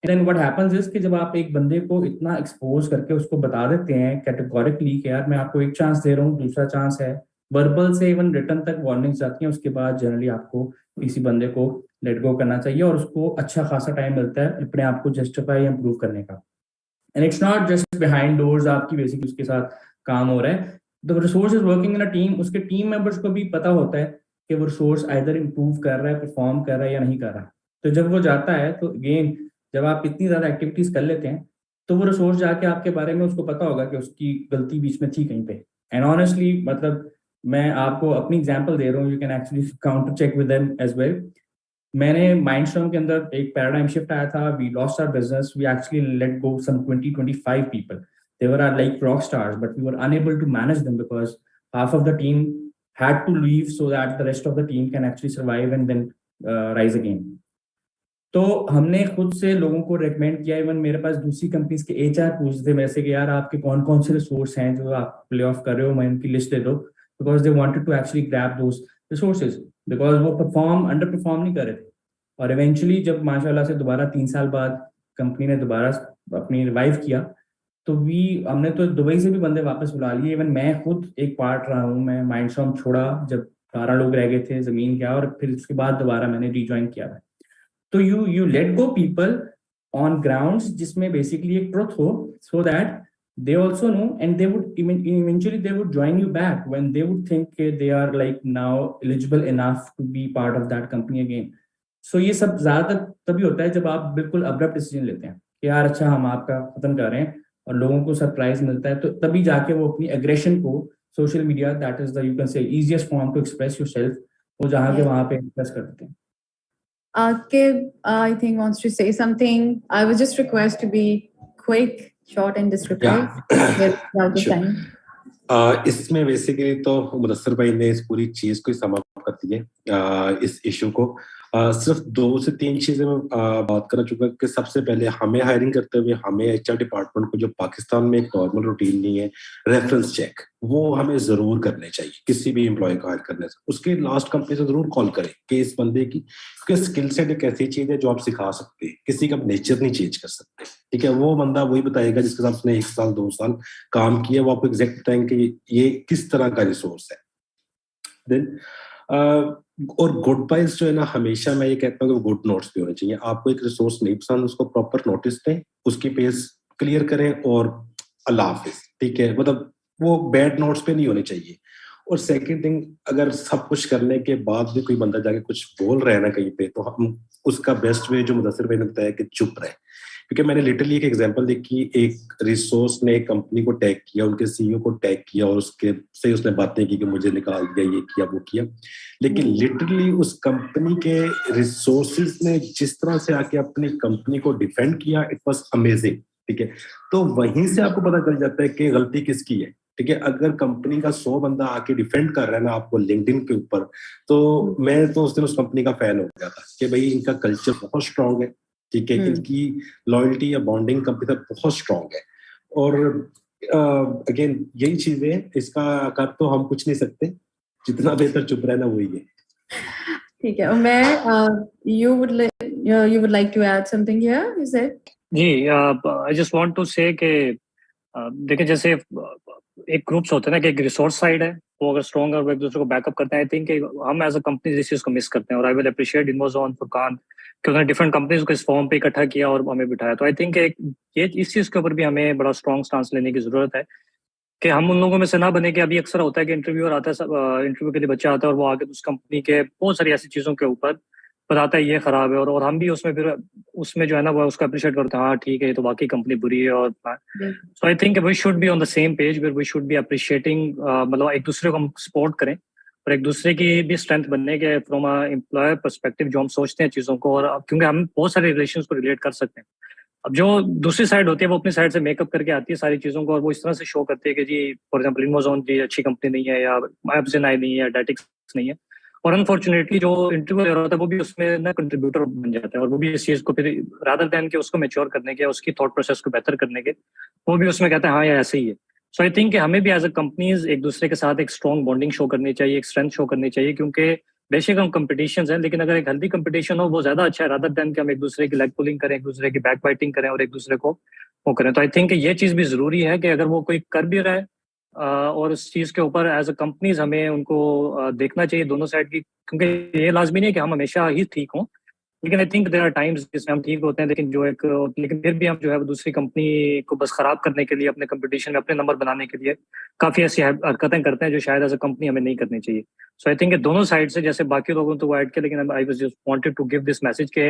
And then what happens is कि जब आप एक बंदे को इतना एक्सपोज करके उसको बता देते हैं कैटेगोरिकली कि यार मैं आपको एक चांस दे रहा हूँ, दूसरा चांस है, वर्बल से इवन रिटर्न तक वार्निंग्स जाती हैं, उसके बाद जनरली आपको किसी बंदे को लेट गो करना चाहिए और उसको अच्छा खासा टाइम मिलता है अपने आप को जस्टिफाई या प्रूव करने का. And it's not just behind doors आपकी बेसिकली उसके साथ काम हो रहा है. The resource is working in a team, उसके टीम मेंबर्स को भी पता होता है कि वो रिसोर्स आइदर इम्प्रूव कर रहा है, परफॉर्म कर रहा है या नहीं कर रहा. तो जब वो जाता है तो अगेन जब आप इतनी ज़्यादा एक्टिविटीज़ कर लेते हैं तो वो रिसोर्स जाके आपके बारे में उसको पता होगा कि उसकी गलती बीच में थी कहीं पे. एंड ऑनेस्टली मतलब मैं आपको अपनी एग्जांपल दे रहा हूँ, you can actually counter check with them as well. मैंने माइंडस्टॉर्म के अंदर एक पैराडाइम शिफ्ट आया था. We lost our business, we actually let go some 20-25 people. They were are like rock stars but we were unable to manage them because half of the team had to leave so that the rest of the team can actually survive and then rise again. तो हमने खुद से लोगों को recommend किया. Even मेरे पास दूसरी companies के एचआर पूछते थे मेरे से कि यार आपके कौन कौन से रिसोर्स हैं जो आप प्ले ऑफ कर रहे हो, मैं उनकी लिस्ट दे दो, because they wanted to actually grab those resources, because वो अंडर परफॉर्म नहीं कर रहे थे. और इवेंचुअली जब माशाल्लाह से दोबारा 3 साल बाद कंपनी ने दोबारा अपनी रिवाइव किया तो हमने तो दुबई से भी बंदे वापस बुला लिए. इवन मैं खुद एक पार्ट रहा हूँ. मैं माइंडस्टॉर्म छोड़ा जब 12 लोग रह गए थे, जमीन गया, और फिर उसके बाद दोबारा मैंने रिज्वाइन किया है. तो you let go people on grounds जिसमें बेसिकली एक ट्रुथ हो, so that they also know, and they would eventually they would join you back when they would think they are like now eligible enough to be part of that company again. So ये सब ज्यादा तभी होता है जब आप बिल्कुल abrupt decision लेते हैं कि यार अच्छा हम आपका खत्म कर रहे हैं और लोगों को सरप्राइज मिलता है, तो तभी जाके वो अपनी एग्रेशन को social media, that is the you can say easiest form to express yourself, वो जहाँ के वहाँ पे एक्सप्रेस कर देते हैं. Akib, I think wants to say something. I would just request to be quick, short and descriptive. Without the Sure. time. इसमें basically तो मुदस्सिर भाई ने इस पूरी चीज को समाप्त कर दी है, इस इशू को. सिर्फ 2 से 3 चीजें मैं बात करना चुका कि सबसे पहले हमें हायरिंग करते हुए हमें एचआर डिपार्टमेंट को, जो पाकिस्तान में एक नॉर्मल रूटीन नहीं है, रेफरेंस चेक वो हमें जरूर करने चाहिए किसी भी एम्प्लॉय को हायर करने से. उसके लास्ट कंपनी से जरूर कॉल करें कि इस बंदे की स्किल सेट एक ऐसी चीज है जो आप सिखा सकते हैं, किसी का नेचर नहीं चेंज कर सकते. ठीक है, वो बंदा वही बताएगा जिसके साथ उसने 1 साल 2 साल काम किया, वो आपको एग्जैक्ट बताएंगे कि ये किस तरह का रिसोर्स है. देन और गुड बाइज जो है ना, हमेशा मैं ये कहता हूँ कि गुड नोट्स भी होने चाहिए. आपको एक रिसोर्स नहीं पसंद, उसको प्रॉपर नोटिस दें, उसकी पेज क्लियर करें और अल्लाह हाफिज. ठीक है, मतलब वो बैड नोट्स पे नहीं होने चाहिए. और सेकंड थिंग, अगर सब कुछ करने के बाद भी कोई बंदा जाके कुछ बोल रहा है ना कहीं पे, तो हम उसका बेस्ट वे जो मुदस्सिर भाई ने बताया कि चुप रहे. क्योंकि मैंने लिटरली एक एग्जांपल देखी, एक रिसोर्स ने एक कंपनी को टैग किया, उनके सीईओ को टैग किया और उसके से उसने बातें की कि मुझे निकाल दिया, ये किया वो किया. लेकिन लिटरली उस कंपनी के रिसोर्सेज ने जिस तरह से आके अपनी कंपनी को डिफेंड किया, इट वाज अमेजिंग. ठीक है, तो वहीं से आपको पता चल जाता है कि गलती किसकी है. ठीक है, अगर कंपनी का 100 बंदा आके डिफेंड कर रहा है ना आपको लिंक्डइन के ऊपर, तो मैं तो उस दिन उस कंपनी का फैन हो गया था कि भाई इनका कल्चर बहुत स्ट्रांग है. ठीक है, इनकी लॉयल्टी या बॉन्डिंग कंपनी तक बहुत स्ट्रांग है. और अगेन यही चीजें, इसका कर तो हम कुछ नहीं सकते, जितना बेहतर चुप रहना वही है. ठीक है, Umar, you would like to add something here, is it? जी, I just want to say कि देखिए जैसे एक ग्रुप्स होते हैं ना कि एक रिसोर्स साइड है, वो अगर स्ट्रॉन्ग है वो एक दूसरे को बैकअप करते हैं. आई थिंक हम एज अ कंपनी इस चीज को मिस करते हैं. और आई विल अप्रिशिएट इन्वोजोन, फुरकान कि उन्होंने डिफरेंट कंपनीज को इस फॉर्म पे इकट्ठा किया और हमें बिठाया. तो आई थिंक ये इस चीज के ऊपर भी हमें बड़ा स्ट्रॉन्ग स्टांस लेने की जरूरत है कि हम उन लोगों में से ना बने कि अभी अक्सर होता है कि इंटरव्यूअर आता है, इंटरव्यू के लिए बच्चा आता है और वो आगे उस कंपनी के बहुत सारी ऐसी चीजों के ऊपर बताता है ये खराब है, और हम भी उसमें फिर उसमें जो है ना वो उसको अप्रिशिएट करते हैं, हाँ ठीक है ये तो वाकई कंपनी बुरी है. और so I think we should be on the same page, where we should be appreciating, मतलब एक दूसरे को हम सपोर्ट करें और एक दूसरे की भी स्ट्रेंथ बनने के फ्रॉम अ एम्प्लॉयर पर्सपेक्टिव जो हम सोचते हैं चीज़ों को. और क्योंकि हम बहुत सारे रिलेशंस को रिलेट कर सकते हैं. अब जो दूसरी साइड होती है वो अपनी साइड से मेकअप करके आती है सारी चीज़ों को, और वो इस तरह से शो करती है कि जी फॉर एग्जाम्पल इन्वोजोन जी अच्छी कंपनी नहीं है, या एप्सिनाई नहीं है, डेटिक्स नहीं है. और अनफॉर्चुनेटली जो इंटरव्यू ले रहा होता है वो भी उसमें ना कंट्रीब्यूटर बन जाता है, और वो भी इस चीज़ को फिर रादर देन कि उसको मैच्योर करने के, उसकी थॉट प्रोसेस को बेहतर करने के, वो भी उसमें कहता है हाँ ये ऐसे ही है. सो आई थिंक हमें भी एज अ कंपनीज एक दूसरे के साथ एक स्ट्रॉन्ग बॉन्डिंग शो करनी चाहिए, एक स्ट्रेंथ शो करनी चाहिए. क्योंकि बेशक हम कंपटीशन हैं, लेकिन अगर एक हेल्दी कंपटीशन हो वो ज्यादा अच्छा है रादर देन कि हम एक दूसरे की लेग पुलिंग करें, एक दूसरे की बैक बाइटिंग करें और एक दूसरे को वो करें. तो आई थिंक ये चीज़ भी जरूरी है कि अगर वो कोई कर भी रहा है और उस चीज़ के ऊपर एज अ कंपनीज हमें उनको देखना चाहिए दोनों साइड की. क्योंकि ये लाजमी नहीं है कि हम हमेशा ही ठीक हों, लेकिन I think there are times जिसमें हम ठीक होते हैं, लेकिन फिर भी हम जो है दूसरी कंपनी को बस खराब करने के लिए, अपने कंपटीशन में अपने नंबर बनाने के लिए काफ़ी ऐसी हरकतें करते हैं जो शायद एज अ कंपनी हमें नहीं करनी चाहिए. सो आई थिंक दोनों साइड से, जैसे बाकी लोगों तो वो ऐड किया, लेकिन I was just wanted to give this message के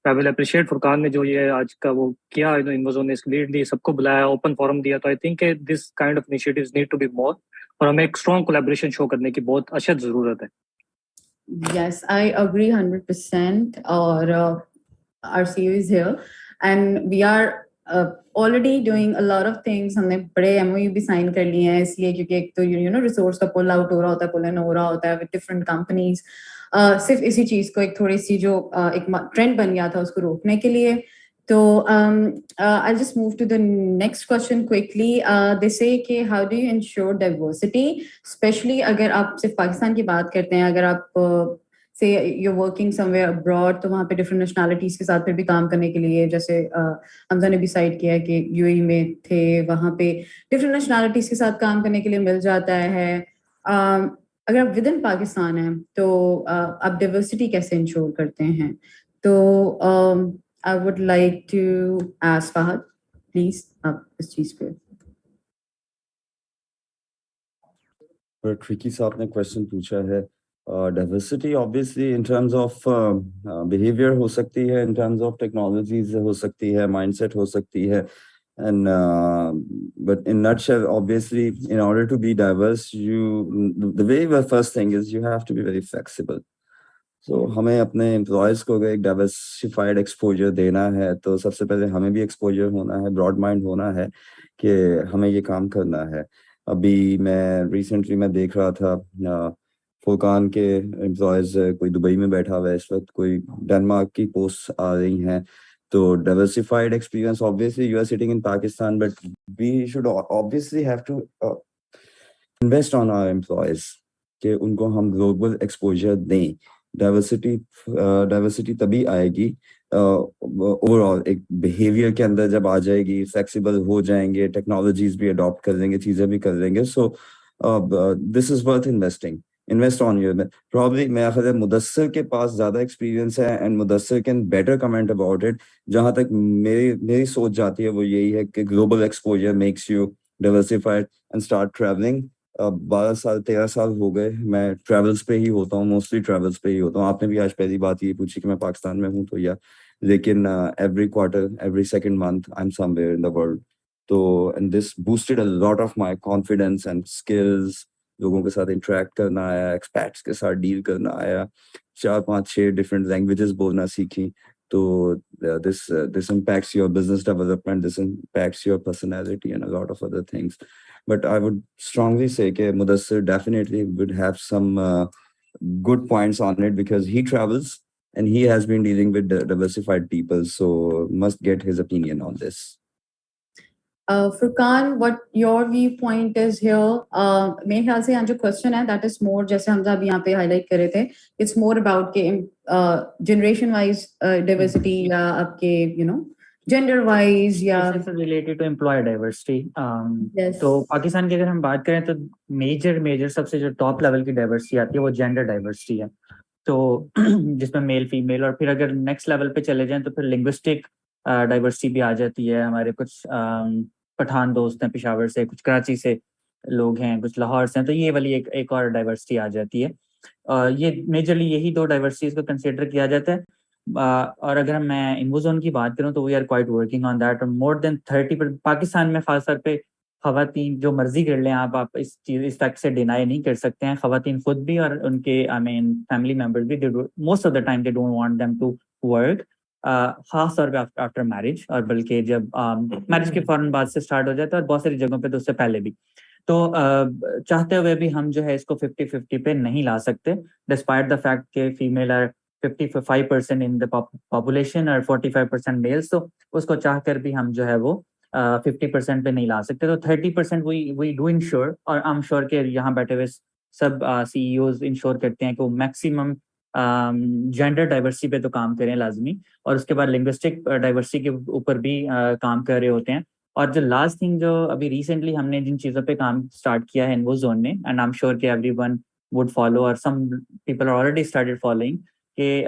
आई विल अप्रिशिएट फुरकान ने जो ये आज का वो किया, इन्वोजोन ने इसकी लीड दी, सबको बुलाया, ओपन फोरम दिया. तो I think this kind of initiatives need to be more, और हमें एक स्ट्रॉन्ग कोलैबोरेशन शो करने की बहुत अशद जरूरत है. Yes, I agree 100%. Or our CEO is here, and we are already doing a lot of things. हमने बड़े MOU भी sign कर लिए हैं इसलिए, क्योंकि एक तो you know resource का pull out हो रहा होता है, pull in हो रहा होता है with different companies. सिर्फ इसी चीज को एक थोड़ी सी जो एक ट्रेंड बन गया था उसको रोकने के लिए. So I'll just move to the next question quickly. They say कि how do you ensure diversity, especially अगर आप सिर्फ पाकिस्तान की बात करते हैं, अगर आप say you're working somewhere abroad, तो वहाँ पे different nationalities के साथ फिर भी काम करने के लिए, जैसे हमजा ने भी साइड किया है कि UAE में थे, वहाँ पे different nationalities के साथ काम करने के लिए मिल जाता है. अगर आप विद इन पाकिस्तान हैं तो आप diversity कैसे इंश्योर करते हैं? तो I would like to ask Fahad, please, इस चीज पे. पर ट्रिकी सा आपने क्वेश्चन पूछा है। Diversity obviously in terms of behaviour हो सकती है, इन टर्म्स ऑफ टेक्नोलॉजीज हो सकती है, माइंडसेट हो सकती है, and but in nutshell, obviously, in order to be diverse, the very first thing is you have to be very flexible. So हमें अपने एम्प्लॉयज को अगर एक डाइवर्सिफाइड एक्सपोजर देना है तो सबसे पहले हमें भी एक्सपोजर होना है, ब्रॉड माइंड होना है कि हमें ये काम करना है। अभी रिसेंटली मैं देख रहा था फुरकान के एम्प्लॉयज कोई दुबई में बैठा हुआ है इस वक्त, कोई डेनमार्क की पोस्ट आ रही हैं। तो diversified experience, obviously you are sitting in Pakistan, but we should obviously have to invest on our employees कि उनको हम global exposure दें। डाइवर्सिटी तभी आएगी ओवरऑल एक बिहेवियर के अंदर जब आ जाएगी, फ्लेक्सिबल हो जाएंगे, टेक्नोलॉजीज भी अडॉप्ट कर लेंगे, चीजें भी कर लेंगे। So this is worth investing, invest on your. Probably मेरा ख्याल है मुदस्सिर के पास ज्यादा एक्सपीरियंस है and Mudassir can better comment about it. जहां तक मेरी सोच जाती है वो यही है कि global exposure makes you diversified and start travelling. 12 साल 13 साल हो गए मैं ट्रैवल्स पे ही होता हूँ, मोस्टली ट्रैवल्स पे ही होता हूँ। आपने भी आज पहली बात ये पूछी कि मैं पाकिस्तान में हूँ तो या, लेकिन every quarter, every second month I am somewhere in the world. तो and this boosted a lot of my confidence and skills. लोगों के साथ इंटरेक्ट करना आया, एक्सपैट्स के साथ डील करना आया, 4-5-6 डिफरेंट लैंग्वेजेस बोलना सीखी। तो this impacts your business development, this impacts your personality and a lot of other things. But I would strongly say that Mudassir definitely would have some good points on it because he travels and he has been dealing with diversified people, so must get his opinion on this. Furqan, what your viewpoint is here? मेरे ख्याल से यहाँ जो question है that is more, जैसे हम जब यहाँ पे हाईलाइट कर रहे थे, it's more about के generation wise diversity या आपके gender wise या This is related to employer diversity. Yes. तो पाकिस्तान की अगर हम बात करें तो मेजर सबसे जो टॉप लेवल की डाइवर्सिटी आती है वो जेंडर डाइवर्सिटी है। तो जिसमें मेल फीमेल, और फिर अगर नेक्स्ट लेवल पे चले जाएं तो फिर लिंग्विस्टिक डाइवर्सिटी भी आ जाती है। हमारे कुछ पठान दोस्त हैं पेशावर से, कुछ कराची से लोग हैं, कुछ लाहौर से हैं, तो ये वाली एक और डाइवर्सिटी आ जाती है। ये मेजरली यही 2 डाइवर्सिटीज को कंसिडर किया जाता है। और अगर मैं इन्वोजोन की बात करूं तो we are quite working on that. More than 30 Pakistan में खास तौर पे खवातीन जो मर्जी कर लें आप इस फैक्ट से डिनाई नहीं कर सकते हैं। खवातीन खुद भी और उनके फैमिली मेंबर्स भी, most of the time they don't want them to work, खास तौर पे आफ्टर मैरिज, और बल्कि जब मैरिज के फौरन बाद से स्टार्ट हो जाता है और बहुत सारी जगहों पे तो उससे पहले भी। तो चाहते हुए भी हम जो है इसको 50-50 पे नहीं ला सकते, डिस्पाइट द फैक्ट के female are 55% in the population और 45% मेल्स। तो उसको चाहकर भी हम जो है वो 50% पे नहीं ला सकते। तो 30% वी डू इंश्योर, और आई एम श्योर के यहाँ बैठे हुए सब CEOs इंश्योर करते हैं कि वो मैक्सिमम जेंडर डाइवर्सिटी पे तो काम करें लाजमी, और उसके बाद लिंग्विस्टिक डाइवर्सिटी के ऊपर भी काम कर रहे होते हैं। और जो लास्ट थिंग जो अभी रिसेंटली हमने जिन चीज़ों पे काम स्टार्ट किया है इन्वोजोन ने, एंड आई एम श्योर कि एवरीवन वुड फॉलो और some people are already started following, कि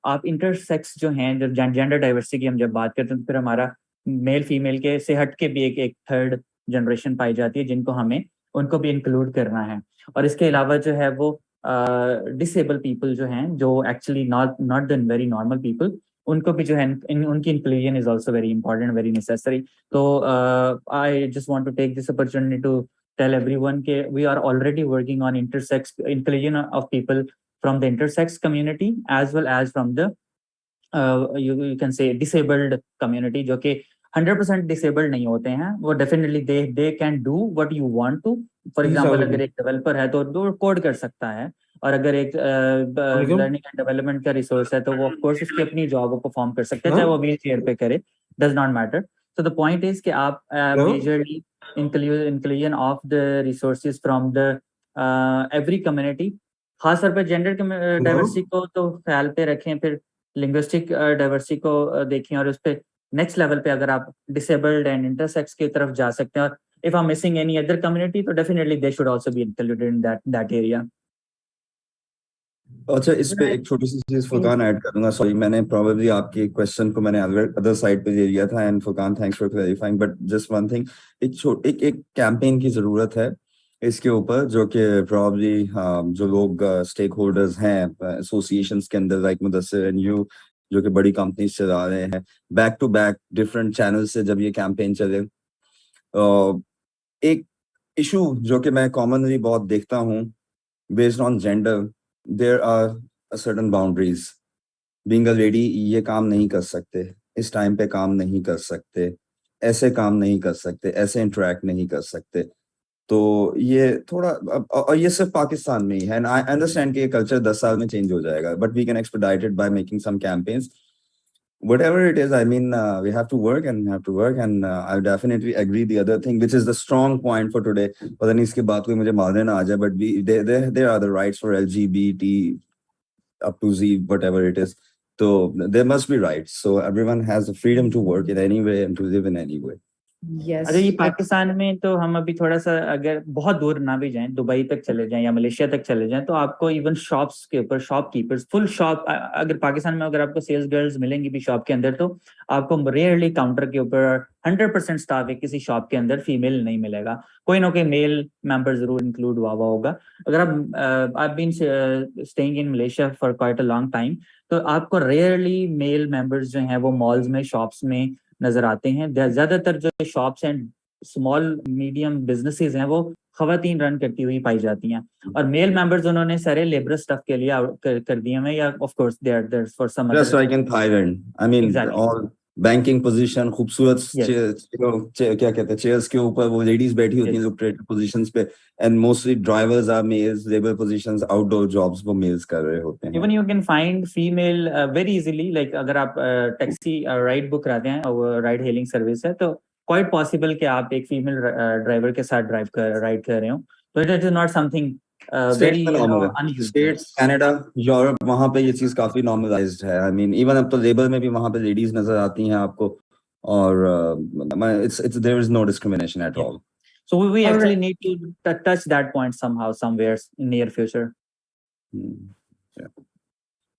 आप इंटरसेक्स जो हैं, जब जेंडर डाइवर्सिटी की हम जब बात करते हैं तो फिर हमारा मेल फीमेल के से हट के भी एक थर्ड जनरेशन पाई जाती है जिनको हमें उनको भी इंक्लूड करना है। और इसके अलावा जो है वो डिसेबल पीपल जो हैं, जो actually not the very normal people, उनको भी जो है उनकी inclusion is also very important, very necessary. तो I just want to take this opportunity to tell everyone के we are already working on intersex inclusion of people from the intersex community as well as from the you can say disabled community, जो कि 100% disabled नहीं होते हैं। वो definitely they can do what you want to. For example, अगर एक developer है तो कोड कर सकता है, और अगर एक learning and development का resource है तो वो of course उसकी अपनी job को perform कर सकते हैं, चाहे वो wheelchair पे करे, does not matter. So the point is कि आप majorly inclusion of the resources from the every community, खास तौर पे जेंडर डाइवर्सिटी को तो ख्याल पे रखें, फिर लिंग्विस्टिक डाइवर्सिटी को देखें, और उस पे नेक्स्ट लेवल पे अगर आप डिसेबल्ड एंड इंटरसेक्स की तरफ जा सकते हैं, और if I am missing any other community तो definitely they should also be included in that area. अच्छा, इस पे एक छोटी सी चीज फुरकान ऐड करूंगा। सॉरी, मैंने प्रोबेबली आपके क्वेश्चन को मैंने अदर साइड पे ले लिया था, and Furqan thanks for clarifying, but just one thing, एक कैंपेन की जरूरत है। इसके ऊपर, जो कि प्रॉब्ली जो लोग स्टेक होल्डर्स हैं एसोसिएशंस के अंदर, लाइक मुदस्सिर एंड यू, जो कि बड़ी कंपनीज चला रहे हैं, back to back different channel से जब ये कैंपेन चले, एक इशू जो कि मैं कॉमनली बहुत देखता हूँ, based on gender, there are certain boundaries. Being a lady ये काम नहीं कर सकते, इस टाइम पे काम नहीं कर सकते, ऐसे काम नहीं कर सकते, ऐसे इंटरेक्ट नहीं कर सकते। तो ये थोड़ा, और ये सिर्फ पाकिस्तान में ही है, एंड आई अंडरस्टैंड कि ये कल्चर 10 साल में चेंज हो जाएगा, but we can expedite it by making some campaigns, whatever it is. I mean, we have to work and I definitely agree. The other thing, which is the strong point for today, पता नहीं इसके बाद कोई मुझे मारने ना आ जाए, but there are the rights for LGBT up to Z, whatever it is. So there must be rights. So everyone has the freedom to work in any way and to live in any way. Yes. अरे ये पाकिस्तान में तो हम अभी थोड़ा सा अगर बहुत दूर ना भी जाएं, दुबई तक चले जाएं या मलेशिया तक चले जाएं, तो आपको इवन शॉप्स के ऊपर शॉपकीपर्स, फुल शॉप, अगर पाकिस्तान में अगर आपको सेल्स गर्ल्स मिलेंगी भी शॉप के अंदर, तो आपको रेयरली काउंटर के ऊपर 100% स्टाफ है किसी शॉप के अंदर फीमेल नहीं मिलेगा, कोई ना कोई मेल मेंबर जरूर इंक्लूड हुआ होगा। अगर आप been staying in Malaysia for quite a long time, तो आपको रेयरली मेल मेंबर्स जो हैं वो मॉल्स में, शॉप्स में नजर आते हैं। ज्यादातर जो shops and small medium businesses हैं वो खवातीन रन करती हुई पाई जाती हैं, और मेल मेंबर्स उन्होंने सारे लेबर स्टफ के लिए कर दिए हैं, या of course there for some other, Just like in Thailand, I mean, Exactly. all banking position, खूबसूरत क्या कहते हैं, चेयर्स के ऊपर वो लेडीज बैठी होती हैं लुक्रेटिव पोजीशंस पे, and mostly drivers are males, labour positions, outdoor jobs वो मेल्स कर रहे होते हैं। Even you can find female very easily, like अगर आप टैक्सी राइड बुक कराते हैं और राइड हेलिंग सर्विस है, तो क्वाइट पॉसिबल कि आप एक फीमेल ड्राइवर के साथ राइड कर रहे हो, तो it is not something very unusual. States, Canada, Europe, वहां पे ये चीज काफी नॉर्मलाइज्ड है। आई मीन इवन अब तो लेबर में भी वहां पे लेडीज नजर आती हैं आपको, और it's there is no discrimination at all. So we actually need to touch that point somehow, somewhere in near future. Yeah.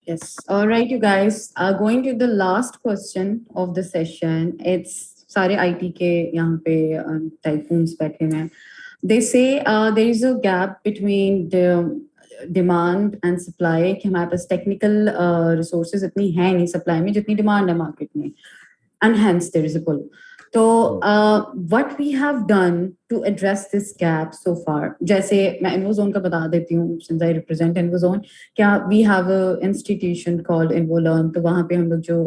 Yes. All right, you guys. Going to the last question of the session. It's सारे IT के यहाँ पे tycoons बैठे हैं. They say there is a gap between the demand and supply, कि हमारे पास technical resources इतनी है नहीं supply में जितनी demand है market में, and hence there is a pull. So what we have done to address this gap so far, जैसे मैं InvoZone का बता देती हूँ, since I represent InvoZone, क्या we have a institution called InvoLearn, तो वहाँ पे हम लोग जो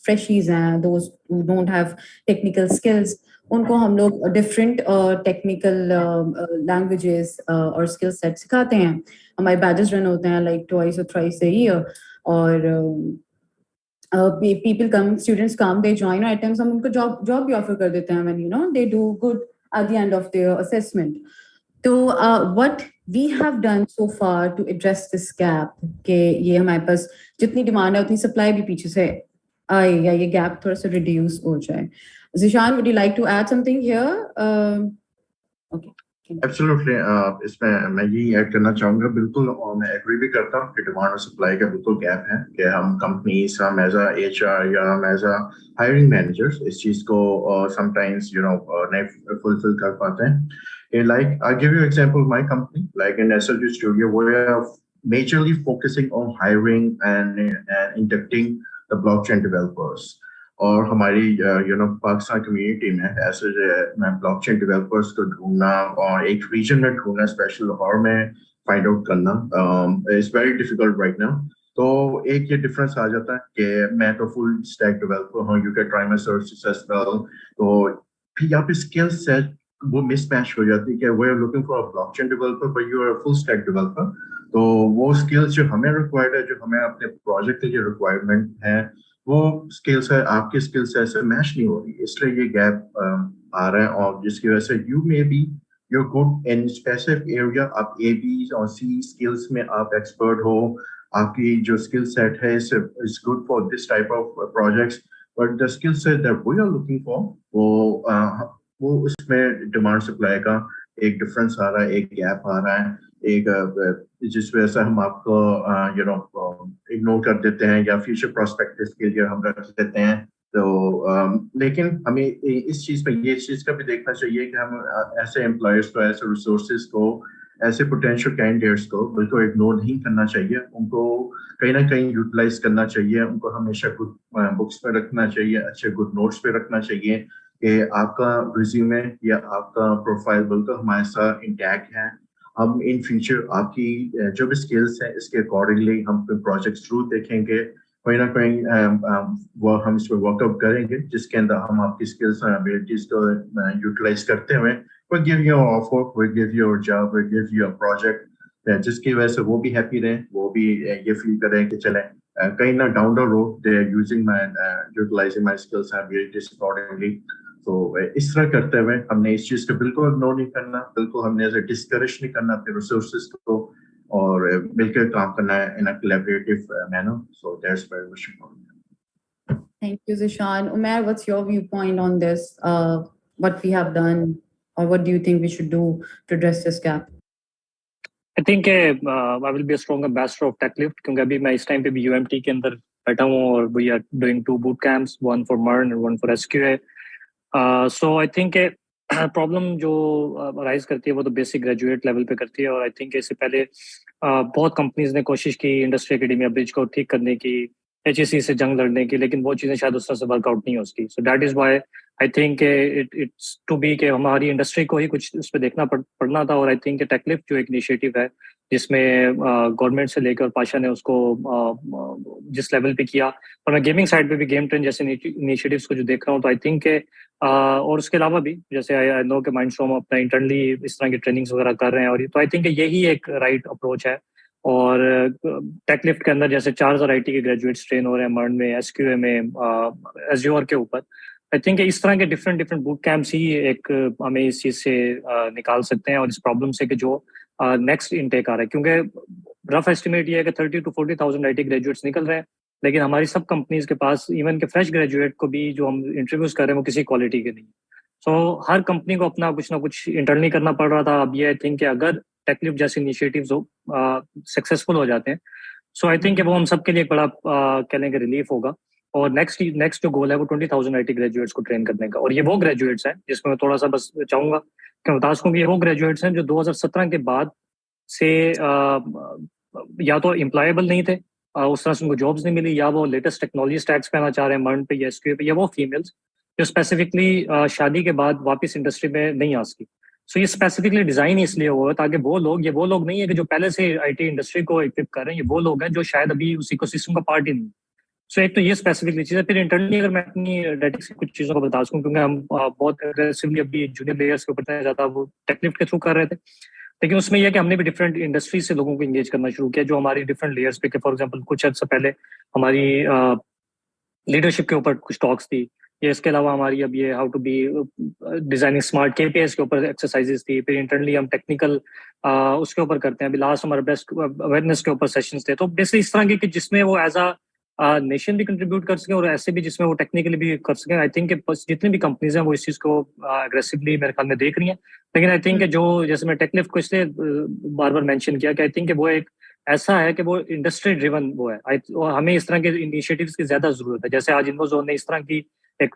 freshies हैं, those who don't have technical skills, उनको हम लोग different technical languages और skill set सिखाते हैं। हमारे badges run होते हैं like twice or thrice a year, और people come, students come, they join, or at times हम उनको job भी offer कर देते हैं when you know they do good at the end of their assessment. So what we have done so far to address this gap, कि ये हमारे पास जितनी demand है उतनी supply भी पीछे से आए, या ये gap थोड़ा सा reduce हो जाए. Zishan, would you like to add something here? Okay. Absolutely. इसमें मैं यही ऐड करना चाहूँगा, बिल्कुल, और मैं एग्री भी करता हूँ कि डिमांड और सप्लाई का बिल्कुल गैप है, कि हम कंपनीज, हम एज अ HR या हम एज अ हायरिंग मैनेजर्स इस चीज़ को समटाइम्स नहीं फुलफिल कर पाते हैं. Like I'll give you an example of my company, like in SLG Studio, we are majorly focusing on hiring and inducting the blockchain developers. और हमारी पाकिस्तान कम्युनिटी में ऐसे मैं ब्लॉकचेन डेवलपर्स को ढूंढना और एक रीजन में ढूंढना, स्पेशल लाहौर में फाइंड आउट करना, it's very difficult right now. तो एक ये डिफरेंस आ जाता है कि मैं तो फुल स्टैक डेवलपर हूँ, you can try my services as well, तो फिर यहाँ पे स्किल सेट वो मिसमैच हो जाती है कि we are looking for a blockchain developer but you are a full stack developer. तो वो स्किल्स जो हमें रिक्वायर्ड है, जो हमें अपने प्रोजेक्ट के लिए रिक्वायरमेंट है, वो स्किल्स है आपके स्किल सेट से मैच नहीं हो रही, इसलिए ये गैप आ रहा है. और जिसकी वजह से you may be you're good in specific area, आप A, B और C skills में आप expert हो, आपकी जो skill set है is good for this type of projects, but the skill set that we are looking for वो उसमें demand supply का एक difference आ रहा है, एक gap आ रहा है, एक जिस वजह से हम आपको इग्नोर कर देते हैं या फ्यूचर प्रोस्पेक्टिव के लिए हम रख देते हैं तो लेकिन हमें इस चीज़ पे ये चीज़ का भी देखना चाहिए कि हम ऐसे एम्प्लॉयर्स को, ऐसे रिसोर्सेज को, ऐसे पोटेंशियल कैंडिडेट्स को बिल्कुल इग्नोर नहीं करना चाहिए। उनको कहीं ना कहीं यूटिलाइज करना चाहिए। उनको हमेशा गुड बुक्स पे रखना चाहिए, अच्छे गुड नोट्स पे रखना चाहिए कि आपका रिज्यूमे या आपका प्रोफाइल बिल्कुल हमारे साथ इंटैक्ट है। हम इन फ्यूचर आपकी जो भी स्किल्स हैं इसके अकॉर्डिंगली हम प्रोजेक्ट्स थ्रू देखेंगे, कहीं ना कहीं वो हम इस पर वर्कआउट करेंगे जिसके अंदर हम आपकी स्किल्स और एबिलिटीज को यूटिलाइज करते हुए we'll give you an offer, we'll give you a job, we'll give you a project, जिसकी वजह से वो भी हैप्पी रहें, वो भी ये फील करें कि चलें कहीं ना down the road they are using my utilising my skills and abilities accordingly. तो इस तरह करते हुए हमने इस चीज़ को बिल्कुल इग्नोर नहीं करना, बिल्कुल हमने ऐसे डिस्करेज नहीं करना अपने रिसोर्सेज को, और मिलकर काम करना है in a collaborative manner. So that's very much important. Thank you, Zishan. Umair, what's your viewpoint on this? What we have done, or what do you think we should do to address this gap? I think I will be a strong ambassador of TechLift क्योंकि अभी मैं इस time पे भी UMT के अंदर बैठा हूँ और we are doing 2 boot camps, one for MERN and one for SQA. So I think problem जो राइज करती है वो तो बेसिक ग्रेजुएट लेवल पे करती है, और आई थिंक इससे पहले बहुत कंपनीज ने कोशिश की इंडस्ट्री एकेडमिया ब्रिज को ठीक करने की, HEC से जंग लड़ने की, लेकिन वो चीज़ें शायद उस तरह से वर्कआउट नहीं हो सकी। So that is why I think it's to be कि हमारी इंडस्ट्री को ही कुछ उस पर देखना पड़ना था। और आई थिंक टेकलिफ्ट जो एक इनिशिएटिव है जिसमें गवर्नमेंट से लेकर पाशा ने उसको जिस लेवल पे किया, और मैं गेमिंग साइड पे भी गेम ट्रेंड जैसे इनिशिएटिव्स को जो देख रहा हूँ, तो आई थिंक और उसके अलावा भी जैसे आई नो कि माइंडस्टॉर्म अपना इंटरनली इस तरह की ट्रेनिंग्स वगैरह कर रहे हैं, और तो आई थिंक यही एक राइट अप्रोच है। और टेकलिफ्ट के अंदर जैसे 4000 IT के ग्रेजुएट्स ट्रेन हो रहे हैं MERN में, SQA में, Azure के ऊपर। आई थिंक इस तरह के डिफरेंट बूट कैंप्स ही एक हमें इस चीज़ से निकाल सकते हैं और इस प्रॉब्लम से कि जो नेक्स्ट इनटेक आ रहा है, क्योंकि रफ एस्टिमेट ये है कि 30,000 to 40,000 IT ग्रेजुएट्स निकल रहे हैं, लेकिन हमारी सब कंपनीज के पास इवन के फ्रेश ग्रेजुएट को भी जो हम इंटरव्यूज कर रहे हैं वो किसी क्वालिटी के नहीं। सो हर कंपनी को अपना कुछ ना कुछ इंटरनली करना पड़ रहा था। अब ये आई थिंक अगर टेकलिफ्ट जैसे इनिशिएटिव्स सक्सेसफुल हो जाते हैं, सो आई थिंक वो हम सबके लिए एक बड़ा कह लेंगे रिलीफ होगा। और नेक्स्ट जो गोल है वो 20,000 IT ग्रेजुएट्स को ट्रेन करने का, और ये वो ग्रेजुएट्स हैं जिसमें मैं थोड़ा सा बस चाहूंगा कि मैं बता सकूँ कि ये वो ग्रेजुएट्स हैं जो 2017 के बाद से या तो एम्प्लॉयबल नहीं थे, उस तरह से उनको जॉब्स नहीं मिली, या वो लेटेस्ट टेक्नोलॉजी स्टैक्स पे आना चाह रहे हैं MERN पे या SQA पे, या वो फीमेल्स जो स्पेसिफिकली शादी के बाद वापस इंडस्ट्री में नहीं आ सकी। सो ये स्पेसिफिकली डिजाइन इसलिए हुआ है ताकि वो लोग नहीं है कि जो पहले से IT इंडस्ट्री को इक्विप कर रहे हैं, ये वो लोग हैं जो शायद अभी उस इकोसिस्टम का पार्ट ही नहीं। सो एक तो ये स्पेसिफिकली चीज़ है। फिर इंटरनली अगर मैं अपनी डेटिक्स की कुछ चीज़ों को बता सकूँ, क्योंकि हम बहुत एग्रेसिवली अभी जूनियर प्लेयर्स के ऊपर ज़्यादा वो टेकलिफ्ट के थ्रू कर रहे थे, लेकिन उसमें यह कि हमने भी डिफरेंट इंडस्ट्री से लोगों को इंगेज करना शुरू किया जो हमारी डिफरेंट लेयर्स पे, फॉर एग्जांपल कुछ अर्से पहले हमारी लीडरशिप के ऊपर कुछ टॉक्स थी, या इसके अलावा हमारी अब ये how to be designing smart KPIs के ऊपर एक्सरसाइजेस थी। फिर इंटरनली हम टेक्निकल उसके ऊपर करते हैं। अभी लास्ट हमारे बेस्ट अवेयरनेस के ऊपर सेशंस थे। तो बेसिकली इस तरह के जिसमें वो एज अ नेशन भी कंट्रीब्यूट कर सकें और ऐसे भी जिसमें वो टेक्निकली भी कर सकें। आई थिंक जितनी भी कंपनीज हैं वो इस चीज़ को अग्रेसिवली मेरे ख्याल में देख रही हैं। लेकिन आई थिंक जो जैसे मैं टेकलिफ्ट को इसलिए बार बार मेंशन किया कि आई थिंक वो एक ऐसा है कि वो इंडस्ट्री ड्रिवन वो है। हमें इस तरह के इनिशिएटिव्स की ज्यादा जरूरत है। जैसे आज इन्वोजोन ने इस तरह की एक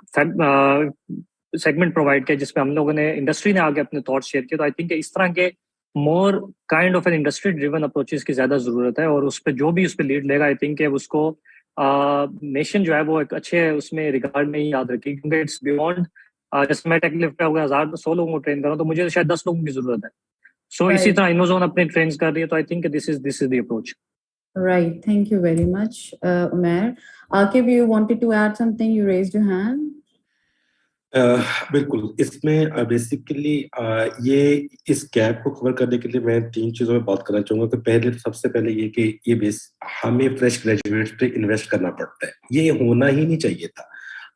सेगमेंट प्रोवाइड किया जिसमें हम लोगों ने इंडस्ट्री ने आगे अपने थॉट्स शेयर किए। तो आई थिंक इस तरह के more kind of an industry driven approaches की ज्यादा जरूरत है, और उस पर जो भी उस पर लीड लेगा आई थिंक उसको नेशन जो है वो एक अच्छे उसमें रिगार्ड में ही याद रखी, क्योंकि इट्स बियॉन्ड जैसे मैं टेकलिफ्ट पे 1,000-100 लोगों को ट्रेन कर रहा हूँ तो मुझे शायद 10 लोगों की जरूरत है। सो इसी तरह इन्वोजोन अपने ट्रेन कर रही है। तो I think this is the approach. Right. Thank you very much, Umair. Akib, you wanted to add something? You raised your hand. बिल्कुल, इसमें बेसिकली ये इस गैप को कवर करने के लिए मैं 3 चीज़ों में बात करना चाहूँगा। तो पहले सबसे पहले ये कि ये हमें फ्रेश ग्रेजुएट्स पे इन्वेस्ट करना पड़ता है। ये होना ही नहीं चाहिए था।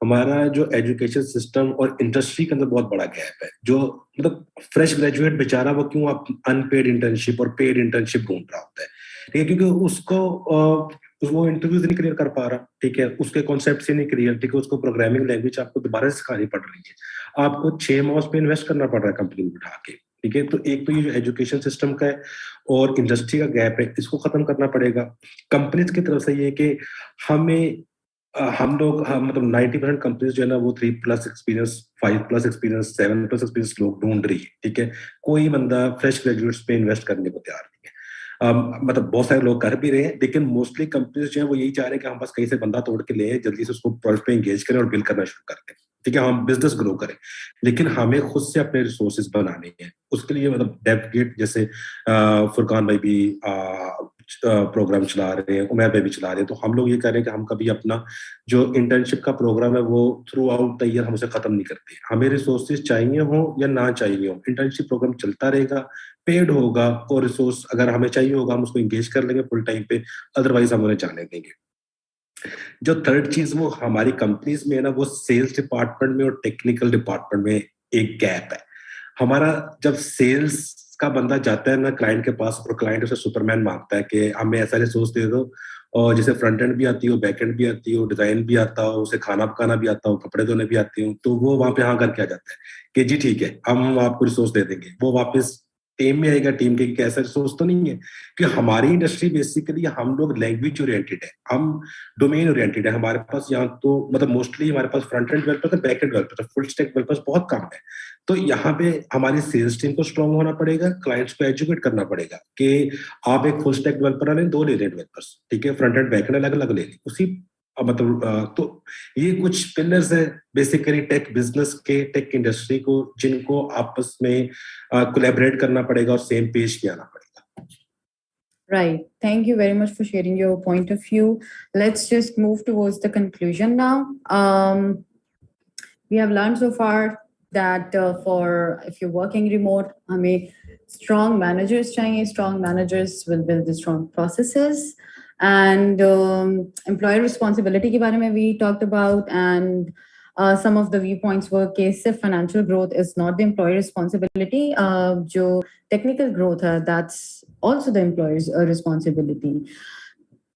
हमारा जो एजुकेशन सिस्टम और इंडस्ट्री के अंदर बहुत बड़ा गैप है। जो मतलब फ्रेश ग्रेजुएट बेचारा वो क्यों अनपेड इंटर्नशिप और पेड इंटर्नशिप ढूंढ रहा होता है, ठीक है, क्योंकि उसको वो इंटरव्यूज नहीं क्लियर कर पा रहा, ठीक है, उसके कॉन्सेप्ट से नहीं क्लियर, ठीक है, उसको प्रोग्रामिंग लैंग्वेज आपको दोबारा से सिखानी पड़ रही है, आपको 6 माह पे इन्वेस्ट करना पड़ रहा है कंपनी में बिठा के, ठीक है। तो एक तो ये जो एजुकेशन सिस्टम का है और इंडस्ट्री का गैप है, इसको खत्म करना पड़ेगा। कंपनीज की तरफ से ये कि हमें हम लोग मतलब 90% कंपनीज जो है ना वो 3+ एक्सपीरियंस, 5+ एक्सपीरियंस, 7+ एक्सपीरियंस लोग ढूंढ रही है, ठीक है। कोई बंदा फ्रेश ग्रेजुएट्स पे इन्वेस्ट करने को तैयार नहीं है। मतलब बहुत सारे लोग कर भी रहे हैं, लेकिन मोस्टली कंपनीज जो है वो यही चाह रहे हैं कि हम बस कहीं से बंदा तोड़ के ले आए, जल्दी से उसको प्रोजेक्ट पे एंगेज करें और बिल करना शुरू कर दें, ठीक है, हम बिजनेस ग्रो करें। लेकिन हमें खुद से अपने रिसोर्सेज बनाने हैं। उसके लिए मतलब डेवगेट जैसे फुरकान भाई भी प्रोग्राम चला रहे हैं, उमैर भाई भी चला रहे हैं, तो हम लोग ये कह रहे हैं कि हम कभी अपना जो इंटर्नशिप का प्रोग्राम है वो थ्रू आउट द ईयर हम उसे खत्म नहीं करते। हमें रिसोर्सेज चाहिए हो या ना चाहिए हो, इंटर्नशिप प्रोग्राम चलता रहेगा, पेड होगा, और रिसोर्स अगर हमें चाहिए होगा हम उसको एंगेज कर लेंगे फुल टाइम पे, अदरवाइज हम उन्हें जाने देंगे। जो थर्ड चीज वो हमारी कंपनीज में है ना, वो सेल्स डिपार्टमेंट में और टेक्निकल डिपार्टमेंट में एक गैप है। हमारा जब सेल्स का बंदा जाता है ना क्लाइंट के पास, और क्लाइंट उसे सुपरमैन मांगता है कि हमें ऐसा रिसोर्स दे दो, और जैसे फ्रंट एंड भी आती हो, बैक एंड भी आती हो, डिजाइन भी आता हो, उसे खाना पकाना भी आता हो, कपड़े धोने भी आते हो, तो वो वहां पे हाँ करके आ जाता है कि जी ठीक है हम आपको रिसोर्स दे देंगे। वो वापस टीम में आएगा, टीम के ऐसा रिसोर्स तो नहीं है, कि हमारी इंडस्ट्री बेसिकली हम लोग लैंग्वेज ओरिएंटेड है, हम डोमेन ओरिएंटेड है। हमारे पास यहाँ तो मतलब मोस्टली हमारे पास फ्रंट एंड डेवलपर्स है, back and developers, full stack developers बहुत कम है। तो यहाँ पे हमारी सेल्स टीम को स्ट्रांग होना पड़ेगा, क्लाइंट्स को एजुकेट करना पड़ेगा कि आप एक फुल स्टैक डेवलपर ले, 2 ले लें डेवलपर्स, ठीक है, फ्रंट एंड बैक एंड अलग अलग ले लें उसी मतलब। तो ये कुछ पिलर्स है बेसिकली टेक बिजनेस के, टेक इंडस्ट्री को, जिनको आपस में कोलैबोरेट करना पड़ेगा और सेम पेज पे आना पड़ेगा। Right. Thank you very much for sharing your point of view. Let's just move towards the conclusion now. We have learned so far that for if you're working remote, हमें strong managers चाहिए. Strong managers will build the strong processes. And employer responsibility के बारे में we talked about, and some of the viewpoints were कि सिर्फ financial growth is not the employer responsibility. जो technical growth है, that's also the employer's responsibility.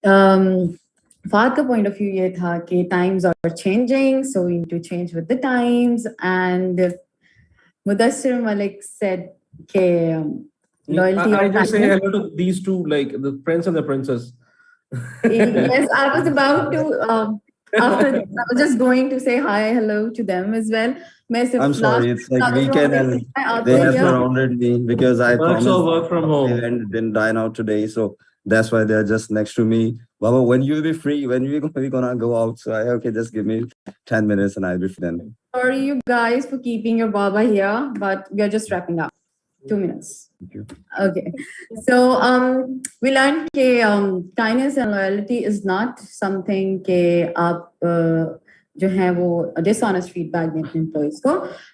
Fahad का point of view ये था कि times are changing, so we need to change with the times. And Mudassir Malik said कि loyalty. I just say hello to these two, like the prince and the princess. Yes, I was about to. After this, I was just going to say hi, hello to them as well. I'm sorry, it's like weekend and they have surrounded me because I promised work from home and didn't dine out today, so that's why they're just next to me. Baba, when you'll be free, when we gonna go out? So okay, just give me 10 minutes and I'll be free then. Sorry, you guys, for keeping your Baba here, but we are just wrapping up. 2 minutes. Thank you. Okay. So we learned that kindness and loyalty is not something that आप जो है वो dishonest feedback देते हैं employees को,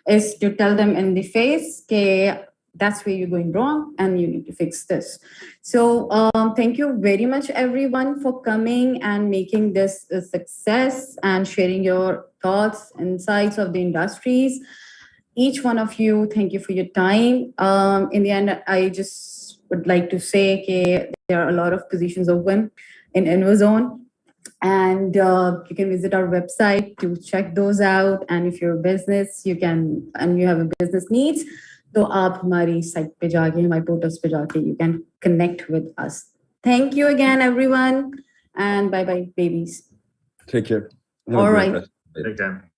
is to tell them in the face that that's where you're going wrong and you need to fix this. So thank you very much everyone for coming and making this a success and sharing your thoughts, insights of the industries. Each one of you, thank you for your time. In the end, I just would like to say that there are a lot of positions open in InvoZone, and you can visit our website to check those out. And if you're a business, you can, and you have a business needs, तो आप हमारी site पे जाके, हमारे portals पे जाके, you can connect with us. Thank you again, everyone, and bye bye, babies. Take care. All right. Take care.